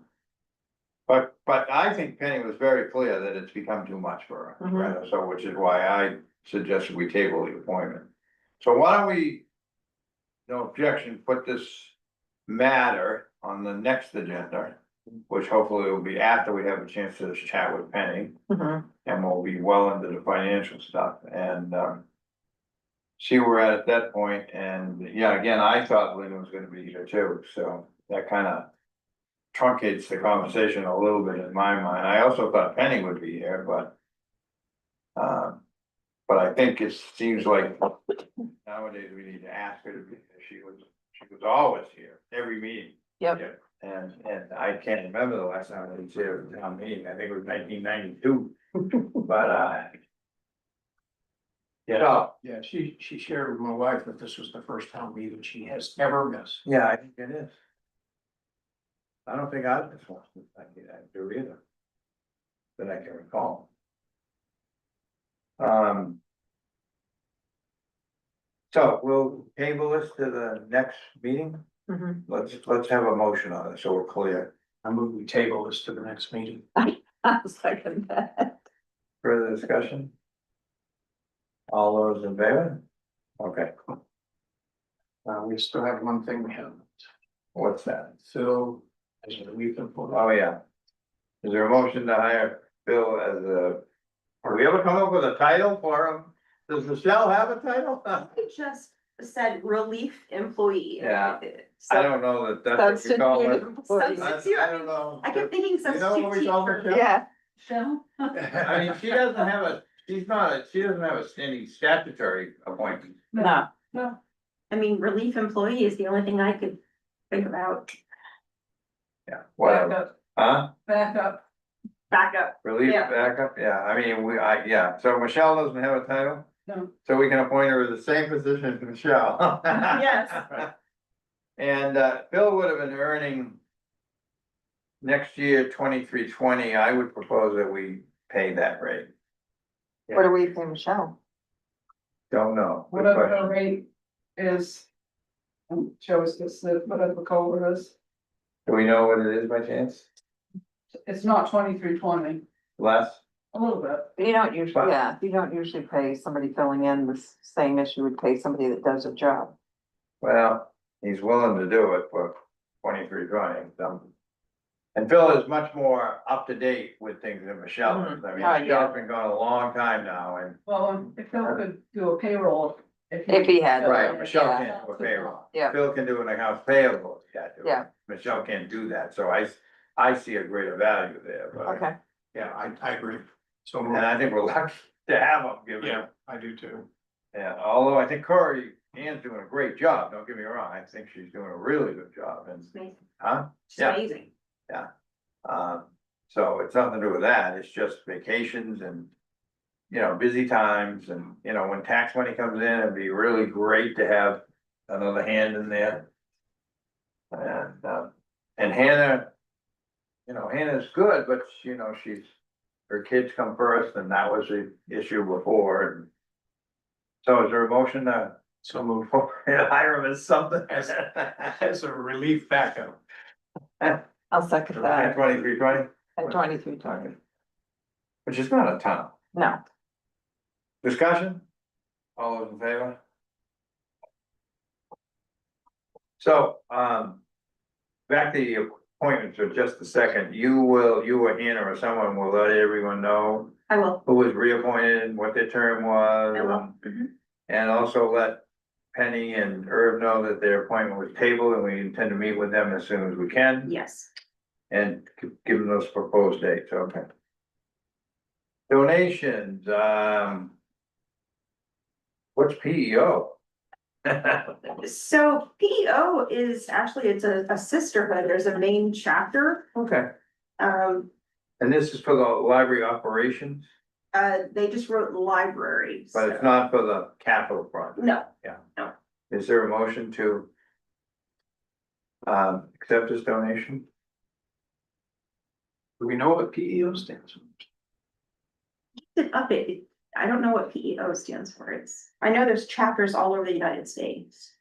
But I think Penny was very clear that it's become too much for her, right? So which is why I suggested we table the appointment. So why don't we, no objection, put this matter on the next agenda, which hopefully will be after we have a chance to chat with Penny, Mhm. and we'll be well into the financial stuff and, see where we're at that point. And yeah, again, I thought Linda was gonna be here too, so that kind of truncates the conversation a little bit in my mind. I also thought Penny would be here, but I think it seems like nowadays we need to ask her to be, she was always here, every meeting. Yep. And I can't remember the last time I was here at a town meeting, I think it was 1992, but yeah, Yeah, she shared with my wife that this was the first town meeting she has ever missed. yeah, I think it is. I don't think I've missed one since I do either. That I can recall. So we'll table this to the next meeting. Mhm. Let's have a motion on it, so we're clear. I move we table this to the next meeting. I'll second that. Further discussion? All those in favor? Okay, We still have one thing we haven't. what's that? Phil, as a relief employee. Oh, yeah. Is there a motion to hire Bill as a, have we ever come up with a title for him? Does Michelle have a title? I just said relief employee. Yeah. I don't know that that's what we call Substitute it. employee. I don't know. I kept thinking You know what we substitute call for. Michelle? Yeah, Phil? I mean, she doesn't have a, she doesn't have any statutory appointment. no, No. I mean, relief employee is the only thing I could think about. Yeah, whatever, Back up. Backup. relief Yeah. backup, yeah, I mean, yeah, so Michelle doesn't have a title? No. So we can appoint her to the same position as Michelle. Yes. And Bill would have been earning next year 2320. I would propose that we pay that rate. what do we pay Michelle? Don't know. Good Whatever the question. rate is. Shows this, whatever the COLA is. Do we know what it is by chance? It's not 2320, Less? a little bit. You don't usually, But- yeah, you don't usually pay somebody filling in the same as you would pay somebody that does a job. Well, he's willing to do it for 2320, so. And Phil is much more up to date with things than Michelle is. I mean, Oh, yeah. Michelle's been gone a long time now and. Well, if Phil could do a payroll. If he had. Right, Michelle Yeah. can't do a payroll. Yeah. Phil can do an accounts payable, Yeah. Michelle can't do that, so I see a greater value there, but. Okay, Yeah, I agree. So, And I think we're lucky to have them, given. yeah, I do too. Yeah, although I think Ann's doing a great job, don't get me wrong, I think she's doing a really good job and, Amazing. huh? It's Yeah. amazing. So it's nothing to do with that, it's just vacations and. You know, busy times and, you know, when tax money comes in, it'd be really great to have another hand in there. And Hannah. You know, Hannah's good, but you know, her kids come first and that was the issue before and. So is there a motion to So move hire him as something? as a relief backup. I'll second that 2320, at 2320. which is not a ton. No, Discussion? All those in favor? So, back to the appointments for just a second. You or Hannah or someone will let everyone know I will. who was reappointed, what their term was. I will. Mhm. And also let Penny and Herb know that their appointment was tabled and we intend to meet with them as soon as we can. Yes. And give them those proposed dates, okay. Donations, what's PEO? So PEO is actually, it's a sisterhood. There's a main chapter. Okay, Um, and this is for the library operations, they just wrote library. but it's so- not for the capital project. No, Is there a motion to accept this donation? Do we know what PEO stands for? it's updated. I don't know what PEO stands for. I know there's chapters all over the United States.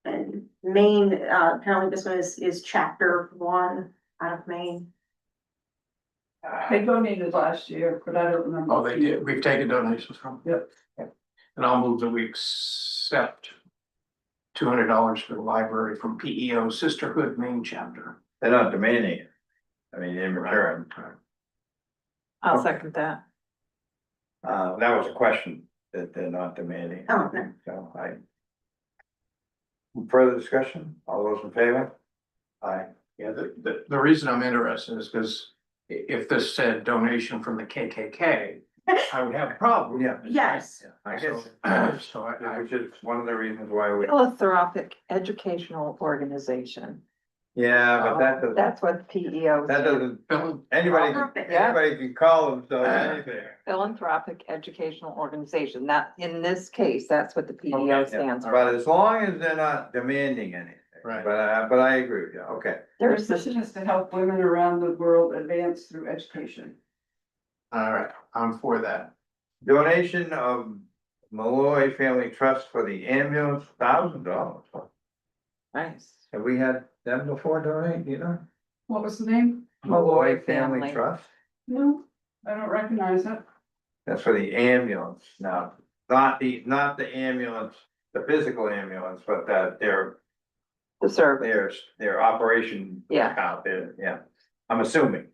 And Maine, apparently this one is chapter 1 out of Maine. They donated last year, but I don't remember. Oh, they did. We've taken donations from. Yep. And I'll move that we accept $200 for the library from PEO Sisterhood Maine Chapter. They're not demanding it. I mean, in return, I'll second that. that was a question that they're not demanding. Oh, no. So further discussion, all those in favor? Aye. Yeah, the reason I'm interested is because if this said donation from the KKK, I would have a problem. Yeah. Yes. I guess, So I, which is one of the reasons why we, Philanthropic Educational Organization, yeah, but that doesn't, that's what PEO. that doesn't, Phil, anybody, Perfect. anybody can call themselves anything. Philanthropic Educational Organization, that, in this case, that's what the PEO Okay, stands for. But as long as they're not demanding anything. Right. But I agree with you, okay. There's This this, is to help women around the world advance through education. all right, I'm for that. Donation of Malloy Family Trust for the ambulance, $1,000. nice, Have we had them before donate, you know? What was the name? Malloy Family. Trust, No, I don't recognize it. that's for the ambulance now, not the ambulance, the physical ambulance, but that the service, their operation. Yeah. Out there, yeah, I'm assuming.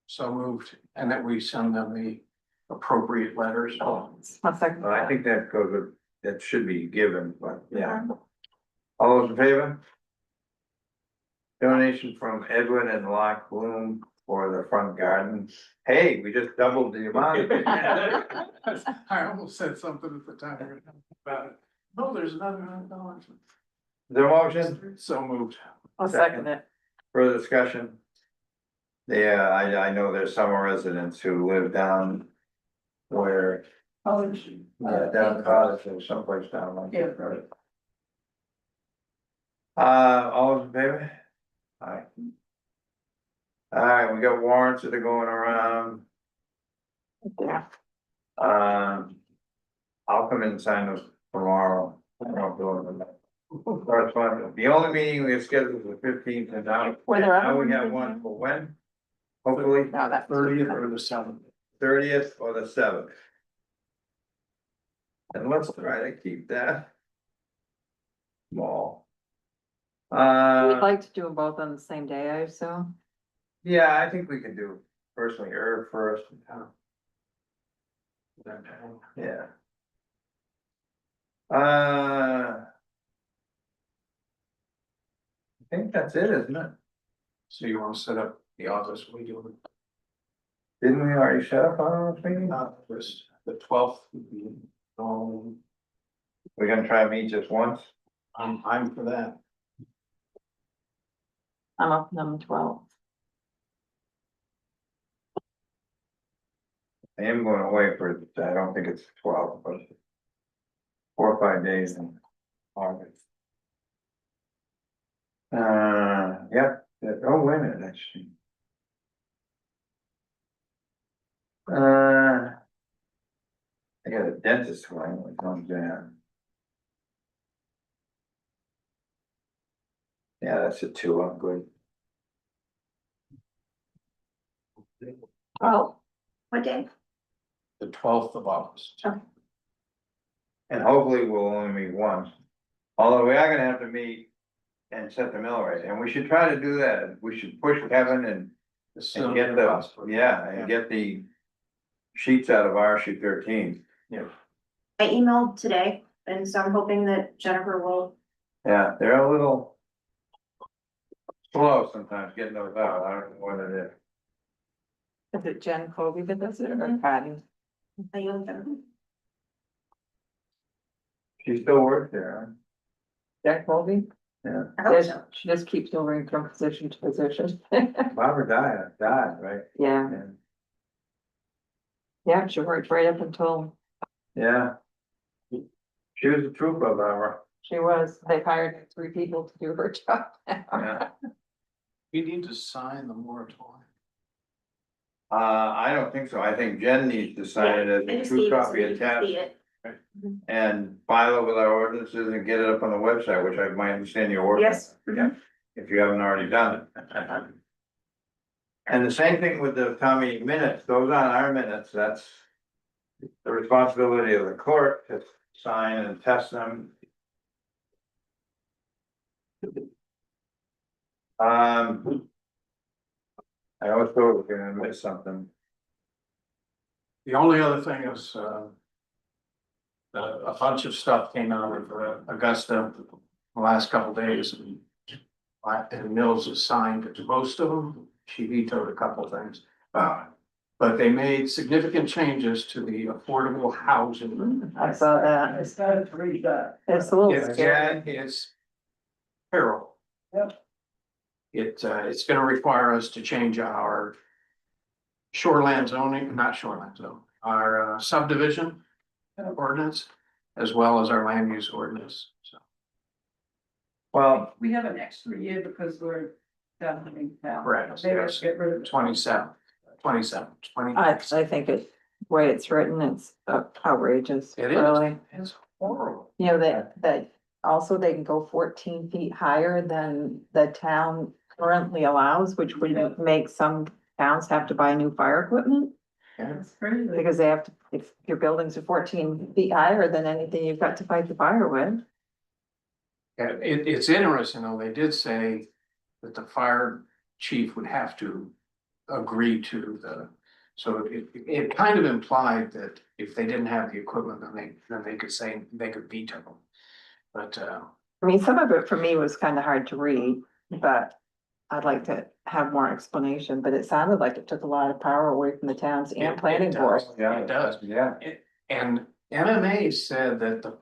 So moved, and that we send them the appropriate letters. I'll second I that. think that goes with, that should be given, but yeah. All those in favor? Donation from Edwin and Lock Bloom for the front garden. Hey, we just doubled the amount. I almost said something at the time about it. Oh, there's another $100. Is there a motion? So moved. I'll second it. Further discussion? Yeah, I know there's some residents who live down where, College. down in Cottage or someplace down like Yeah. that. All those in favor? Aye. Alright, we got warrants that are going around. Yeah, I'll come in and sign those tomorrow. I don't do them. Correspondence. The only meeting we have scheduled is the 15th, and now, Were there now we other have ones? one for when? Hopefully no, that's. 30th or the 7th. 30th or the 7th. And let's try to keep that small. We'd like to do them both on the same day, I assume. Yeah, I think we can do personally, Herb first. Yeah. I think that's it, isn't it? So you want to set up the office, we do Didn't we already set up our meeting? this, the 12th. We're gonna try to meet just once. I'm for that. I'm up number 12. I am going away for, I don't think it's 12, but 4 or 5 days in August. Yeah, oh, wait a minute, actually. I got a dentist claim that comes down. Yeah, that's a 2, I'm good. Oh, What day? The 12th of August. And hopefully we'll only meet once. Although we are gonna have to meet and set the mill rate, and we should try to do that. We should push Kevin and get the, yeah, and get the sheets out of our sheet 13. Yeah. I emailed today, and so I'm hoping that Jennifer will. Yeah, they're a little slow sometimes getting those out. I don't know what it is. is it Jen Colby that does it or Mhm. Patty? I emailed them. She still works there, Jen Colby? huh? I hope so. She just keeps moving from position to position. Barbara died, right? Yeah, Yeah. yeah, she worked right up until Yeah. She was a trooper, Barbara. she was, they hired 3 people to do her job now. Yeah. We need to sign the moratorium. I don't think so. I think Jen needs to sign it I as a just true gave it so copy you can see attached it. Right. And file it with our ordinances and get it up on the website, which I might understand you're working. Yes. Yeah, if you haven't already done it. And the same thing with the town meeting minutes, those aren't our minutes, that's the responsibility of the clerk to sign and test them. I always thought we were gonna miss something. The only other thing is, a bunch of stuff came out of Augusta the last couple days. And Mills has signed most of them. She vetoed a couple things. But they made significant changes to the affordable housing. I saw that. I started to read that. It's a little scary. It's terrible. Yep. It's gonna require us to change our shoreland zoning, not shoreland zone, our subdivision ordinance, as well as our land use ordinance, so. Well, We have an extra year because we're down now. Correct, Maybe yes. let's get rid of. 27. I think it, the way it's written, it's outrageous, It is. really. It's horrible. You know, that also they can go 14 feet higher than the town currently allows, which would make some towns have to buy new fire equipment. It's crazy. Because they have to, if your buildings are 14 feet higher than anything you've got to fight the fire with. Yeah, it's interesting, though, they did say that the fire chief would have to agree to so it kind of implied that if they didn't have the equipment, then they could say, they could veto them. But, I mean, some of it for me was kind of hard to read, but I'd like to have more explanation, but it sounded like it took a lot of power away from the towns and It planning board. does. yeah, It does. yeah, and MMA said that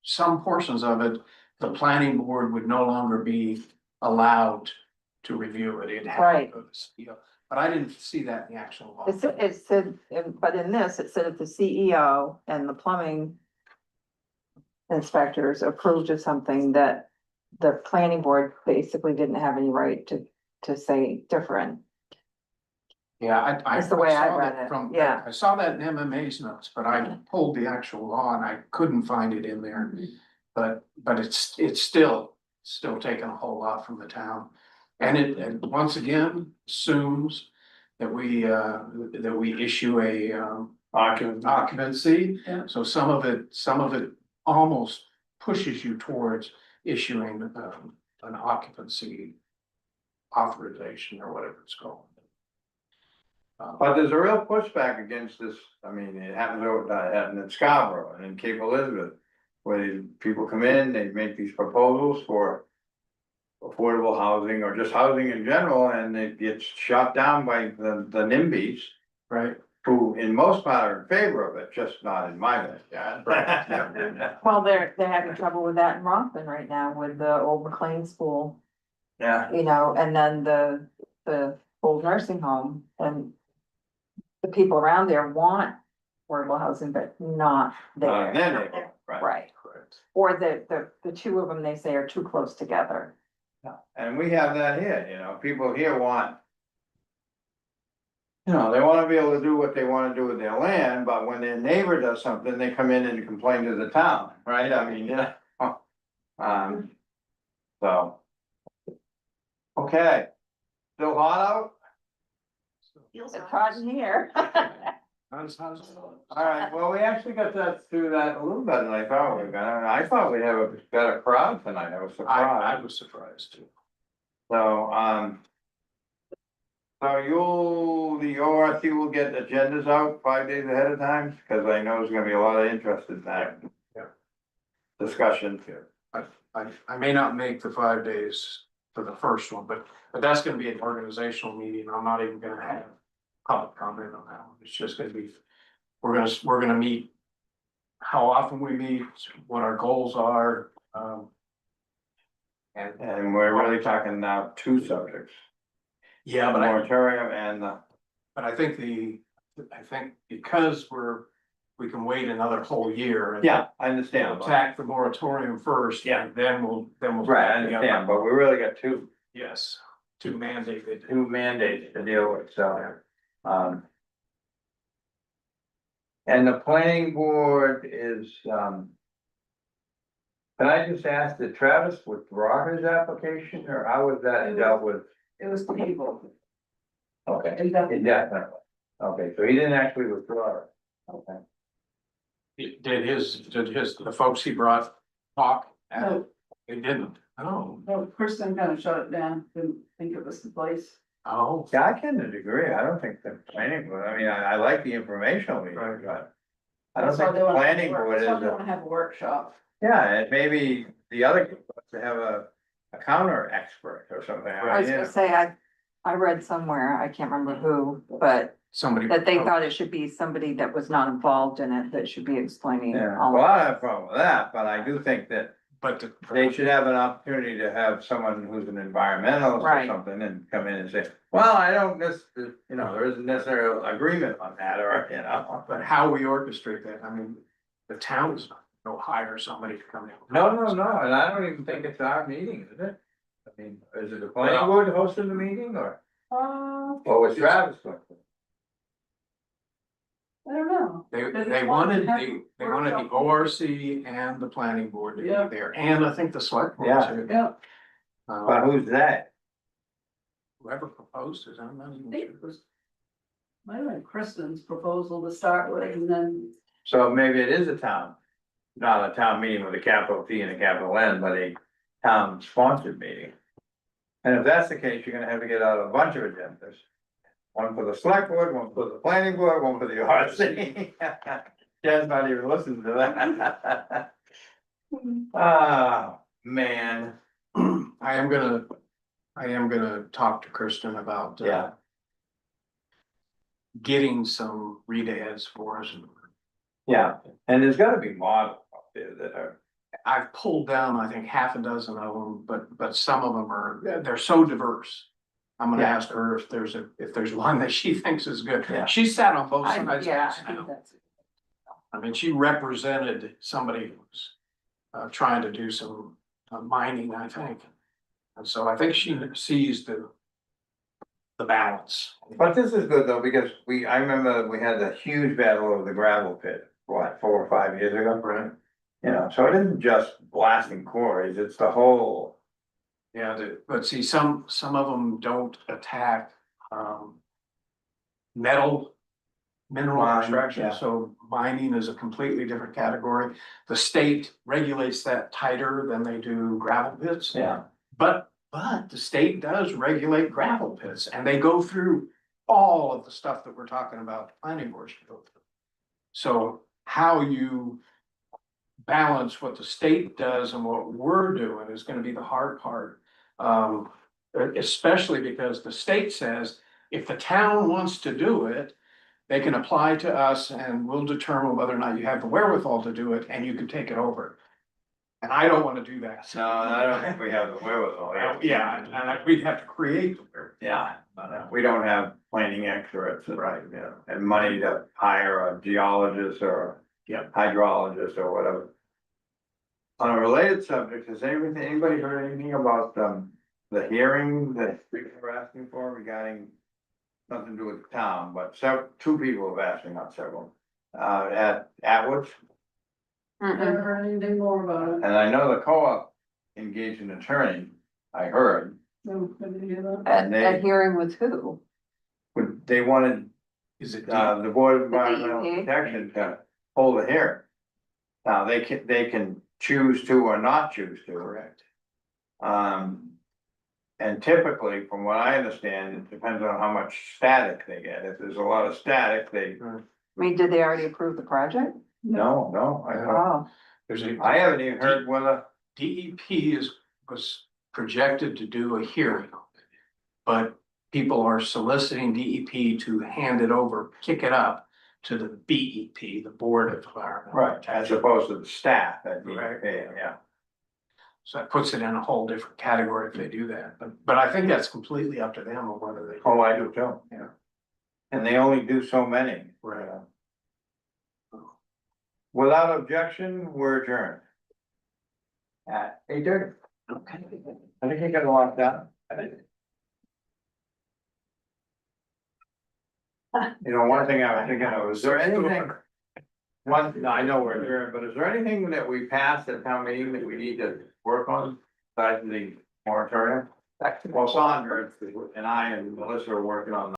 some portions of it, the planning board would no longer be allowed to review it. It had Right. to go to CEO. But I didn't see that in the actual law. It said, but in this, it said if the CEO and the plumbing inspectors approved of something that the planning board basically didn't have any right to say different. Yeah, That's the way I saw read that it, from, yeah. I saw that in MMA's notes, but I pulled the actual law and I couldn't find it in there. But it's still taking a whole lot from the town. And it once again assumes that we issue a occupancy. Yeah. So some of it almost pushes you towards issuing an occupancy authorization or whatever it's called. but there's a real pushback against this, I mean, it happens in Scarborough and in Cape Elizabeth. Where people come in, they make these proposals for affordable housing or just housing in general, and it gets shot down by the NIMBYs. Right. Who in most part are in favor of it, just not in my backyard. Well, they're having trouble with that in Rockland right now with the old McLean School, Yeah, you know, and then the old nursing home and the people around there want affordable housing, but not there. right. Right. Correct. Or the two of them, they say, are too close together. And we have that here, you know, people here want. You know, they wanna be able to do what they wanna do with their land, but when their neighbor does something, they come in and complain to the town, right? I mean, yeah. So. Okay. Still hot out? It's hot in here. How's Alright, well, we actually got that through that a little better than I thought we were gonna. I thought we'd have a better crowd tonight. I was I surprised. was surprised too. So, so the ORC will get agendas out 5 days ahead of time, cause I know there's gonna be a lot of interest in that. Yeah. Discussion. I may not make the 5 days for the first one, but that's gonna be an organizational meeting. I'm not even gonna have public comment on that one. It's just gonna be, we're gonna meet how often we meet, what our goals are, And we're really talking now two subjects, yeah, the moratorium and the, but I think because we can wait another whole year. yeah, I understand. Attack the moratorium first. Yeah. And then we'll. Right, I understand, but we really got two Yes, two mandated. mandates to deal with, so. And the planning board is, can I just ask, did Travis withdraw his application, or how was that dealt with? It was tabled. Okay, Indefinitely. indefinitely. Okay, so he didn't actually withdraw it. Okay. Did the folks he brought talk? No. They didn't. Oh, Well, Kristen kind of shut it down, didn't think it was the place. oh, Yeah, I can agree. I don't think the planning board, I mean, I like the informational meeting, Right. but I don't That's why think they the wanna have a planning work- board is, that's why they wanna have a workshop. yeah, and maybe the other group wants to have a counter expert or something. I was gonna say, I read somewhere, I can't remember who, but somebody. that they thought it should be somebody that was not involved in it, that should be explaining Yeah, all. well, I don't have a problem with that, but I do think that But they should have an opportunity to have someone who's an environmentalist or Right. something and come in and say, well, I don't, there isn't necessarily agreement on that, or, But how we orchestrate that, I mean, the town's not gonna hire somebody to come in. No, and I don't even think it's our meeting, is it? I mean, is it the planning Well- board hosting the meeting, or was Travis going to? I don't know. They wanted the ORC and the planning board to Yeah. be there, and I think the select board Yeah. too. Yeah, But who's that? Whoever proposed it, I'm not I even think sure. it was. Might have been Kristen's proposal to start with, and then, So maybe it is a town, not a town meeting with a capital T and a capital N, but a town sponsored meeting. And if that's the case, you're gonna have to get out a bunch of agendas. One for the select board, one for the planning board, one for the RC. Jen's not even listening to that. Ah, man, I am gonna talk to Kristen about, yeah, getting some read aheads for us. yeah, and there's gotta be models out there that are, I've pulled down, I think, half a dozen of them, but some of them they're so diverse. I'm gonna Yeah. ask her if there's one that she thinks is good. Yeah. She sat on both I- sides. of Yeah, this I think now. that's. I mean, she represented somebody who was trying to do some mining, I think. And so I think she sees the balance. but this is good though, because I remember we had a huge battle over the gravel pit, what, 4 or 5 years ago? Right. You know, so it isn't just blasting quarries, it's the whole, Yeah, but see, some of them don't attack metal. Mineral Mine, extraction, yeah. so mining is a completely different category. The state regulates that tighter than they do gravel pits. yeah, But the state does regulate gravel pits, and they go through all of the stuff that we're talking about, planning boards to go through. So how you balance what the state does and what we're doing is gonna be the hard part. Especially because the state says, if the town wants to do it, they can apply to us and we'll determine whether or not you have the wherewithal to do it, and you can take it over. And I don't wanna do that. no, I don't think we have the wherewithal. Yeah, and we'd have to create the wherewithal. Yeah, we don't have planning experts. Right. Yeah, and money to hire a geologist or Yep. hydrologist or whatever. On a related subject, has anybody heard anything about, the hearing that people were asking for regarding nothing to do with the town, but two people have asked me, not several, at Atwood. never heard anything more about it. And I know the co-op engaged an attorney, I heard, No, didn't hear that. At, And they- at hearing with who? they wanted Is it? the Board of Environmental DEP? Protection to hold a hearing. Now, they can choose to or not choose to. Correct. And typically, from what I understand, it depends on how much static they get. If there's a lot of static, they, I mean, did they already approve the project? no, Oh, There's a. I haven't even heard whether, DEP was projected to do a hearing. But people are soliciting DEP to hand it over, kick it up to the BEP, the Board of Environmental right, as Protection. opposed to the staff at Right. DEP, yeah. So that puts it in a whole different category if they do that, but I think that's completely up to them on whether they. Oh, I do too. Yeah. And they only do so many. Right. Without objection, we're adjourned. At 8:30. okay. I think you got a lot done. You know, one thing I was thinking of, is there anything no, I know we're here, but is there anything that we passed at town meeting that we need to work on besides the moratorium? Back to Well, Saunders and I and Melissa are working on